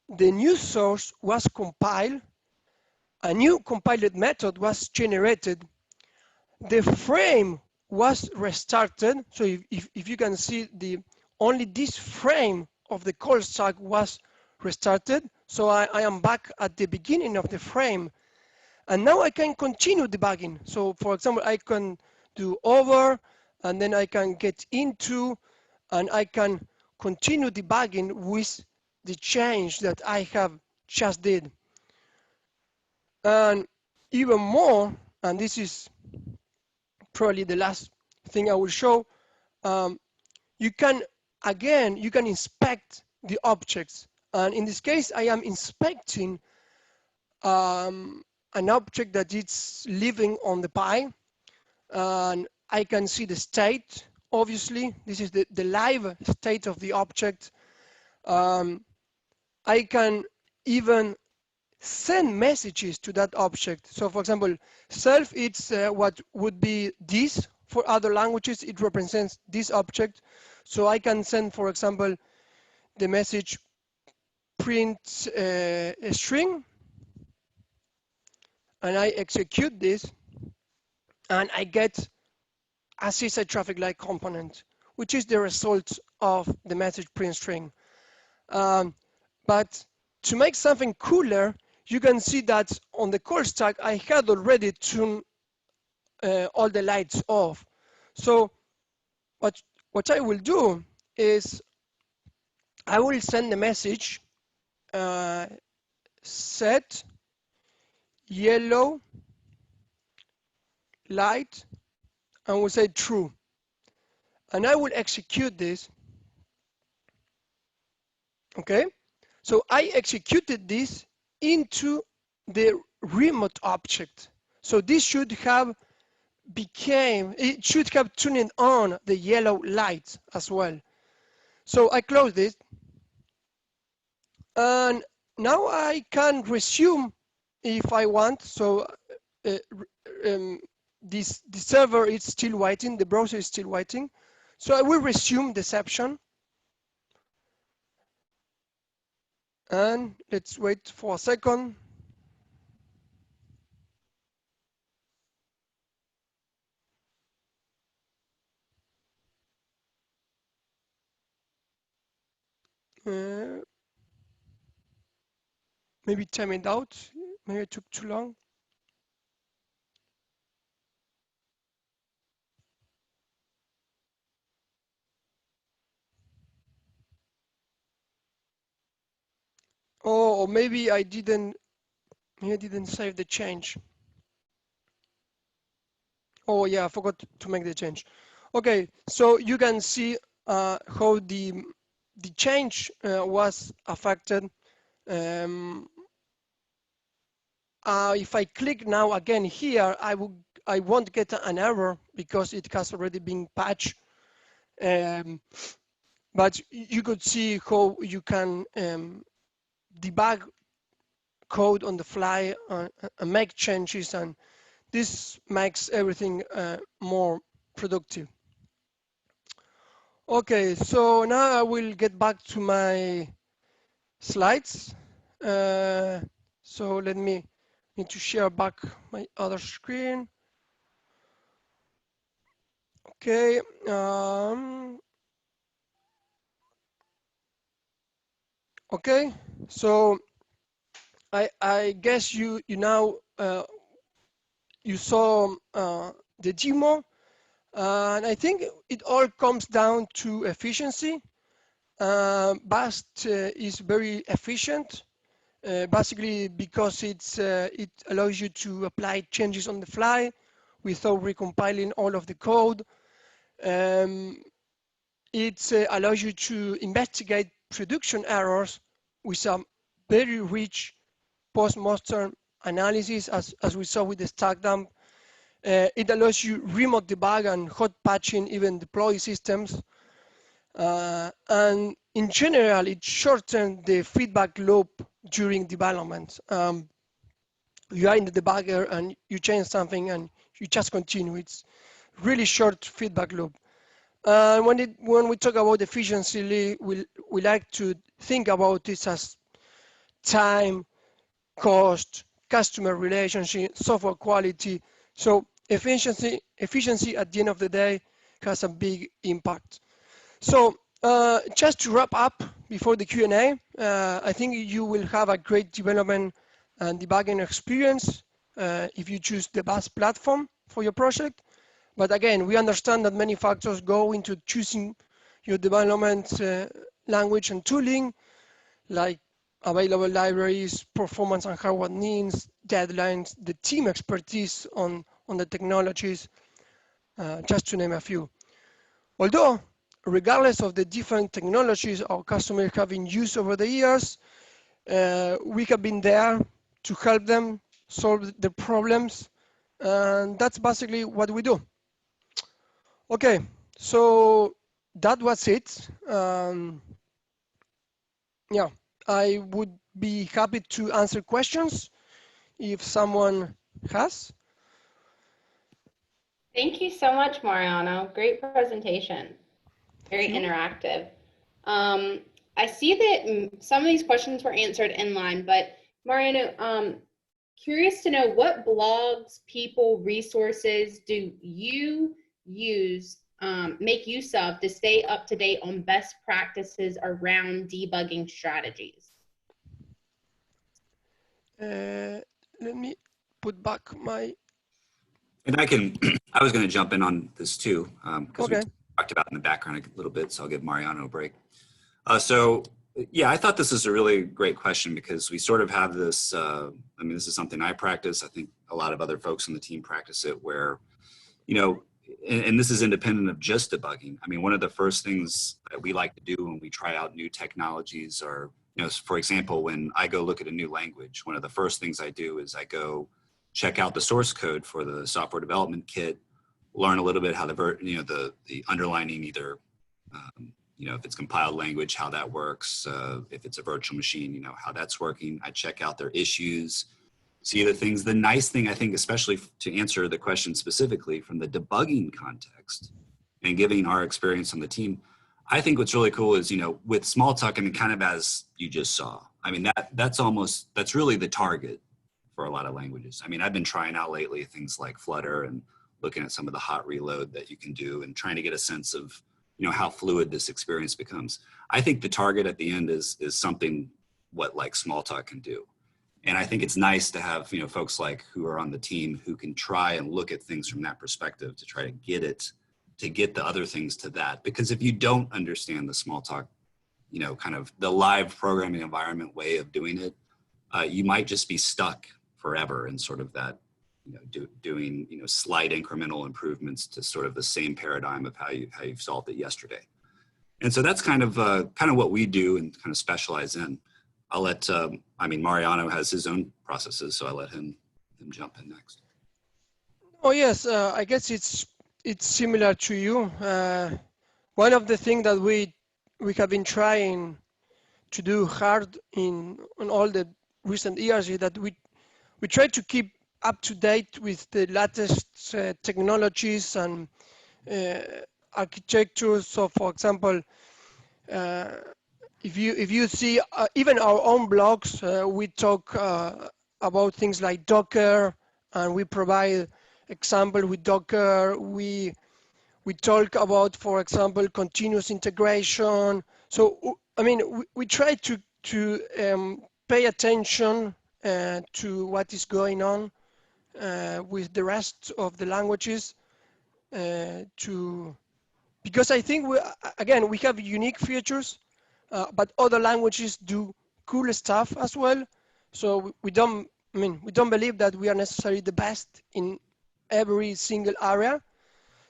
the new source was compiled, a new compiled method was generated, the frame was restarted. So if you can see, only this frame of the call stack was restarted. So I am back at the beginning of the frame. And now I can continue debugging. So for example, I can do over, and then I can get into, and I can continue debugging with the change that I have just did. And even more, and this is probably the last thing I will show, you can inspect the objects. And in this case, I am inspecting an object that is living on the Pi. And I can see the state, obviously. This is the live state of the object. I can even send messages to that object. So for example, self, it's what would be this. For other languages, it represents this object. So I can send, for example, the message print a string, and I execute this, and I get a seaside traffic light component, which is the result of the message print string. But to make something cooler, you can see that on the call stack, I had already tuned all the lights off. So what I will do is I will send a message, set yellow light, and we'll say true. And I will execute this. Okay, so I executed this into the remote object. So this should have it should have turned on the yellow light as well. So I close this, and now I can resume if I want. So the server is still waiting, the browser is still waiting. So I will resume the session. And let's wait for a second. Maybe time it out. Maybe it took too long. Oh, or maybe I didn't save the change. Oh yeah, I forgot to make the change. Okay, so you can see how the change was affected. If I click now again here, I won't get an error because it has already been patched. But you could see how you can debug code on the fly and make changes, and this makes everything more productive. Okay, so now I will get back to my slides. So let me need to share back my other screen. Okay. Okay. So I guess you now you saw the demo, and I think it all comes down to efficiency. BAST is very efficient, basically because it allows you to apply changes on the fly without recompiling all of the code. It allows you to investigate production errors with a very rich post-mortem analysis, as we saw with the stack dump. It allows you remote debug and hot patching even deploy systems. And in general, it shortens the feedback loop during development. You are in the debugger and you change something and you just continue. It's really short feedback loop. When we talk about efficiency, we like to think about this as time, cost, customer relationship, software quality. So efficiency at the end of the day has a big impact. So just to wrap up before the Q&A, I think you will have a great development and debugging experience if you choose the BAS platform for your project. But again, we understand that many factors go into choosing your development language and tooling, like available libraries, performance and hardware needs, deadlines, the team expertise on the technologies, just to name a few. Although, regardless of the different technologies our customers have been used over the years, we have been there to help them solve the problems, and that's basically what we do. Okay, so that was it. Yeah, I would be happy to answer questions if someone has. Thank you so much, Mariano. Great presentation. Very interactive. I see that some of these questions were answered inline, but Mariano, curious to know what blogs, people, resources do you use, make use of to stay up to date on best practices around debugging strategies? Let me put back my... And I was going to jump in on this too, because we Okay. talked about in the background a little bit, so I'll give Mariano a break. So yeah, I thought this is a really great question because we sort of have this, I mean, this is something I practice. I think a lot of other folks on the team practice it where, you know, and this is independent of just debugging. I mean, one of the first things that we like to do when we try out new technologies are, you know, for example, when I go look at a new language, one of the first things I do is I go check out the source code for the software development kit, learn a little bit how the underlining either, you know, if it's compiled language, how that works, if it's a virtual machine, you know, how that's working. I check out their issues, see the things. The nice thing, I think, especially to answer the question specifically from the debugging context and giving our experience on the team, I think what's really cool is, you know, with Smalltalk, I mean, kind of as you just saw, I mean, that's really the target for a lot of languages. I mean, I've been trying out lately things like Flutter and looking at some of the hot reload that you can do and trying to get a sense of, you know, how fluid this experience becomes. I think the target at the end is something what like Smalltalk can do. And I think it's nice to have, you know, folks like who are on the team who can try and look at things from that perspective to try to get the other things to that. Because if you don't understand the Smalltalk, you know, kind of the live programming environment way of doing it, you might just be stuck forever in sort of that, you know, doing, you know, slight incremental improvements to sort of the same paradigm of how you've solved it yesterday. And so that's kind of what we do and kind of specialize in. I'll let, I mean, Mariano has his own processes, so I'll let him jump in next. Oh yes, I guess it's similar to you. One of the things that we have been trying to do hard in all the recent years is that we try to keep up to date with the latest technologies and architecture. So, for example, if you see even our own blogs, we talk about things like Docker, and we provide example with Docker. We talk about, for example, continuous integration. So I mean, we try to pay attention to what is going on with the rest of the languages because I think we have unique features, but other languages do cool stuff as well. So we don't believe that we are necessarily the best in every single area.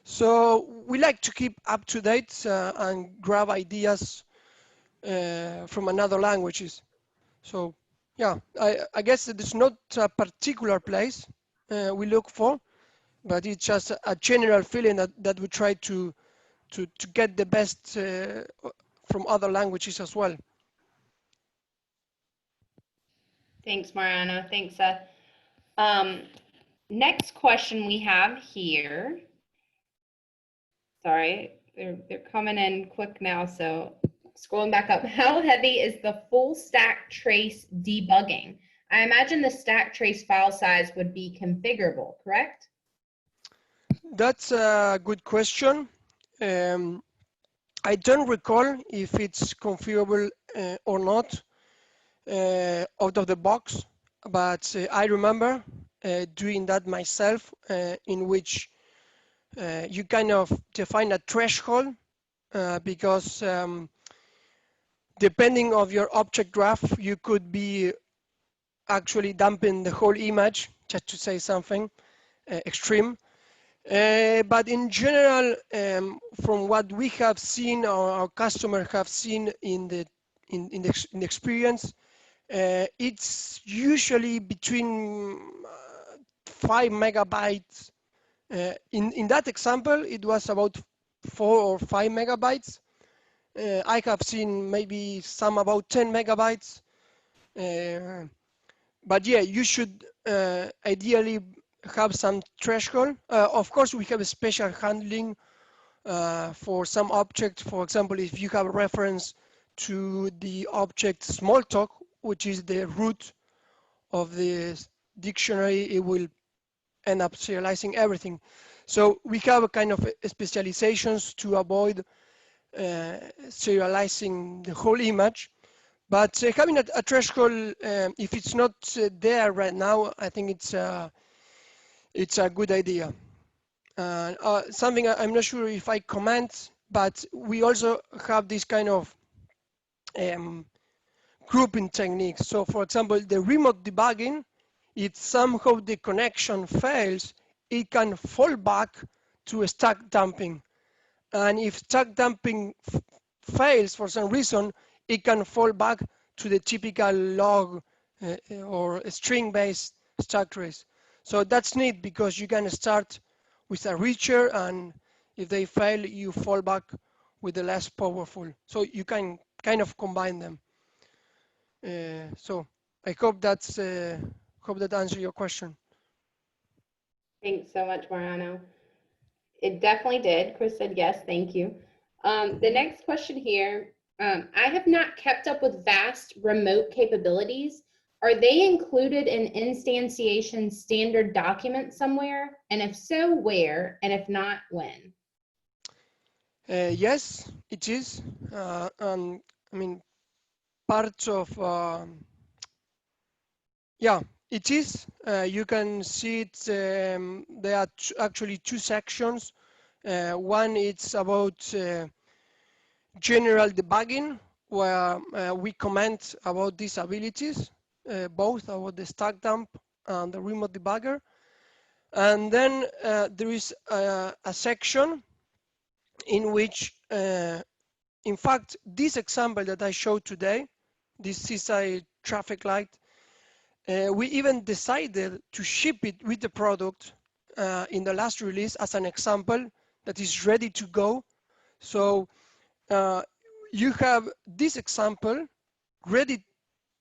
So we like to keep up to date and grab ideas from another languages. So yeah, I guess there's not a particular place we look for, but it's just a general feeling that we try to get the best from other languages as well. Thanks, Mariano. Thanks, Seth. Next question we have here. Sorry, they're coming in quick now, so scrolling back up. How heavy is the full stack trace debugging? I imagine the stack trace file size would be configurable, correct? That's a good question. I don't recall if it's configurable or not out of the box, but I remember doing that myself, in which you kind of define a threshold because depending on your object graph, you could be actually dumping the whole image, just to say something extreme. But in general, from what we have seen, or our customers have seen in the experience, it's usually between 5 megabytes. In that example, it was about 4 or 5 megabytes. I have seen maybe some about 10 megabytes. But yeah, you should ideally have some threshold. Of course, we have a special handling for some objects. For example, if you have a reference to the object Smalltalk, which is the root of the dictionary, it will end up serializing everything. So we have a kind of specializations to avoid serializing the whole image. But having a threshold, if it's not there right now, I think it's a good idea. Something I'm not sure if I comment, but we also have this kind of grouping techniques. So for example, the remote debugging, if somehow the connection fails, it can fall back to stack dumping. And if stack dumping fails for some reason, it can fall back to the typical log or string-based stack trace. So that's neat because you can start with a richer, and if they fail, you fall back with the less powerful. So you can kind of combine them. So I hope that answers your question. Thanks so much, Mariano. It definitely did. Chris said yes, thank you. The next question here, I have not kept up with vast remote capabilities. Are they included in Instantiation standard document somewhere? And if so, where? And if not, when? Yes, it is. I mean, parts of, yeah, it is. You can see it. There are actually two sections. One is about general debugging, where we comment about these abilities, both about the stack dump and the remote debugger. And then there is a section in which, in fact, this example that I showed today, this seaside traffic light, we even decided to ship it with the product in the last release as an example that is ready to go. So you have this example ready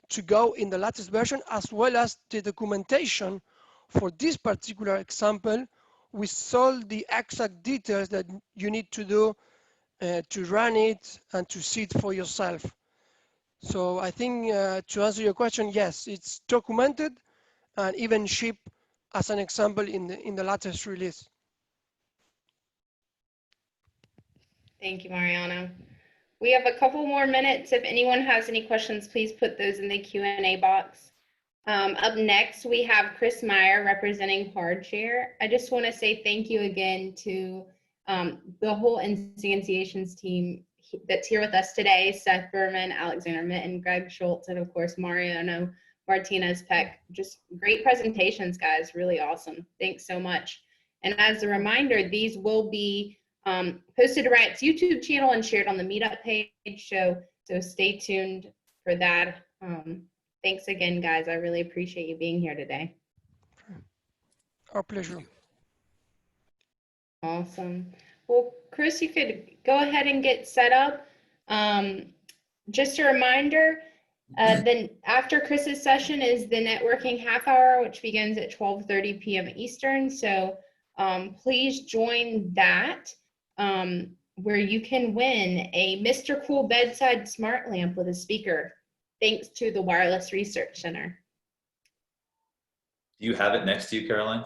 to go in the latest version, as well as the documentation for this particular example with all the exact details that you need to do to run it and to see it for yourself. So I think to answer your question, yes, it's documented and even shipped as an example in the latest release. Thank you, Mariano. We have a couple more minutes. If anyone has any questions, please put those in the Q&A box. Up next, we have Chris Meyer representing HardShare. I just want to say thank you again to the whole Instantiations team that's here with us today: Seth Berman, Alexander Mitin, Greg Schultz, and of course, Mariano Martinez Peck. Just great presentations, guys. Really awesome. Thanks so much. And as a reminder, these will be posted to RIoT's YouTube channel and shared on the Meetup page. So stay tuned for that. Thanks again, guys. I really appreciate you being here today. Our pleasure. Awesome. Well, Chris, you could go ahead and get set up. Just a reminder, then after Chris's session is the networking half hour, which begins at 12:30 p.m. Eastern. So please join that, where you can win a Mr. Cool bedside smart lamp with a speaker, thanks to the Wireless Research Center. Do you have it next to you, Caroline?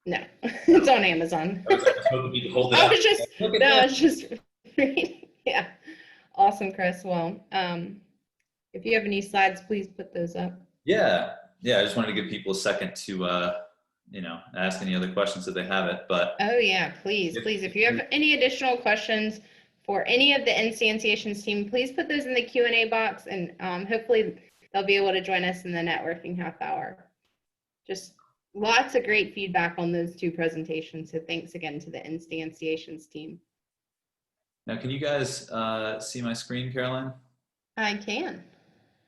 No, it's on Amazon. I was hoping you to hold it up. I was just yeah. Awesome, Chris. Well, if you have any slides, please put those up. Yeah. I just wanted to give people a second to, ask any other questions if they have it. But oh yeah, please. If you have any additional questions for any of the Instantiations team, please put those in the Q&A box, and hopefully they'll be able to join us in the networking half hour. Just lots of great feedback on those two presentations. So thanks again to the Instantiations team. now, can you guys see my screen, Caroline? I can.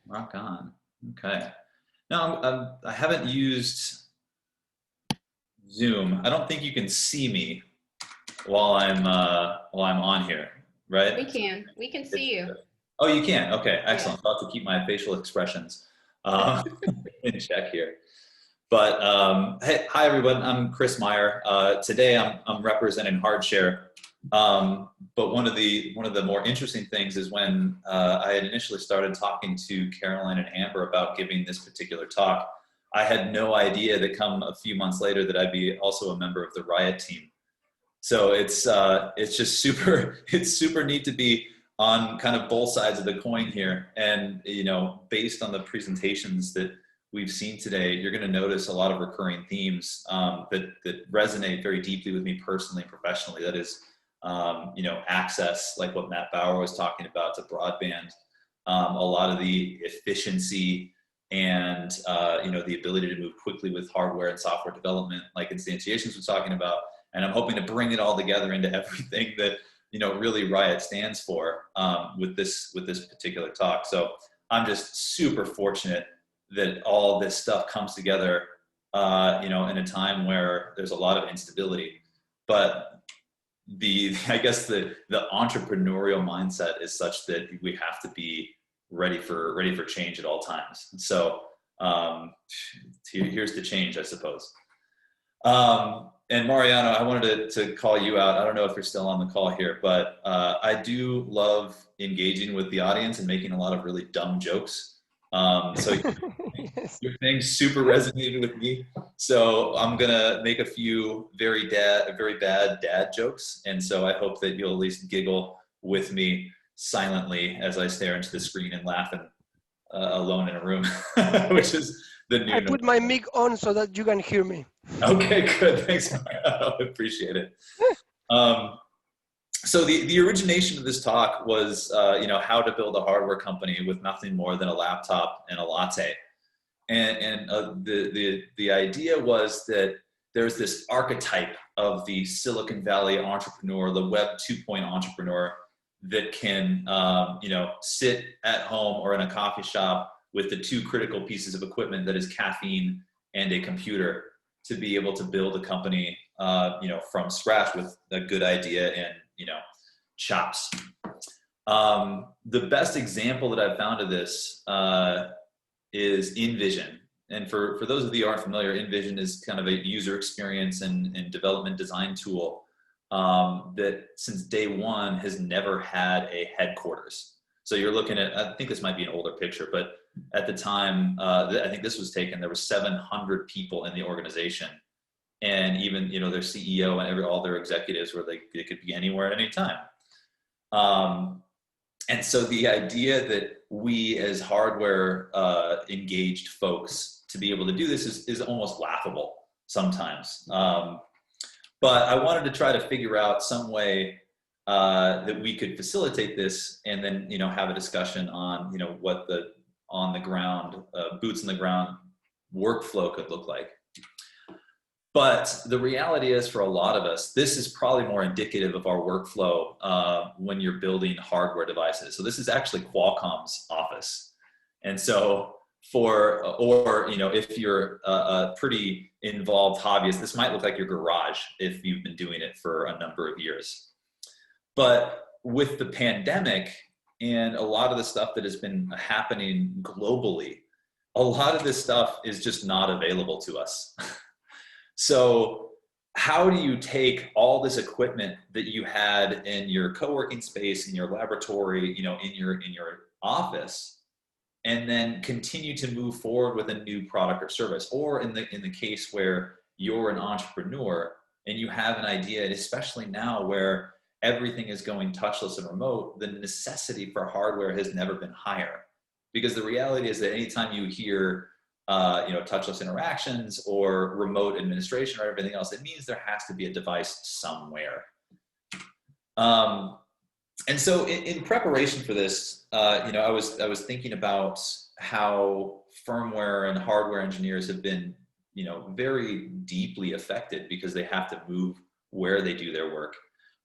Rock on. Okay. Now, I haven't used Zoom. I don't think you can see me while I'm on here, right? We can. We can see you. Oh, you can. Okay, excellent. I'll have to keep my facial expressions in check here. But hey, hi everyone. I'm Chris Meyer. Today I'm representing HardShare. But one of the more interesting things is when I had initially started talking to Caroline and Amber about giving this particular talk, I had no idea that come a few months later that I'd be also a member of the RIoT team. So it's just super neat to be on kind of both sides of the coin here. And based on the presentations that we've seen today, you're going to notice a lot of recurring themes that resonate very deeply with me personally and professionally. That is, access, like what Matt Bauer was talking about, to broadband, a lot of the efficiency and the ability to move quickly with hardware and software development, like Instantiations was talking about. And I'm hoping to bring it all together into everything that really RIoT stands for with this particular talk. So I'm just super fortunate that all this stuff comes together, in a time where there's a lot of instability. But I guess the entrepreneurial mindset is such that we have to be ready for change at all times. So here's the change, I suppose. And Mariano, I wanted to call you out. I don't know if you're still on the call here, but I do love engaging with the audience and making a lot of really dumb jokes. So Yes. your thing super resonated with me. So I'm gonna make a few very bad dad jokes, and so I hope that you'll at least giggle with me silently as I stare into the screen and laugh alone in a room, which is the new. I put my mic on so that you can hear me. Okay, good. Thanks, Mariano. I appreciate it. So the origination of this talk was, how to build a hardware company with nothing more than a laptop and a latte. And the idea was that there's this archetype of the Silicon Valley entrepreneur, the Web 2.0 entrepreneur that can, sit at home or in a coffee shop with the two critical pieces of equipment that is caffeine and a computer to be able to build a company, from scratch with a good idea and, chops. The best example that I've found of this is InVision. And for those of you who aren't familiar, InVision is kind of a user experience and development design tool that since day one has never had a headquarters. So you're looking at, I think this might be an older picture, but at the time, I think this was taken, there were 700 people in the organization. And even, their CEO and all their executives were they could be anywhere at any time. And so the idea that we as hardware engaged folks to be able to do this is almost laughable sometimes. But I wanted to try to figure out some way that we could facilitate this and then, have a discussion on, what the on the ground, boots on the ground workflow could look like. But the reality is, for a lot of us, this is probably more indicative of our workflow when you're building hardware devices. So this is actually Qualcomm's office. And so if you're a pretty involved hobbyist, this might look like your garage if you've been doing it for a number of years. But with the pandemic and a lot of the stuff that has been happening globally, a lot of this stuff is just not available to us. So how do you take all this equipment that you had in your co-working space, in your laboratory, in your office, and then continue to move forward with a new product or service? Or in the case where you're an entrepreneur and you have an idea, especially now where everything is going touchless and remote, the necessity for hardware has never been higher. Because the reality is that anytime you hear touchless interactions or remote administration or everything else, it means there has to be a device somewhere. And so in preparation for this, I was thinking about how firmware and hardware engineers have been, very deeply affected because they have to move where they do their work.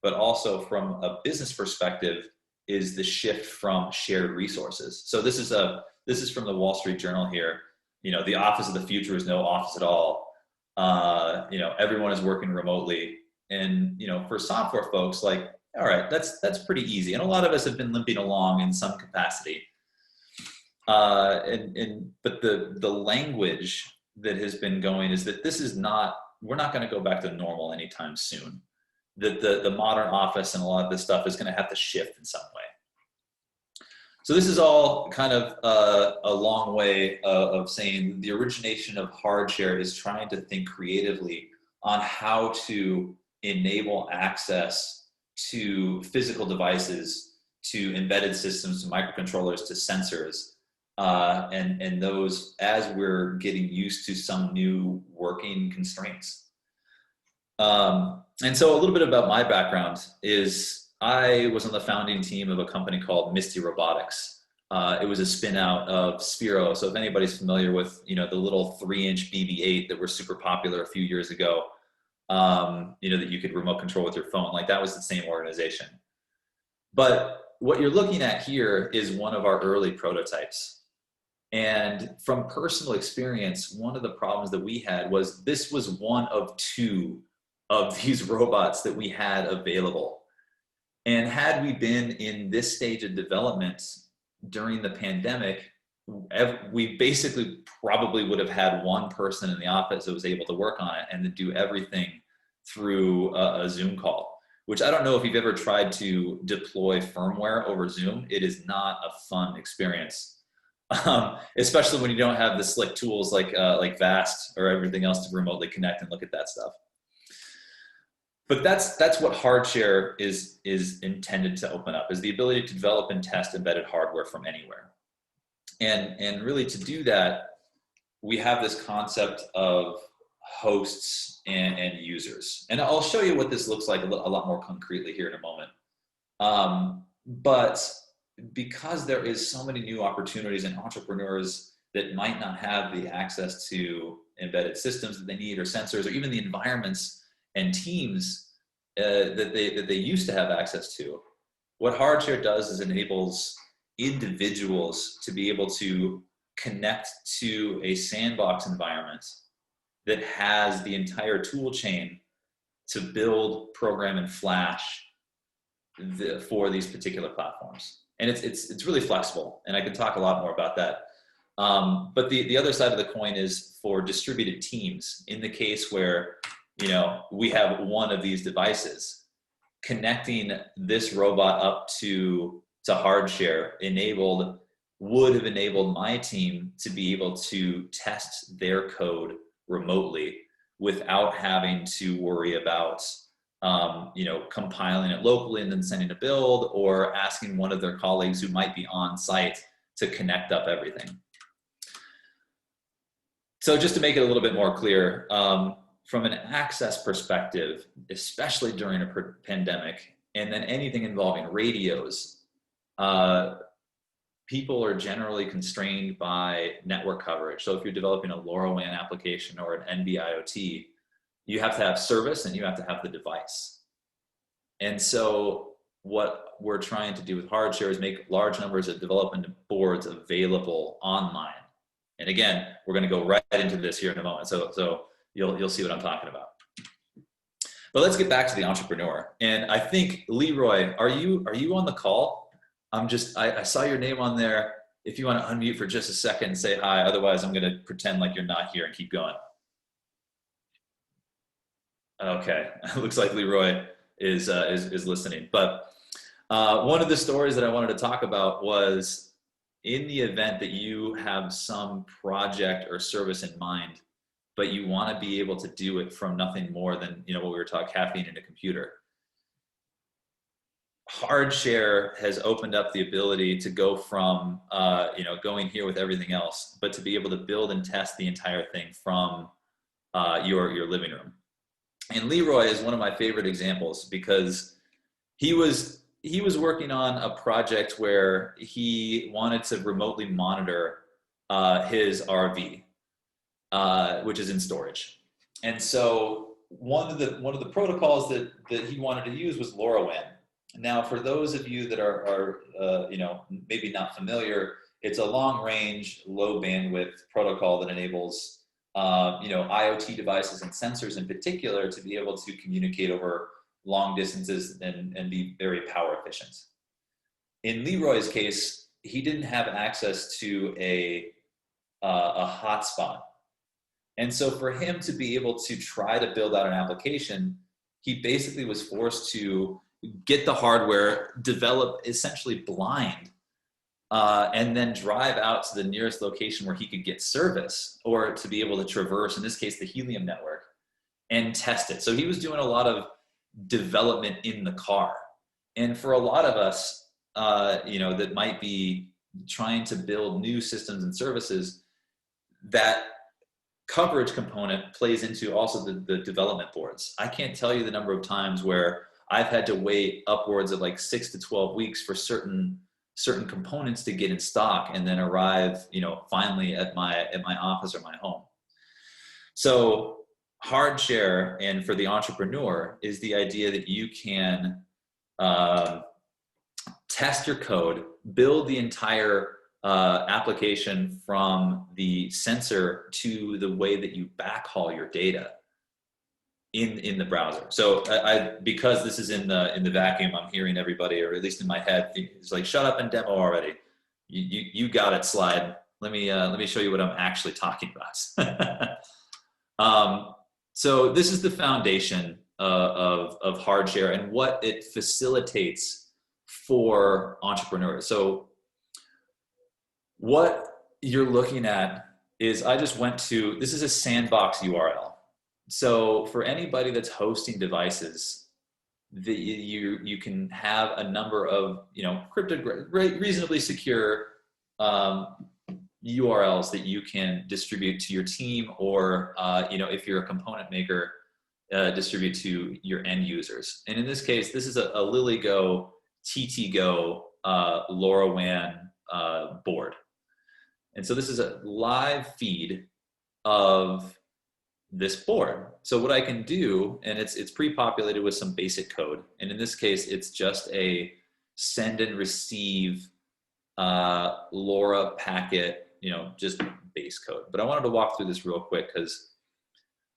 But also from a business perspective is the shift from shared resources. So this is from the Wall Street Journal here. The office of the future is no office at all. Everyone is working remotely. And, for software folks, like, all right, that's pretty easy. And a lot of us have been limping along in some capacity. But the language that has been going is that we're not going to go back to normal anytime soon. That the modern office and a lot of this stuff is going to have to shift in some way. So this is all kind of a long way of saying the origination of HardShare is trying to think creatively on how to enable access to physical devices, to embedded systems, to microcontrollers, to sensors and those as we're getting used to some new working constraints. And so a little bit about my background is I was on the founding team of a company called Misty Robotics. It was a spin out of Sphero. So if anybody's familiar with, the little 3-inch BB-8 that were super popular a few years ago, that you could remote control with your phone, like that was the same organization. But what you're looking at here is one of our early prototypes. And from personal experience, one of the problems that we had was this was one of 2 of these robots that we had available. And had we been in this stage of development during the pandemic, we basically probably would have had one person in the office that was able to work on it and to do everything through a Zoom call, which I don't know if you've ever tried to deploy firmware over Zoom. It is not a fun experience, especially when you don't have the slick tools like VAST or everything else to remotely connect and look at that stuff. But that's what HardShare is intended to open up, is the ability to develop and test embedded hardware from anywhere. And really to do that, we have this concept of hosts and users. And I'll show you what this looks like a lot more concretely here in a moment. But because there is so many new opportunities and entrepreneurs that might not have the access to embedded systems that they need, or sensors, or even the environments and teams that they used to have access to, what HardShare does is enables individuals to be able to connect to a sandbox environment that has the entire tool chain to build, program, and flash for these particular platforms. And it's really flexible, and I can talk a lot more about that. But the other side of the coin is for distributed teams. In the case where we have one of these devices, connecting this robot up to HardShare would have enabled my team to be able to test their code remotely without having to worry about compiling it locally and then sending a build, or asking one of their colleagues who might be on site to connect up everything. So just to make it a little bit more clear, from an access perspective, especially during a pandemic, and then anything involving radios, people are generally constrained by network coverage. So if you're developing a LoRaWAN application or an NB-IoT, you have to have service and you have to have the device. And so what we're trying to do with HardShare is make large numbers of development boards available online. And again, we're going to go right into this here in a moment. So you'll see what I'm talking about. But let's get back to the entrepreneur. And I think, Leroy, are you on the call? I saw your name on there. If you want to unmute for just a second and say hi, otherwise I'm going to pretend like you're not here and keep going. Okay, looks like Leroy is listening. But one of the stories that I wanted to talk about was, in the event that you have some project or service in mind, but you want to be able to do it from nothing more than, what we were talking, caffeine in a computer. HardShare has opened up the ability to go from, going here with everything else, but to be able to build and test the entire thing from your living room. And Leroy is one of my favorite examples, because he was working on a project where he wanted to remotely monitor his RV, which is in storage. And so one of the protocols that he wanted to use was LoRaWAN. Now, for those of you that are maybe not familiar, it's a long-range, low-bandwidth protocol that enables IoT devices and sensors in particular to be able to communicate over long distances and be very power efficient. In Leroy's case, he didn't have access to a hotspot. And so for him to be able to try to build out an application, he basically was forced to get the hardware, develop essentially blind, and then drive out to the nearest location where he could get service, or to be able to traverse, in this case, the helium network, and test it. So he was doing a lot of development in the car. And for a lot of us, that might be trying to build new systems and services, that coverage component plays into also the development boards. I can't tell you the number of times where I've had to wait upwards of like 6 to 12 weeks for certain components to get in stock and then arrive, finally at my office or my home. So hard share, and for the entrepreneur, is the idea that you can test your code, build the entire application from the sensor to the way that you backhaul your data in the browser. So because this is in the vacuum, I'm hearing everybody, or at least in my head, it's like, shut up and demo already. You got it, slide. Let me show you what I'm actually talking about. So this is the foundation of hard share and what it facilitates for entrepreneurs. So what you're looking at is, I just went to, this is a sandbox URL. So for anybody that's hosting devices, you can have a number of, encrypted, reasonably secure URLs that you can distribute to your team, or if you're a component maker, distribute to your end users. And in this case, this is a LilyGo, TTGo, LoRaWAN board. And so this is a live feed of this board. So what I can do, and it's pre-populated with some basic code, and in this case, it's just a send and receive LoRa packet, just base code. But I wanted to walk through this real quick, because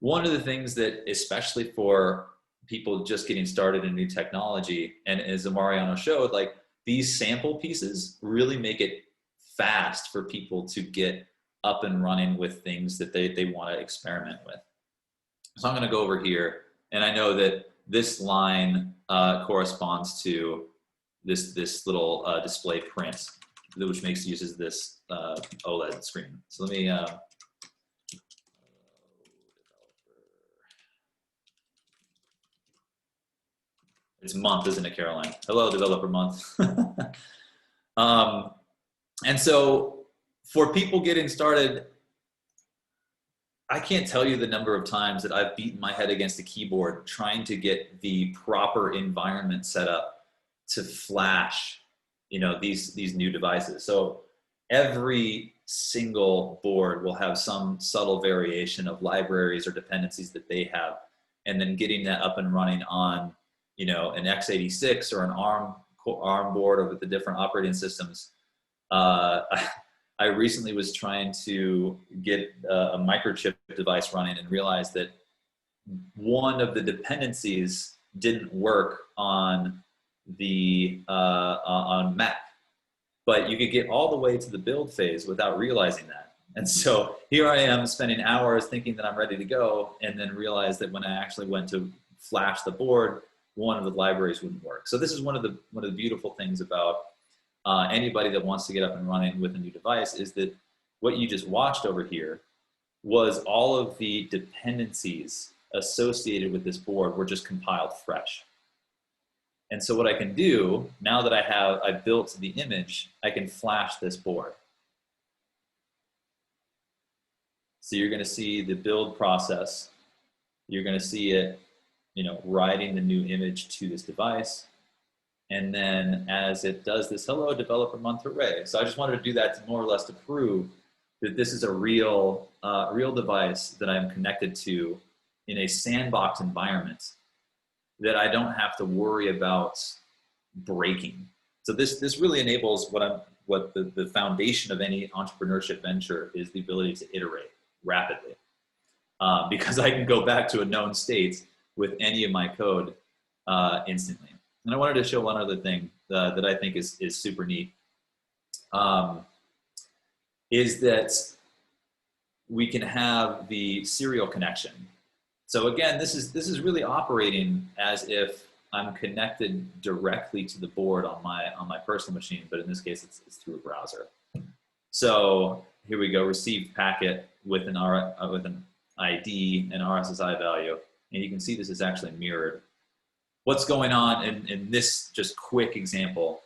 one of the things that, especially for people just getting started in new technology, and as Mariano showed, like, these sample pieces really make it fast for people to get up and running with things that they want to experiment with. So I'm going to go over here, and I know that this line corresponds to this little display print, which uses this OLED screen. So let me it's month, isn't it, Caroline? Hello, developer month. And so for people getting started, I can't tell you the number of times that I've beaten my head against a keyboard trying to get the proper environment set up to flash, these new devices. So every single board will have some subtle variation of libraries or dependencies that they have, and then getting that up and running on, an x86 or an ARM board, or with the different operating systems. I recently was trying to get a microchip device running and realized that one of the dependencies didn't work on on Mac, but you could get all the way to the build phase without realizing that. And so here I am spending hours thinking that I'm ready to go, and then realized that when I actually went to flash the board, one of the libraries wouldn't work. So this is one of the beautiful things about anybody that wants to get up and running with a new device, is that what you just watched over here was all of the dependencies associated with this board were just compiled fresh. And so what I can do, now that I built the image, I can flash this board. So you're going to see the build process. You're going to see it, writing the new image to this device. And then as it does this, hello, developer month, hooray. So I just wanted to do that more or less to prove that this is a real device that I'm connected to in a sandbox environment that I don't have to worry about breaking. So this really enables what the foundation of any entrepreneurship venture is, the ability to iterate rapidly. Because I can go back to a known state with any of my code instantly. And I wanted to show one other thing that I think is super neat, is that we can have the serial connection. So again, this is really operating as if I'm connected directly to the board on my personal machine, but in this case, it's through a browser. So here we go, received packet with an ID and RSSI value, and you can see this is actually mirrored. What's going on in this just quick example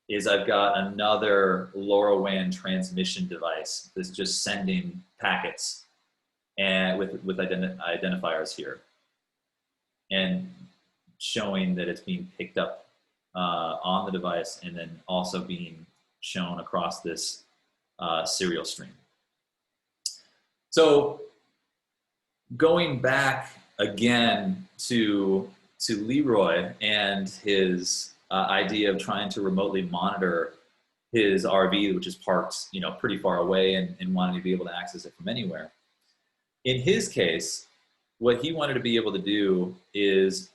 is I've got another LoRaWAN transmission device that's just sending packets and with identifiers here, and showing that it's being picked up on the device, and then also being shown across this serial stream. So going back again to Leroy and his idea of trying to remotely monitor his RV, which is parked, you know, pretty far away, and wanting to be able to access it from anywhere. In his case, what he wanted to be able to do is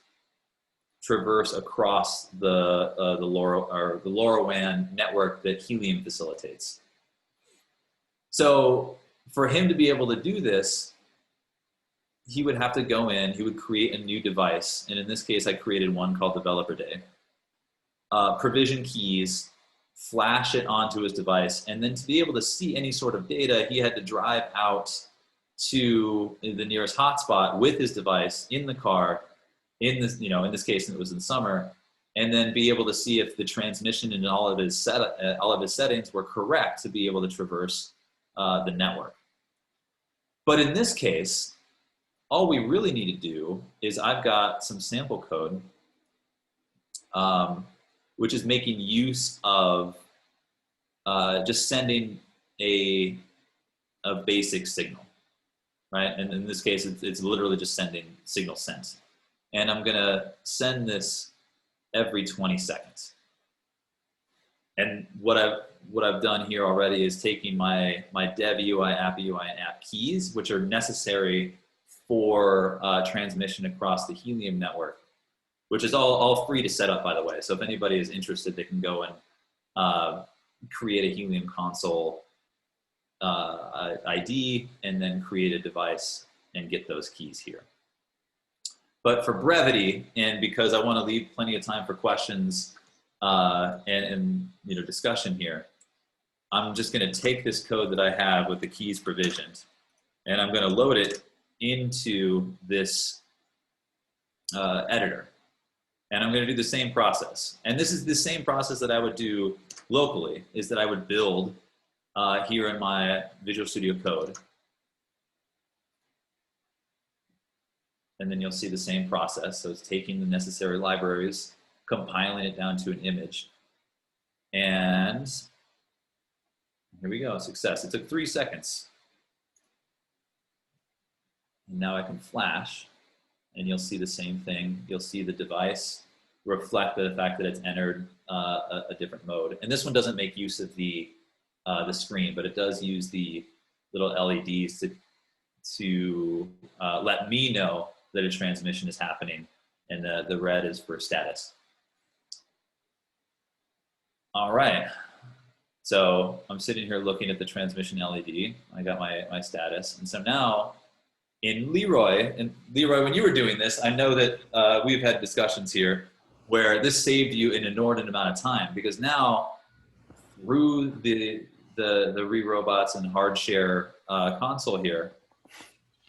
traverse across the LoRaWAN network that Helium facilitates. So for him to be able to do this, he would have to go in, he would create a new device. And in this case, I created one called Developer Day. Provision keys, flash it onto his device. And then to be able to see any sort of data, he had to drive out to the nearest hotspot with his device in the car, in this, you know, in this case, it was in summer, and then be able to see if the transmission and all of his settings were correct to be able to traverse the network. But in this case, all we really need to do is I've got some sample code, which is making use of just sending a basic signal, right? And in this case, it's literally just sending signal sent. And I'm gonna send this every 20 seconds. And what I've done here already is taking my dev UI, app UI, and app keys, which are necessary for transmission across the Helium network, which is all free to set up, by the way. So if anybody is interested, they can go and create a Helium console ID, and then create a device and get those keys here. But for brevity, and because I want to leave plenty of time for questions and you know, discussion here, I'm just going to take this code that I have with the keys provisioned, and I'm going to load it into this editor. And I'm going to do the same process. And this is the same process that I would do locally, is that I would build here in my Visual Studio Code. And then you'll see the same process. So it's taking the necessary libraries, compiling it down to an image. And here we go, success. It took 3 seconds. And now I can flash, and you'll see the same thing. You'll see the device reflect the fact that it's entered a different mode. And this one doesn't make use of the screen, but it does use the little LEDs to let me know that a transmission is happening, and the red is for status. All right, so I'm sitting here looking at the transmission LED. I got my status, and so now in Leroy, when you were doing this, I know that we've had discussions here where this saved you an inordinate amount of time, because now through the ReRobots and HardShare console here,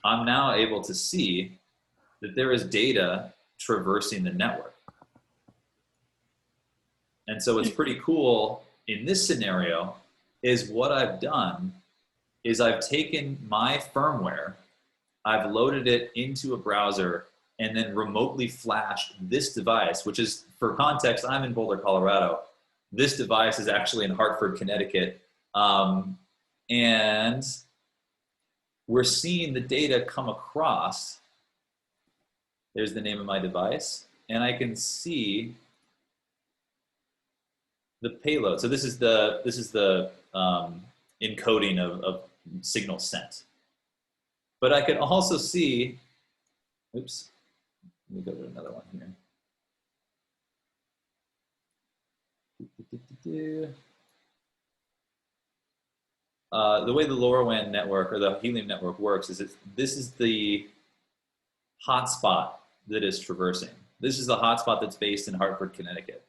I'm now able to see that there is data traversing the network. And so what's pretty cool in this scenario is what I've done is I've taken my firmware, I've loaded it into a browser, and then remotely flashed this device, which is, for context, I'm in Boulder, Colorado. This device is actually in Hartford, Connecticut. And we're seeing the data come across. There's the name of my device, and I can see the payload. So this is the encoding of signal sent. But I can also see, oops, let me go to another one here. The way the LoRaWAN network or the Helium network works is this is the hotspot that is traversing. This is the hotspot that's based in Hartford, Connecticut.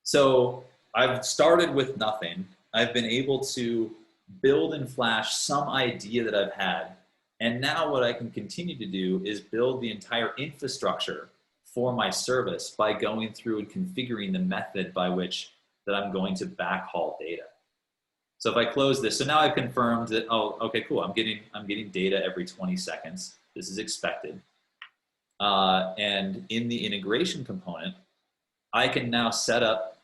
So I've started with nothing. I've been able to build and flash some idea that I've had. And now what I can continue to do is build the entire infrastructure for my service by going through and configuring the method by which that I'm going to backhaul data. So if I close this, so now I've confirmed that, oh, okay, cool, I'm getting data every 20 seconds. This is expected. And in the integration component, I can now set up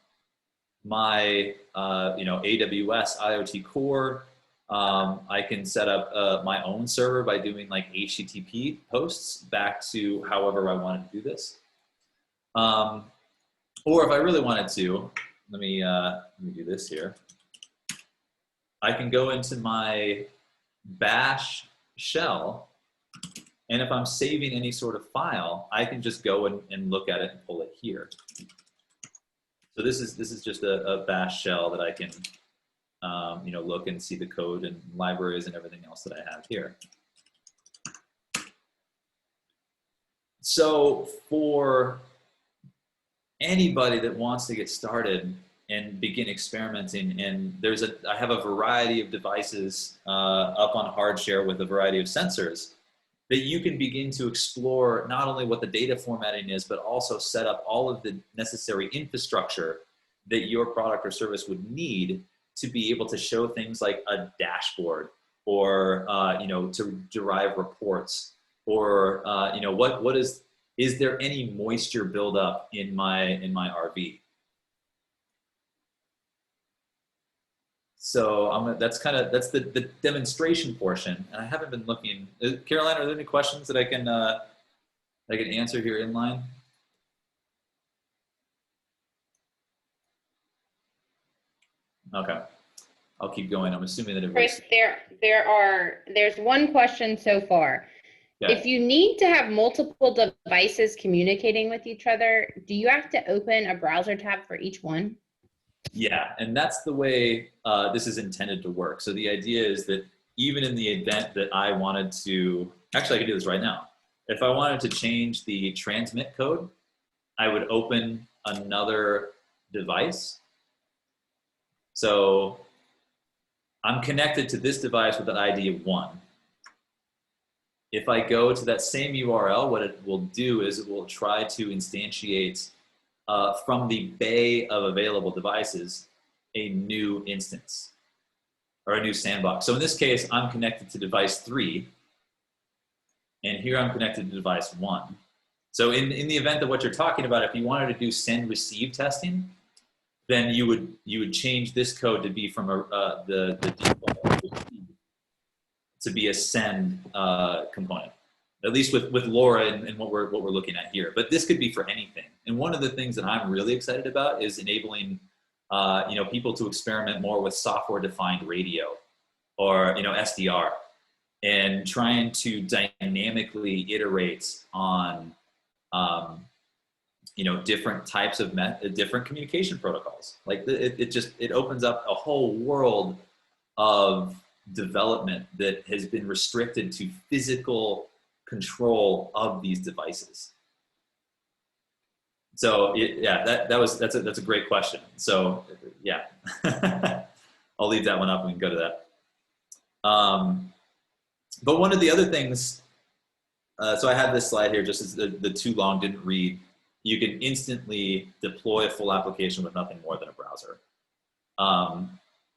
my AWS IoT core. I can set up my own server by doing like HTTP posts back to however I wanted to do this. Or if I really wanted to, let me do this here. I can go into my bash shell, and if I'm saving any sort of file, I can just go and look at it and pull it here. So this is just a bash shell that I can look and see the code and libraries and everything else that I have here. So for anybody that wants to get started and begin experimenting, and I have a variety of devices up on HardShare with a variety of sensors that you can begin to explore not only what the data formatting is, but also set up all of the necessary infrastructure that your product or service would need to be able to show things like a dashboard, or to derive reports, or is there any moisture buildup in my RV? So that's the demonstration portion, and I haven't been looking. Caroline, are there any questions that I can answer here in line? Okay, I'll keep going. I'm assuming that Chris, there's one question so far. Okay. If you need to have multiple devices communicating with each other, do you have to open a browser tab for each one? Yeah, and that's the way this is intended to work. So the idea is that even in the event that I wanted to, actually I could do this right now. If I wanted to change the transmit code, I would open another device. So I'm connected to this device with an ID of 1. If I go to that same URL, what it will do is it will try to instantiate from the bay of available devices a new instance or a new sandbox. So in this case, I'm connected to device 3, and here I'm connected to device 1. So in the event that what you're talking about, if you wanted to do send receive testing, then you would change this code to be from the default to be a send component, at least with LoRa and what we're looking at here. But this could be for anything. And one of the things that I'm really excited about is enabling people to experiment more with software-defined radio, or SDR, and trying to dynamically iterate on different types of different communication protocols. Like it opens up a whole world of development that has been restricted to physical control of these devices. So that's a great question. So yeah, I'll leave that one up and we can go to that. But one of the other things, so I have this slide here, just as the too long didn't read. You can instantly deploy a full application with nothing more than a browser.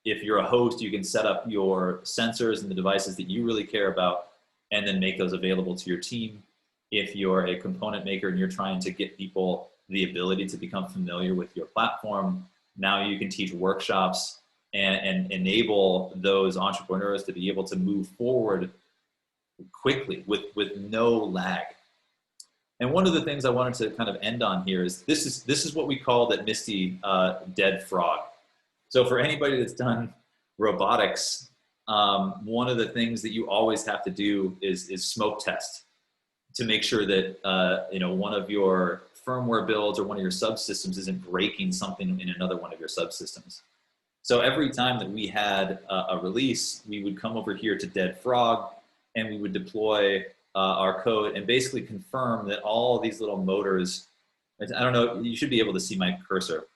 If you're a host, you can set up your sensors and the devices that you really care about and then make those available to your team. If you're a component maker and you're trying to get people the ability to become familiar with your platform, now you can teach workshops and enable those entrepreneurs to be able to move forward quickly with no lag. And one of the things I wanted to kind of end on here is this is what we call at Misty dead frog. So for anybody that's done robotics, one of the things that you always have to do is smoke test to make sure that one of your firmware builds or one of your subsystems isn't breaking something in another one of your subsystems. So every time that we had a release, we would come over here to Dead Frog and we would deploy our code and basically confirm that all these little motors, I don't know, you should be able to see my cursor.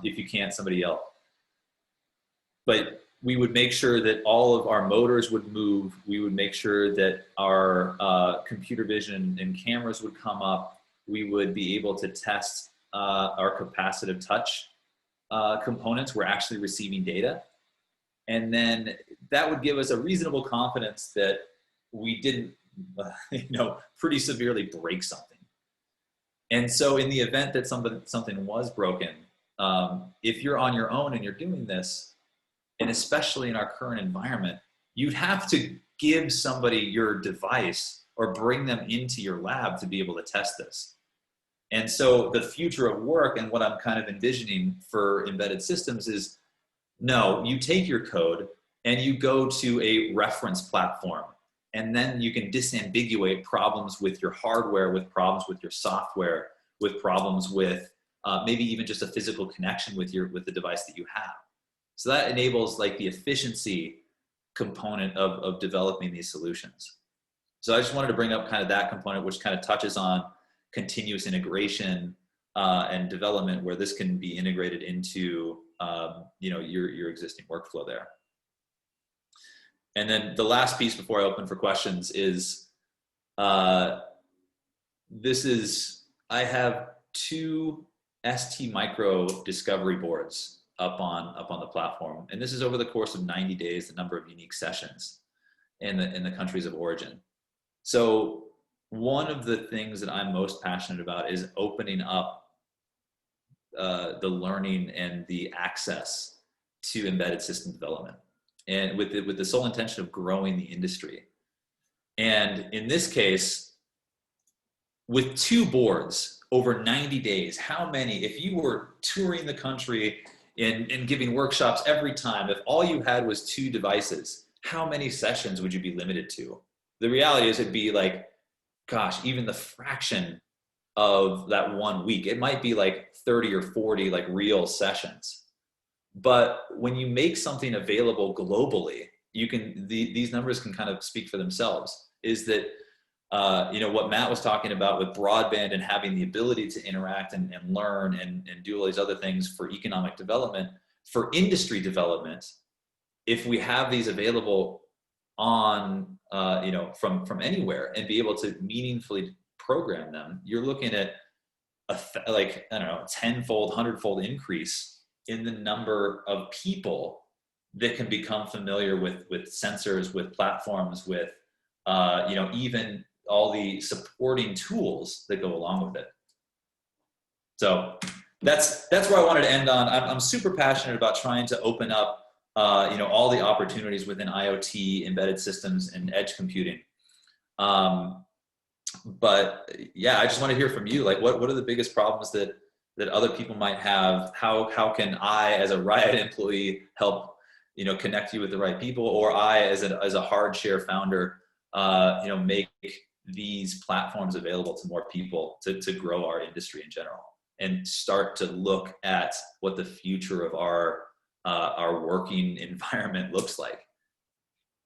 If you can't, somebody else. But we would make sure that all of our motors would move. We would make sure that our computer vision and cameras would come up. we would be able to test our capacitive touch components were actually receiving data. And then that would give us a reasonable confidence that we didn't, pretty severely break something. And so in the event that something was broken, if you're on your own and you're doing this, and especially in our current environment, you'd have to give somebody your device or bring them into your lab to be able to test this. And so the future of work and what I'm kind of envisioning for embedded systems is, no, you take your code and you go to a reference platform, and then you can disambiguate problems with your hardware, with problems with your software, with problems with maybe even just a physical connection with the device that you have. So that enables like the efficiency component of developing these solutions. So I just wanted to bring up kind of that component, which kind of touches on continuous integration and development, where this can be integrated into your existing workflow there. And then the last piece before I open for questions is I have 2 ST Micro discovery boards up on the platform, and this is over the course of 90 days, the number of unique sessions in the countries of origin. So one of the things that I'm most passionate about is opening up the learning and the access to embedded system development, and with the sole intention of growing the industry. And in this case, with 2 boards over 90 days, how many, if you were touring the country and giving workshops every time, if all you had was 2 devices, how many sessions would you be limited to? The reality is it'd be like, gosh, even the fraction of that 1 week. It might be like 30 or 40 like real sessions. But when you make something available globally, these numbers can kind of speak for themselves. Is that what Matt was talking about with broadband and having the ability to interact and learn and do all these other things for economic development, for industry development, if we have these available on from anywhere and be able to meaningfully program them, you're looking at a 10-fold, 100-fold increase in the number of people that can become familiar with sensors, with platforms, with even all the supporting tools that go along with it. So that's where I wanted to end on. I'm super passionate about trying to open up all the opportunities within IoT, embedded systems, and edge computing. But yeah, I just want to hear from you. Like, what are the biggest problems that other people might have? How can I, as a RIoT employee, help connect you with the right people, or I, as a HardShare founder, make these platforms available to more people to grow our industry in general, and start to look at what the future of our working environment looks like.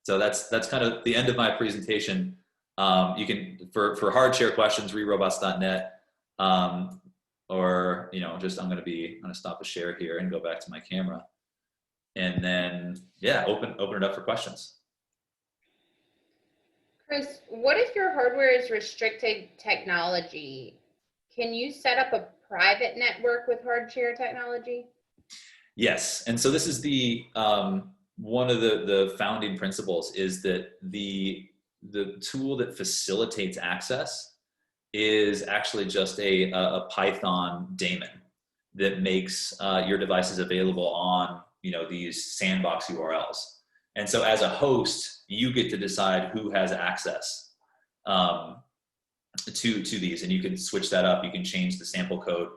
So that's kind of the end of my presentation. You can, for HardShare questions, rerobots.net, or just I'm gonna stop the share here and go back to my camera, and then open it up for questions. Chris, what if your hardware is restricted technology? Can you set up a private network with HardShare technology? Yes, and so this is the one of the founding principles, is that the tool that facilitates access is actually just a Python daemon that makes your devices available on these sandbox URLs. And so as a host, you get to decide who has access to these, and you can switch that up. You can change the sample code.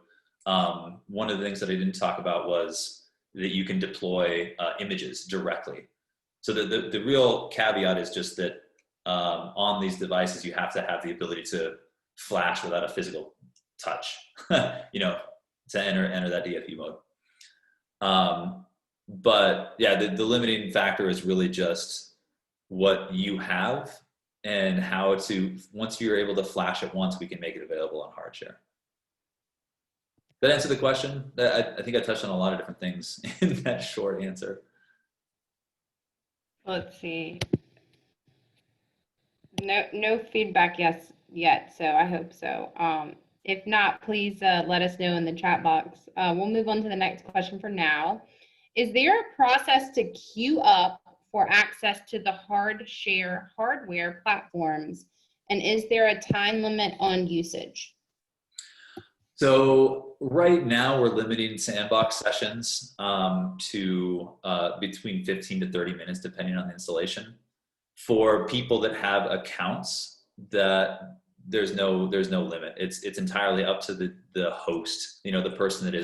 One of the things that I didn't talk about was that you can deploy images directly. So the real caveat is just that on these devices, you have to have the ability to flash without a physical touch, to enter that DFU mode. But yeah, the limiting factor is really just what you have and how to, once you're able to flash it once, we can make it available on HardShare. Did that answer the question? I think I touched on a lot of different things in that short answer. Let's see. No feedback yet, so I hope so. If not, please let us know in the chat box. We'll move on to the next question for now. Is there a process to queue up for access to the share hardware platforms? And is there a time limit on usage? So right now we're limiting sandbox sessions to between 15 to 30 minutes, depending on the installation. For people that have accounts, that there's no limit. It's entirely up to the host, the person that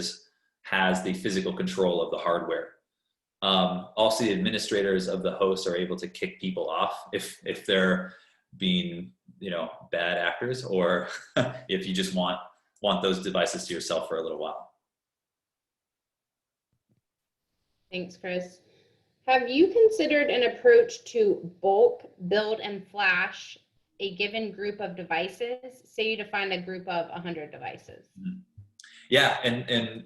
has the physical control of the hardware. Also, the administrators of the host are able to kick people off if they're being bad actors, or if you just want those devices to yourself for a little while. Thanks, Chris. Have you considered an approach to bulk build and flash a given group of devices? Say you define a group of 100 devices. Yeah, and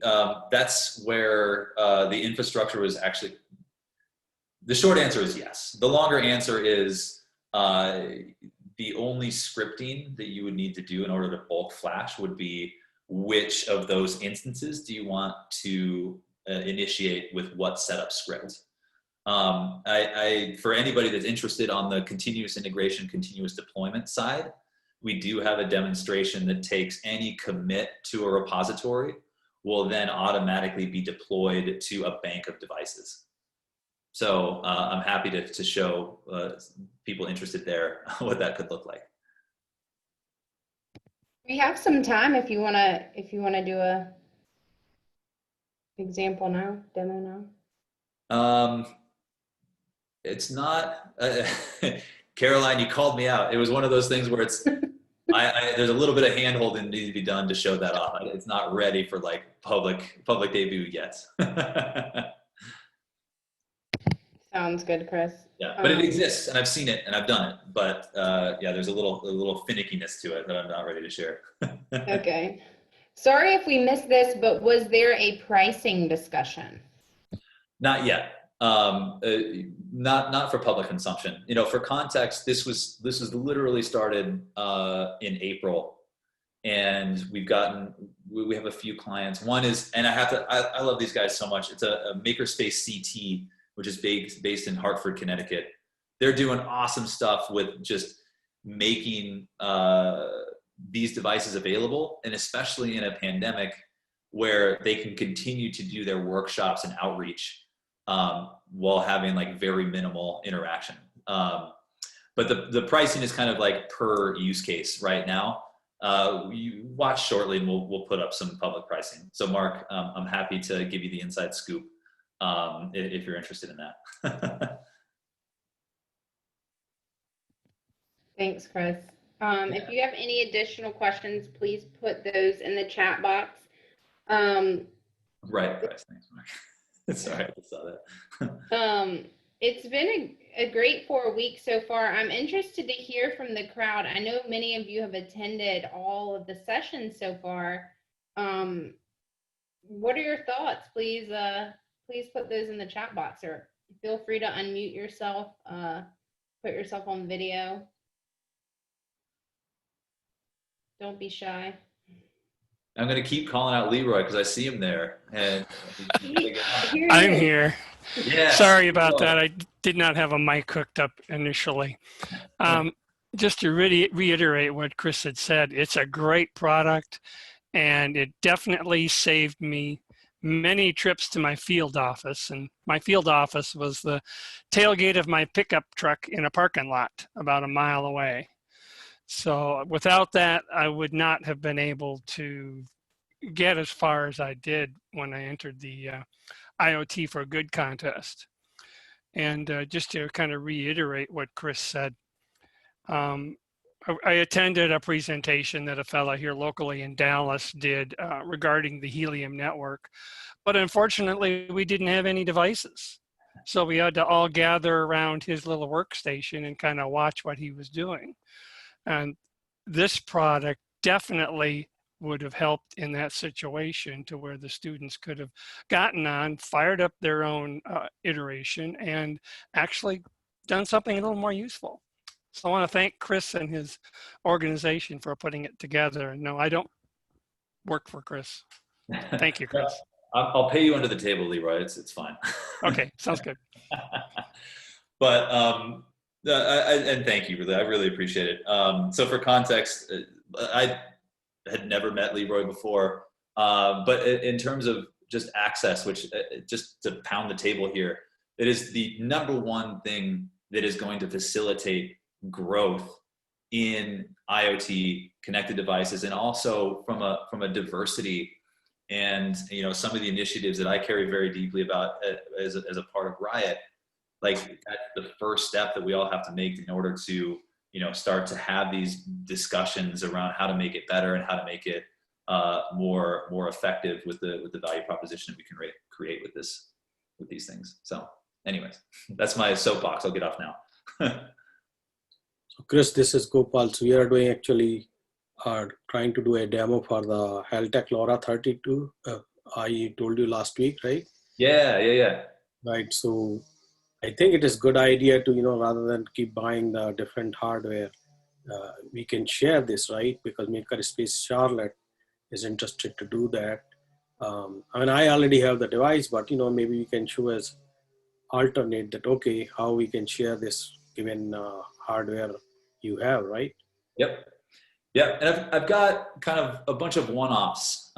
that's where the infrastructure was actually, the short answer is yes. The longer answer is the only scripting that you would need to do in order to bulk flash would be which of those instances do you want to initiate with what setup script. For anybody that's interested on the continuous integration, continuous deployment side, we do have a demonstration that takes any commit to a repository will then automatically be deployed to a bank of devices. So I'm happy to show people interested there what that could look like. We have some time if you wanna do a example now, demo now. It's not, Caroline, you called me out. It was one of those things where it's, there's a little bit of hand-holding that needs to be done to show that off. It's not ready for like public debut yet. Sounds good, Chris. Yeah, but it exists, and I've seen it, and I've done it. But yeah, there's a little finickiness to it that I'm not ready to share. Okay. Sorry if we missed this, but was there a pricing discussion? Not yet. Not for public consumption. For context, this was literally started in April, and we have a few clients. One is, and I love these guys so much. It's a Makerspace CT, which is based in Hartford, Connecticut. They're doing awesome stuff with just making these devices available, and especially in a pandemic where they can continue to do their workshops and outreach while having like very minimal interaction. But the pricing is kind of like per use case right now. You watch shortly, and we'll put up some public pricing. So Mark, I'm happy to give you the inside scoop if you're interested in that. Thanks, Chris. If you have any additional questions, please put those in the chat box. Right, Chris. Thanks, Mark. Sorry, I just saw that. It's been a great 4 weeks so far. I'm interested to hear from the crowd. I know many of you have attended all of the sessions so far. What are your thoughts? Please put those in the chat box, or feel free to unmute yourself, put yourself on video. Don't be shy. I'm going to keep calling out Leroy because I see him there. And I'm here. Yes. Sorry about that. I did not have a mic hooked up initially. Just to reiterate what Chris had said, it's a great product, and it definitely saved me many trips to my field office. And my field office was the tailgate of my pickup truck in a parking lot about a mile away. So without that, I would not have been able to get as far as I did when I entered the IoT for Good contest. And just to kind of reiterate what Chris said, I attended a presentation that a fellow here locally in Dallas did regarding the helium network, but unfortunately we didn't have any devices. So we had to all gather around his little workstation and kind of watch what he was doing. And this product definitely would have helped in that situation, to where the students could have gotten on, fired up their own iteration, and actually done something a little more useful. So I want to thank Chris and his organization for putting it together. And no, I don't work for Chris. Thank you, Chris. I'll pay you under the table, Leroy. It's fine. Okay, sounds good. But and thank you, really. I really appreciate it. So for context, I had never met Leroy before, but in terms of just access, which just to pound the table here, it is the number one thing that is going to facilitate growth in IoT connected devices, and also from a diversity and some of the initiatives that I carry very deeply about as a part of RIoT. Like that's the first step that we all have to make in order to start to have these discussions around how to make it better and how to make it more effective with the value proposition we can create with these things. So anyways, that's my soapbox. I'll get off now. So Chris, this is Gopal. So we are doing trying to do a demo for the Heltec LoRa 32. I told you last week, right? Yeah. Right. So I think it is a good idea to, rather than keep buying the different hardware, we can share this, right? Because Makerspace Charlotte is interested to do that. I already have the device, but, maybe we can show as alternate that, okay, how we can share this given hardware you have, right? Yep. And I've got kind of a bunch of one-offs,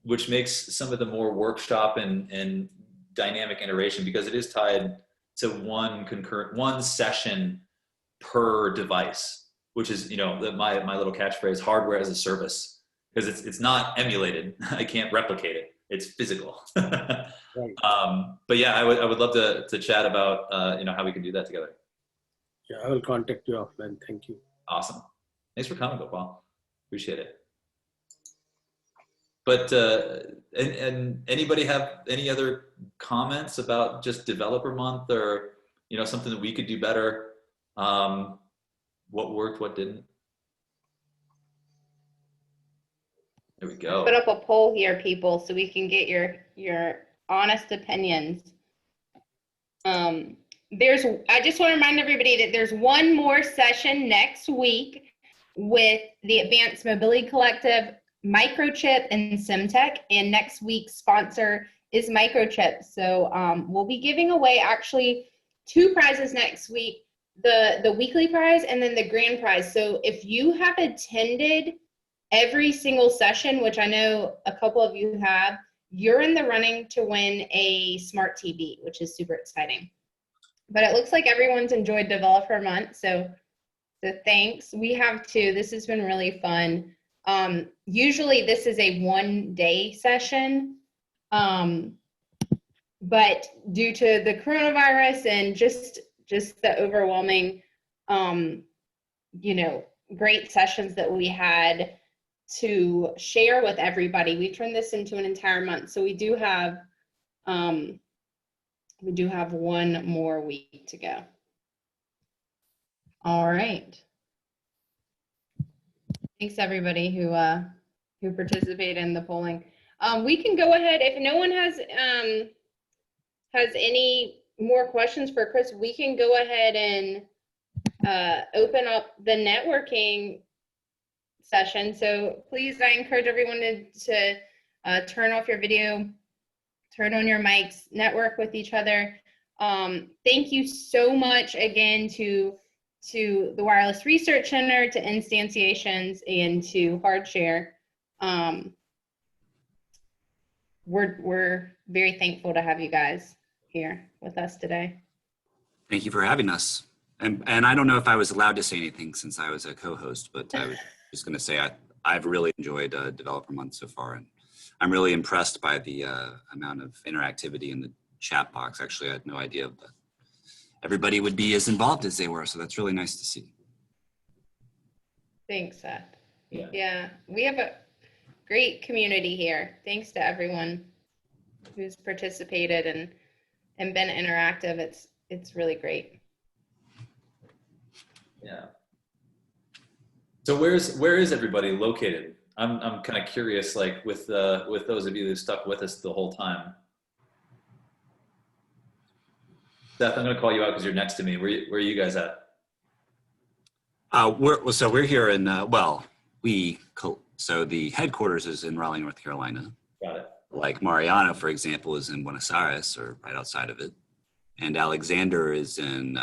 which makes some of the more workshop and dynamic iteration, because it is tied to one session per device, which is, my little catchphrase, hardware as a service, because it's not emulated. I can't replicate it. It's physical. Right. But yeah, I would love to chat about, how we can do that together. Yeah, I will contact you offline. Thank you. Awesome. Thanks for coming, Gopal. Appreciate it. But and anybody have any other comments about just Developer Month, or something that we could do better? What worked, what didn't? There we go. Put up a poll here, people, so we can get your honest opinions. I just want to remind everybody that there's one more session next week with the Advanced Mobility Collective, Microchip, and SimTech, and next week's sponsor is Microchip. So we'll be giving away actually 2 prizes next week, the weekly prize and then the grand prize. So if you have attended every single session, which I know a couple of you have, you're in the running to win a smart TV, which is super exciting. But it looks like everyone's enjoyed Developer Month, so thanks. We have too. This has been really fun. Usually this is a 1-day session, but due to the coronavirus and just the overwhelming, great sessions that we had to share with everybody, we turned this into an entire month. So we do have 1 more week to go. All right. Thanks everybody who participated in the polling. We can go ahead, if no one has any more questions for Chris, we can go ahead and open up the networking session. So please, I encourage everyone to turn off your video, turn on your mics, network with each other. Thank you so much again to the Wireless Research Center, to Instantiations, and to HardShare. We're very thankful to have you guys here with us today. Thank you for having us. And I don't know if I was allowed to say anything since I was a co-host, but I was just going to say I've really enjoyed Developer Month so far, and I'm really impressed by the amount of interactivity in the chat box. Actually, I had no idea that everybody would be as involved as they were, so that's really nice to see. Thanks, Seth. Yeah. Yeah, we have a great community here. Thanks to everyone who's participated and been interactive. It's really great. Yeah. So where is everybody located? I'm kind of curious, like with those of you who stuck with us the whole time. Seth, I'm going to call you out because you're next to me. Where are you guys at? We're here in, we So the headquarters is in Raleigh, North Carolina. Got it. Like Mariano, for example, is in Buenos Aires or right outside of it. And Alexander is in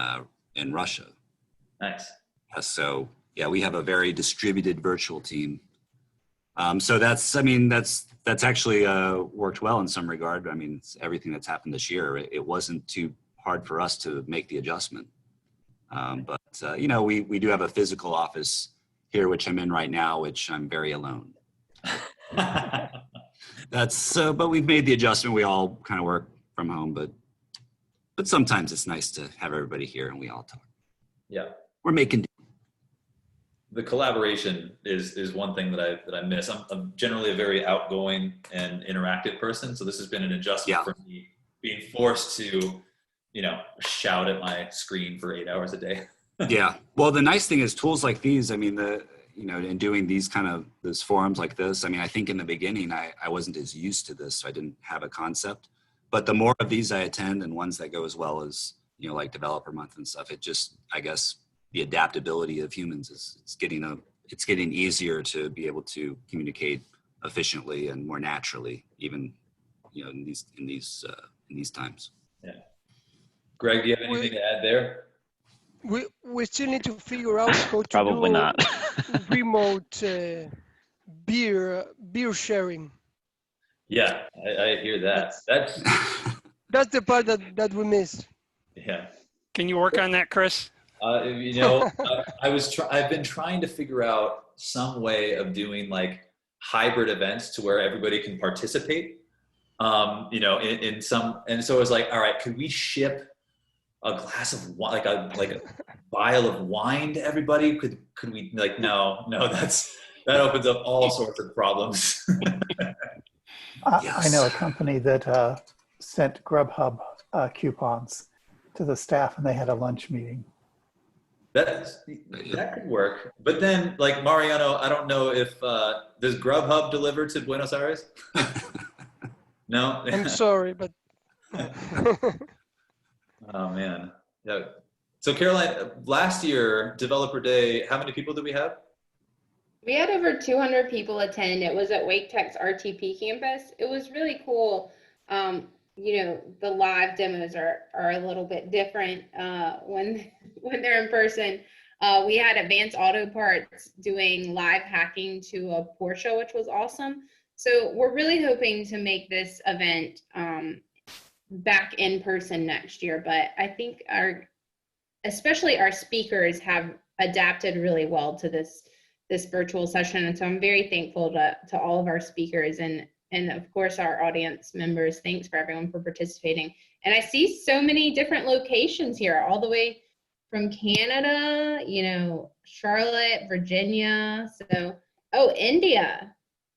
Russia. Nice. So yeah, we have a very distributed virtual team. So that's actually worked well in some regard. I mean, it's everything that's happened this year, it wasn't too hard for us to make the adjustment. But you know, we do have a physical office here, which I'm in right now, which I'm very alone. But we've made the adjustment. We all kind of work from home, but sometimes it's nice to have everybody here and we all talk. Yeah. We're making. The collaboration is one thing that I miss. I'm generally a very outgoing and interactive person, so this has been an adjustment for me, being forced to, you know, shout at my screen for 8 hours a day. Yeah. Well, the nice thing is tools like these. I mean, in doing these those forums like this. I mean, I think in the beginning I wasn't as used to this, so I didn't have a concept. But the more of these I attend, and ones that go as well as, you know, like Developer Month and stuff, it just, I guess, the adaptability of humans it's getting easier to be able to communicate efficiently and more naturally, even, you know, in these times. Yeah. Greg, do you have anything to add there? We still need to figure out how to Probably do not. remote beer sharing. Yeah, I hear that. That's the part that we miss. Yeah. Can you work on that, Chris? You know, I've been trying to figure out some way of doing like hybrid events to where everybody can participate. You know, in some, and so I was like, all right, could we ship a glass of wine, like a vial of wine to everybody? Could we, like, no, that opens up all sorts of problems. I know a company that sent Grubhub coupons to the staff, and they had a lunch meeting. That could work. But then, like, Mariano, I don't know if, does Grubhub deliver to Buenos Aires? No? I'm sorry, but. Oh, man. Yeah. So, Caroline, last year, Developer Day, how many people did we have? We had over 200 people attend. It was at Wake Tech's RTP campus. It was really cool. You know, the live demos are a little bit different when they're in person. We had Advanced Auto Parts doing live hacking to a Porsche, which was awesome. So we're really hoping to make this event back in person next year. But I think especially our speakers have adapted really well to this virtual session. And so I'm very thankful to all of our speakers and of course our audience members. Thanks for everyone for participating. And I see so many different locations here, all the way from Canada, you know, Charlotte, Virginia. So, India.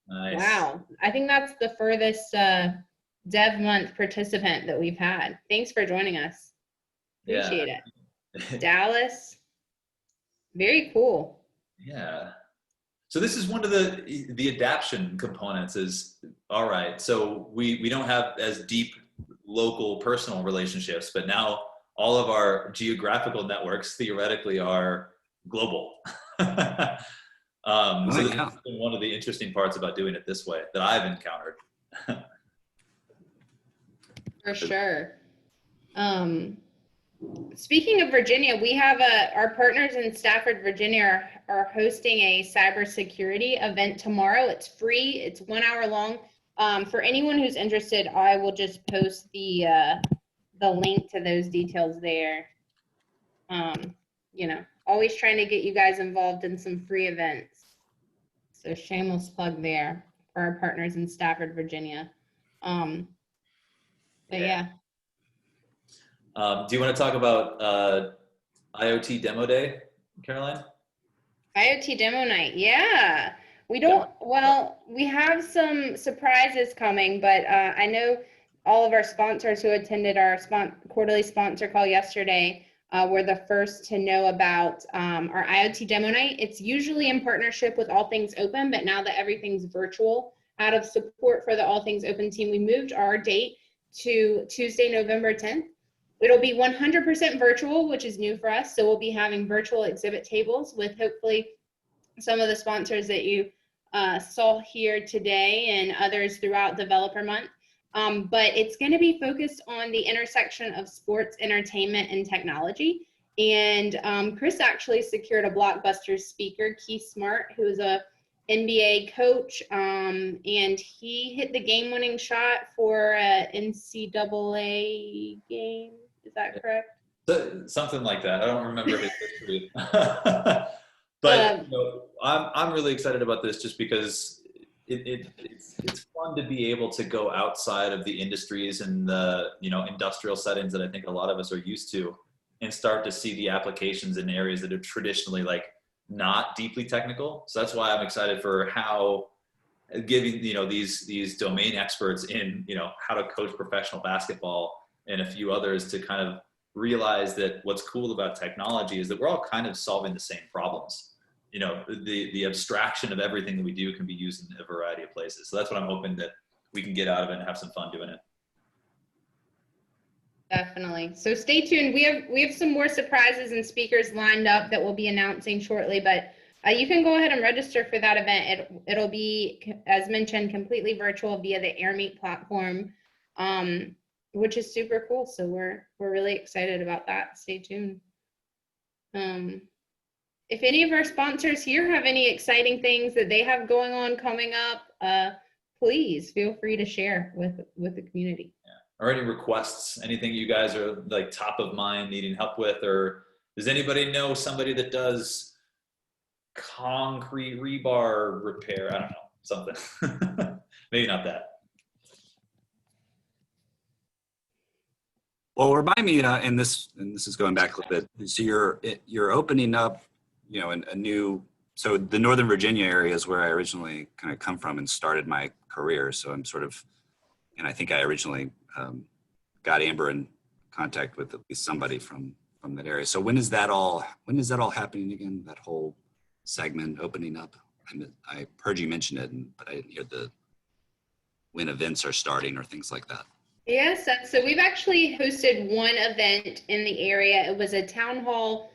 Nice. Wow. I think that's the furthest Dev Month participant that we've had. Thanks for joining us. Appreciate it. Dallas. Very cool. Yeah. So this is one of the adaption components is, all right, so we don't have as deep local personal relationships, but now all of our geographical networks theoretically are global. So this has been one of the interesting parts about doing it this way that I've encountered. For sure. Speaking of Virginia, we have our partners in Stafford, Virginia are hosting a cybersecurity event tomorrow. It's free. It's 1 hour long. For anyone who's interested, I will just post the link to those details there. You know, always trying to get you guys involved in some free events. So shameless plug there for our partners in Stafford, Virginia. But yeah. Do you want to talk about IoT Demo Day, Caroline? IoT Demo Night, yeah. We don't, well, we have some surprises coming, but I know all of our sponsors who attended our quarterly sponsor call yesterday were the first to know about our IoT Demo Night. It's usually in partnership with All Things Open, but now that everything's virtual, out of support for the All Things Open team, we moved our date to Tuesday, November 10th. It'll be 100% virtual, which is new for us. So we'll be having virtual exhibit tables with hopefully some of the sponsors that you saw here today and others throughout Developer Month. But it's going to be focused on the intersection of sports, entertainment, and technology. And Chris actually secured a blockbuster speaker, Keith Smart, who is a NBA coach, and he hit the game-winning shot for an NCAA game. Is that correct? Something like that. I don't remember his history. But you know, I'm really excited about this just because it's fun to be able to go outside of the industries and the industrial settings that I think a lot of us are used to, and start to see the applications in areas that are traditionally like not deeply technical. So that's why I'm excited for how giving these domain experts in how to coach professional basketball and a few others to kind of realize that what's cool about technology is that we're all kind of solving the same problems. The abstraction of everything that we do can be used in a variety of places. So that's what I'm hoping that we can get out of it and have some fun doing it. Definitely. So stay tuned. We have some more surprises and speakers lined up that we'll be announcing shortly, but you can go ahead and register for that event. It'll be, as mentioned, completely virtual via the AirMeet platform, which is super cool. So we're really excited about that. Stay tuned. If any of our sponsors here have any exciting things that they have going on coming up, please feel free to share with the community. Yeah. Or any requests, anything you guys are like top of mind needing help with, or does anybody know somebody that does concrete rebar repair? I don't know, something. Maybe not that. Well, remind me, and this is going back a little bit. So you're opening up, a new. So the Northern Virginia area is where I originally kind of come from and started my career. So I'm sort of, and I think I originally got Amber in contact with at least somebody from that area. So when is that all happening again? That whole segment opening up? I heard you mention it, but I didn't hear when events are starting or things like that. Yes, so we've actually hosted one event in the area. It was a town hall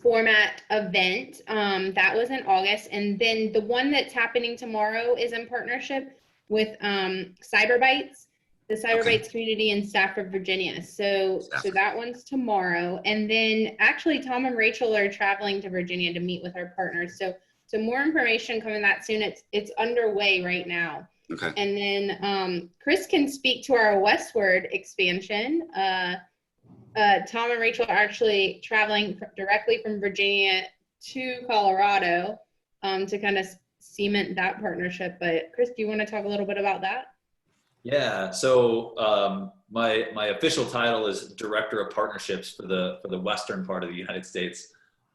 format event. That was in August. And then the one that's happening tomorrow is in partnership with Cyberbytes, the Cyberbytes community in Stafford, Virginia. So that one's tomorrow. And then actually Tom and Rachel are traveling to Virginia to meet with our partners. So more information coming that soon. It's underway right now. Okay. And then Chris can speak to our westward expansion. Tom and Rachel are actually traveling directly from Virginia to Colorado to kind of cement that partnership. But Chris, do you want to talk a little bit about that? Yeah. So my official title is Director of Partnerships for the western part of the United States,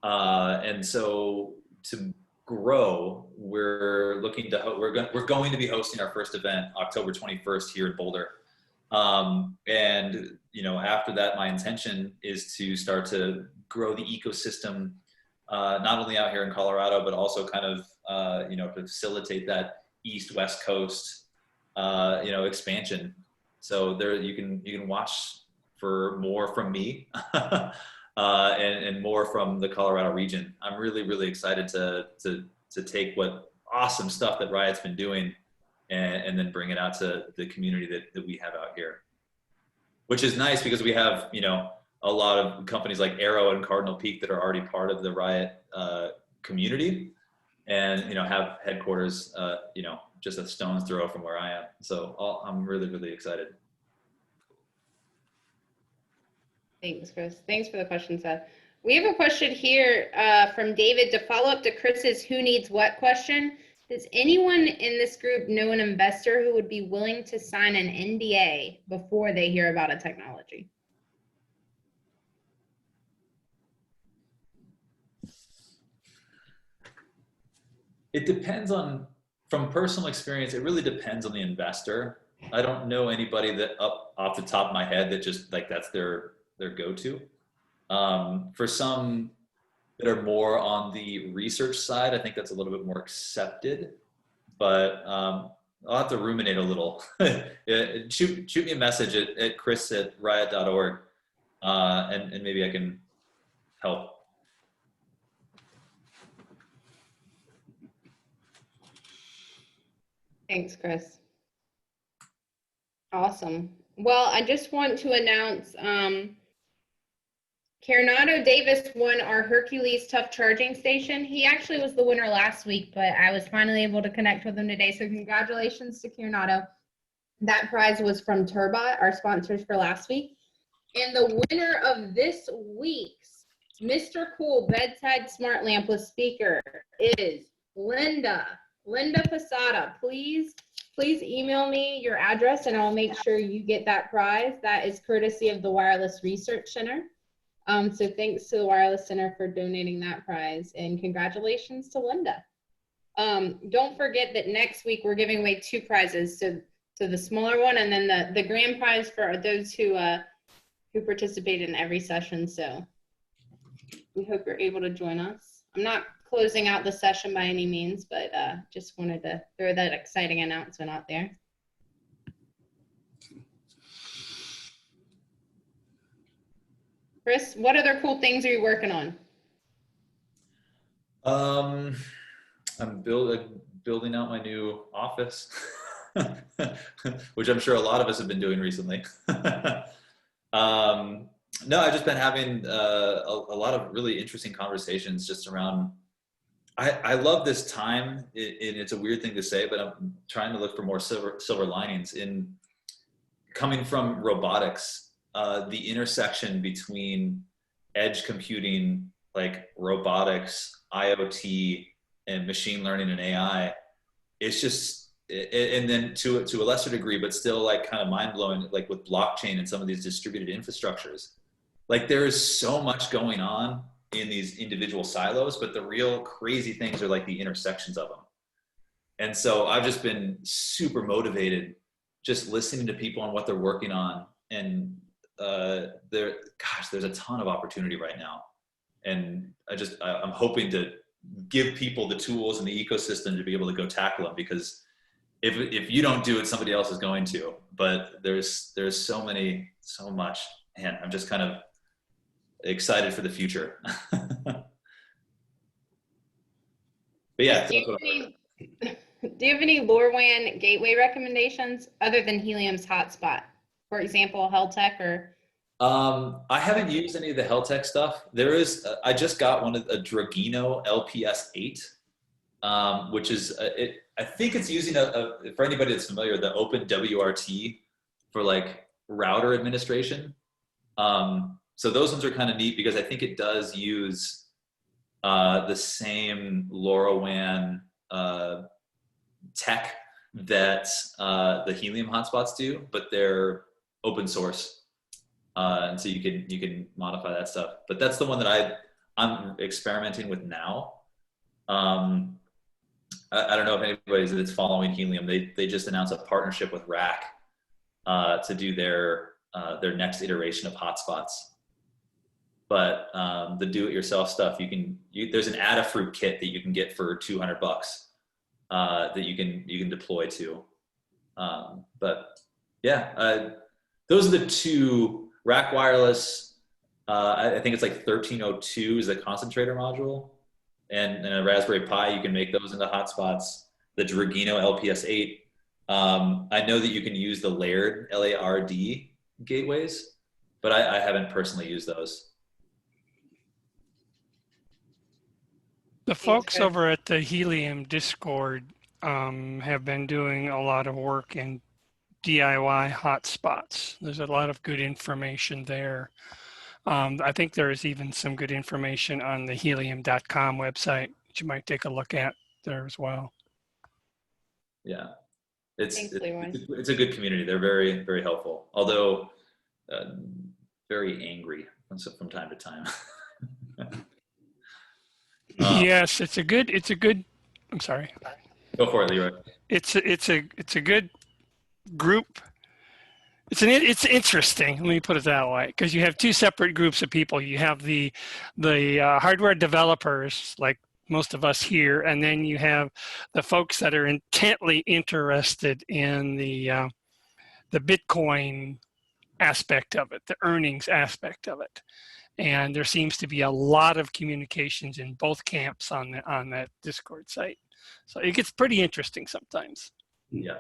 and so to grow, we're going to be hosting our first event October 21st here in Boulder. And after that, my intention is to start to grow the ecosystem, not only out here in Colorado, but also kind of, to facilitate that east-west coast, expansion. So there, you can watch for more from me, and more from the Colorado region. I'm really, really excited to take what awesome stuff that RIoT's been doing and then bring it out to the community that we have out here, which is nice because we have, a lot of companies like Arrow and Cardinal Peak that are already part of the RIoT community and, have headquarters, just a stone's throw from where I am. So I'm really, really excited. Thanks, Chris. Thanks for the question, Seth. We have a question here from David to follow up to Chris's who needs what question. Does anyone in this group know an investor who would be willing to sign an NDA before they hear about a technology? It depends from personal experience, it really depends on the investor. I don't know anybody that off the top of my head that just that's their go-to. For some that are more on the research side, I think that's a little bit more accepted, but I'll have to ruminate a little. Shoot me a message at chris@riot.org, and maybe I can help. Thanks, Chris. Awesome. Well, I just want to announce Coronado Davis won our Hercules Tough Charging Station. He actually was the winner last week, but I was finally able to connect with him today. So congratulations to Coronado. That prize was from Turbot, our sponsors for last week. And the winner of this week's Mr. Cool Bedside Smart Lamp with Speaker is Linda Posada. Please email me your address and I'll make sure you get that prize. That is courtesy of the Wireless Research Center. So thanks to the Wireless Center for donating that prize, and congratulations to Linda. Don't forget that next week we're giving away 2 prizes. So the smaller one and then the grand prize for those who participate in every session. So we hope you're able to join us. I'm not closing out the session by any means, but just wanted to throw that exciting announcement out there. Chris, what other cool things are you working on? I'm building out my new office, which I'm sure a lot of us have been doing recently. No, I've just been having a lot of really interesting conversations just around, I love this time, and it's a weird thing to say, but I'm trying to look for more silver linings in coming from robotics. The intersection between edge computing, like robotics, IoT, and machine learning and AI, it's just, and then to a lesser degree, but still like kind of mind blowing, like with blockchain and some of these distributed infrastructures. Like there is so much going on in these individual silos, but the real crazy things are like the intersections of them. And so I've just been super motivated just listening to people on what they're working on. And there's a ton of opportunity right now. And I'm hoping to give people the tools and the ecosystem to be able to go tackle them, because if you don't do it, somebody else is going to. But there's so much, and I'm just kind of excited for the future. But yeah. Do you have any LoRaWAN gateway recommendations other than Helium's hotspot? For example, Heltec or? I haven't used any of the Heltec stuff. There is, I just got one of a Dragino LPS8, which is, I think it's using for anybody that's familiar, the Open WRT for like router administration. So those ones are kind of neat because I think it does use the same LoRaWAN tech that the Helium hotspots do, but they're open source. And so you can modify that stuff. But that's the one that I'm experimenting with now. I don't know if anybody that's following Helium, they just announced a partnership with Rack to do their next iteration of hotspots. But the do-it-yourself stuff, there's an Adafruit kit that you can get for $200 that you can deploy to. But yeah, those are the two. Rack Wireless, I think it's like 1302 is the concentrator module, and a Raspberry Pi, you can make those into hotspots. The Dragino LPS8, I know that you can use the layered LARD gateways, but I haven't personally used those. The folks over at the Helium Discord have been doing a lot of work in DIY hotspots. There's a lot of good information there. I think there is even some good information on the helium.com website that you might take a look at there as well. Yeah, it's a good community. They're very, very helpful, although very angry from time to time. Yes, it's a good, I'm sorry. Go for it, Leroy. It's a good group. It's interesting. Let me put it that way, because you have 2 separate groups of people. You have the hardware developers, like most of us here, and then you have the folks that are intently interested in the Bitcoin aspect of it, the earnings aspect of it. And there seems to be a lot of communications in both camps on that Discord site. So it gets pretty interesting sometimes. Yeah.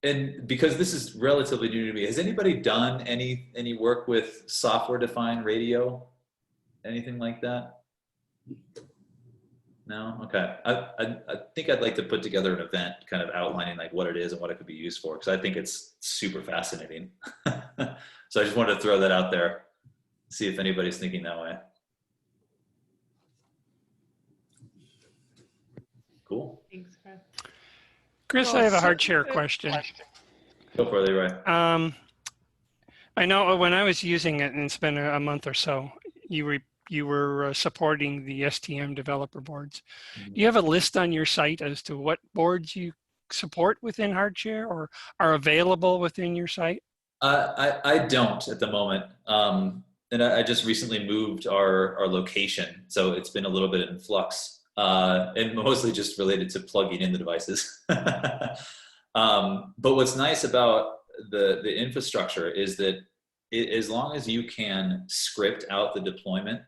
And because this is relatively new to me, has anybody done any work with software-defined radio? Anything like that? No? Okay. I think I'd like to put together an event kind of outlining like what it is and what it could be used for, because I think it's super fascinating. So I just wanted to throw that out there, see if anybody's thinking that way. Cool. Thanks, Chris. Chris, I have a hard share question. Go for it, Leroy. I know when I was using it, and it's been a month or so, you were supporting the STM developer boards. Do you have a list on your site as to what boards you support within HardShare or are available within your site? I don't at the moment. And I just recently moved our location, so it's been a little bit in flux, and mostly just related to plugging in the devices. But what's nice about the infrastructure is that as long as you can script out the deployment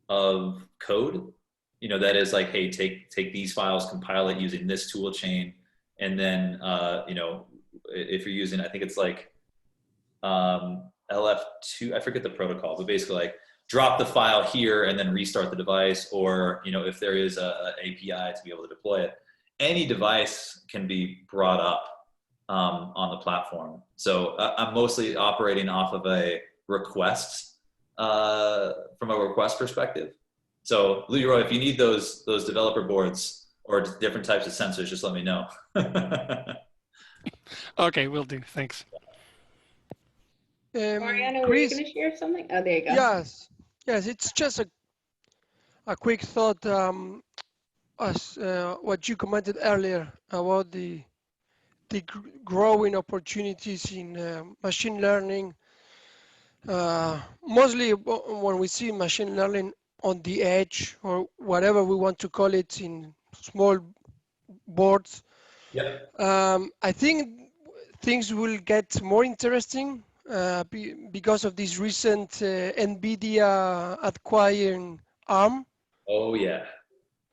of code, you know, that is like, hey, take these files, compile it using this tool chain, and then you know, if you're using, I think it's like LF2, I forget the protocol, but basically like drop the file here and then restart the device, or you know, if there is a API to be able to deploy it, any device can be brought up on the platform. So I'm mostly operating off of a request, from a request perspective. So Leroy, if you need those developer boards or different types of sensors, just let me know. Okay, will do. Thanks. Mariano, were you going to share something? Oh, there you go. Yes, it's just a quick thought, as what you commented earlier about the growing opportunities in machine learning. Mostly when we see machine learning on the edge, or whatever we want to call it, in small boards. Yep. I think things will get more interesting because of this recent NVIDIA acquiring ARM. Oh yeah.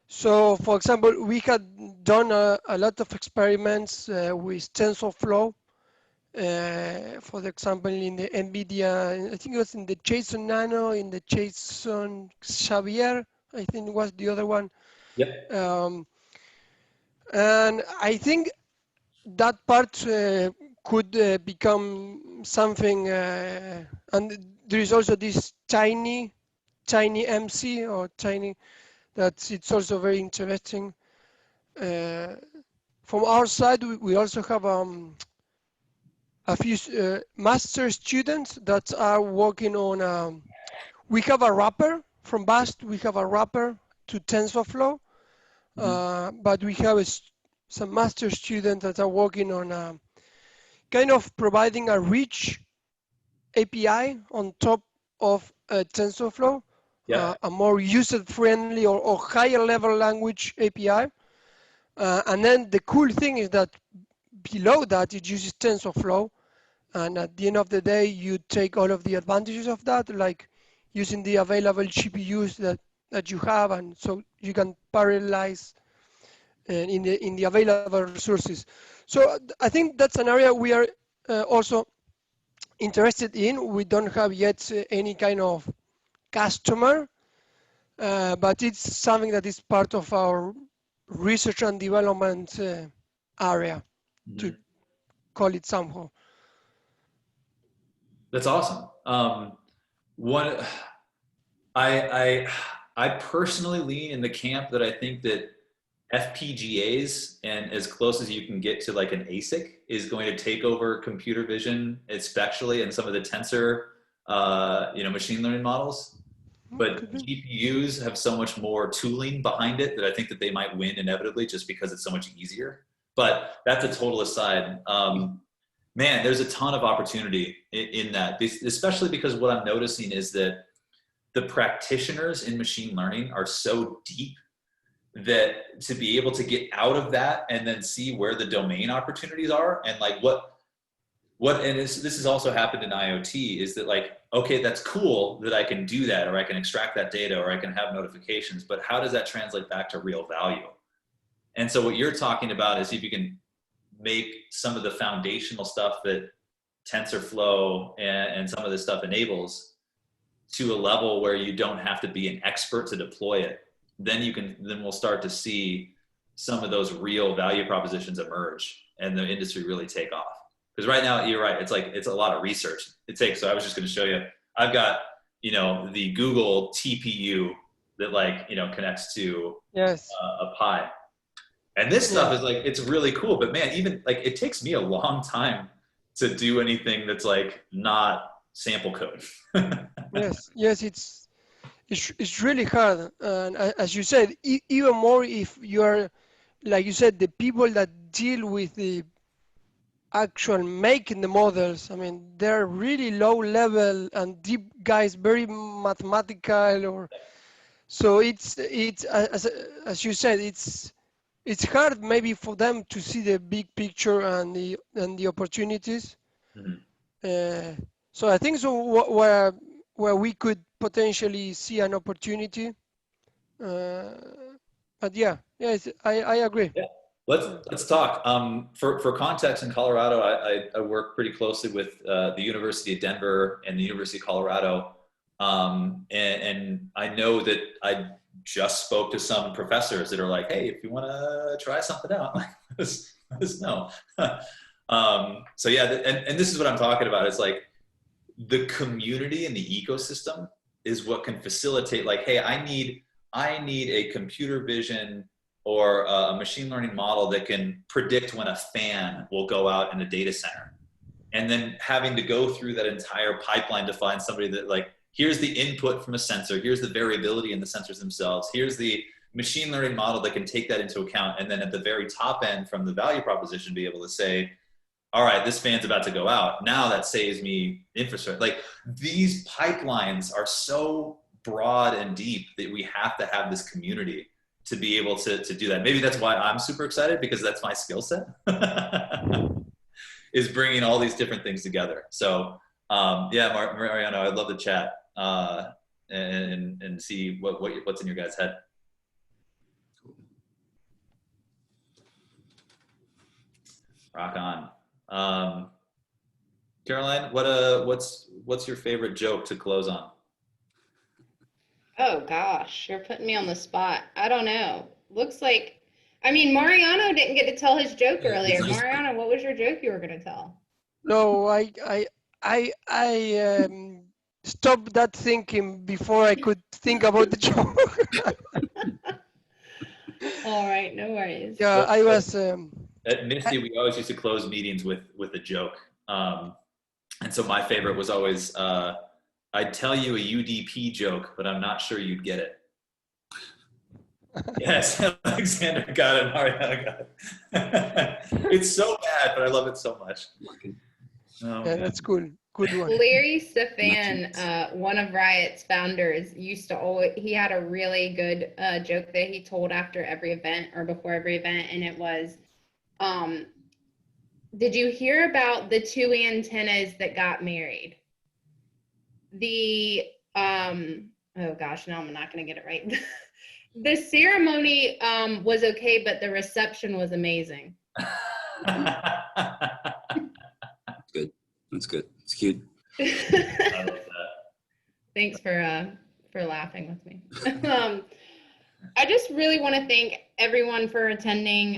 So, for example, we had done a lot of experiments with TensorFlow. For example, in the NVIDIA, I think it was in the JSON Nano, in the JSON Xavier, I think it was the other one. Yep. And I think that part could become something, and there is also this tiny MC, or tiny, that it's also very interesting. From our side, we also have a few master students that are working on, we have a wrapper from BAST, we have a wrapper to TensorFlow, but we have some master students that are working on kind of providing a rich API on top of TensorFlow, a more user-friendly or higher level language API. And then the cool thing is that below that, it uses TensorFlow. And at the end of the day, you take all of the advantages of that, like using the available GPUs that you have. And so you can parallelize in the available resources. So I think that's an area we are also interested in. We don't have yet any kind of customer, but it's something that is part of our research and development area, to call it somehow. That's awesome. I personally lean in the camp that I think that FPGAs, and as close as you can get to like an ASIC, is going to take over computer vision, especially in some of the tensor, machine learning models. But GPUs have so much more tooling behind it that I think that they might win inevitably, just because it's so much easier. But that's a total aside. Man, there's a ton of opportunity in that, especially because what I'm noticing is that the practitioners in machine learning are so deep that to be able to get out of that and then see where the domain opportunities are, and like this has also happened in IoT, is that like okay, that's cool that I can do that, or I can extract that data, or I can have notifications, but how does that translate back to real value? And so what you're talking about is if you can make some of the foundational stuff that TensorFlow and some of this stuff enables to a level where you don't have to be an expert to deploy it, then we'll start to see some of those real value propositions emerge and the industry really take off. Because right now, you're right, it's a lot of research. So I was just going to show you, I've got, the Google TPU that connects to Yes. a Pi. And this stuff is it's really cool, but man, even it takes me a long time to do anything that's not sample code. Yes, it's really hard, and as you said, even more if you are, like you said, the people that deal with the actual making the models. I mean, they're really low level and deep guys, very mathematical, or so it's as you said, it's hard maybe for them to see the big picture and the opportunities. Mm-hmm. So I think so where we could potentially see an opportunity. But yes, I agree. Yeah, let's talk. For context, in Colorado, I work pretty closely with the University of Denver and the University of Colorado, and I know that I just spoke to some professors that are like, hey, if you want to try something out, let us know. So yeah, and this is what I'm talking about. It's the community and the ecosystem is what can facilitate, hey, I need a computer vision or a machine learning model that can predict when a fan will go out in a data center. And then having to go through that entire pipeline to find somebody that here's the input from a sensor, here's the variability in the sensors themselves, here's the machine learning model that can take that into account. And then at the very top end from the value proposition, be able to say, all right, this fan's about to go out. Now that saves me infrastructure. These pipelines are so broad and deep that we have to have this community to be able to do that. Maybe that's why I'm super excited, because that's my skill set, is bringing all these different things together. So yeah, Mariano, I'd love to chat and see what's in your guys' head. Rock on. Caroline, what's your favorite joke to close on? Oh gosh, you're putting me on the spot. I don't know. Looks like, Mariano didn't get to tell his joke earlier. Mariano, what was your joke you were going to tell? No, I stopped that thinking before I could think about the joke. All right, no worries. Yeah, I was. At Misty, we always used to close meetings with a joke. And so my favorite was always, I'd tell you a UDP joke, but I'm not sure you'd get it. Yes, Alexander got it, Mariano got it. It's so bad, but I love it so much. Oh, yeah, that's cool. Good one. Larry Stefan, one of RIoT's founders, he had a really good joke that he told after every event or before every event, and it was, did you hear about the two antennas that got married? Oh gosh, no, I'm not going to get it right. The ceremony was okay, but the reception was amazing. Good. That's good. It's cute. I love that. Thanks for laughing with me. I just really want to thank everyone for attending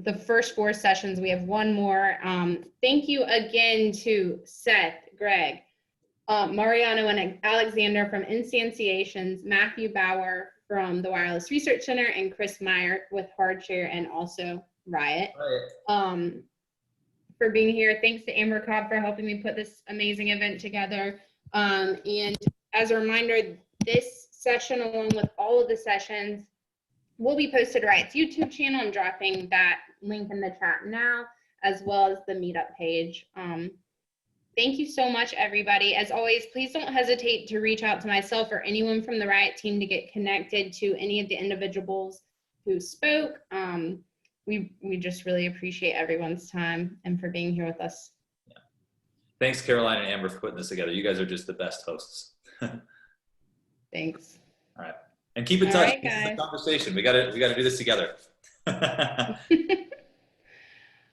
the first 4 sessions. We have one more. Thank you again to Seth, Greg, Mariano and Alexander from Instantiations, Matthew Bauer from the Wireless Research Center, and Chris Meyer with Hardshare and also RIoT. For being here. Thanks to Amber Cobb for helping me put this amazing event together. And as a reminder, this session, along with all of the sessions, will be posted to RIoT's YouTube channel. I'm dropping that link in the chat now, as well as the meetup page. Thank you so much, everybody. As always, please don't hesitate to reach out to myself or anyone from the RIoT team to get connected to any of the individuals who spoke. We just really appreciate everyone's time and for being here with us. Thanks, Caroline and Amber, for putting this together. You guys are just the best hosts. Thanks. All right, and keep in All touch. right, This is a guys. conversation. We got to do this together.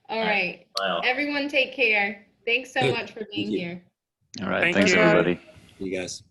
All right. Bye. Everyone take care. Thanks so much for being here. All right. Thank Thanks, you. everybody. You guys.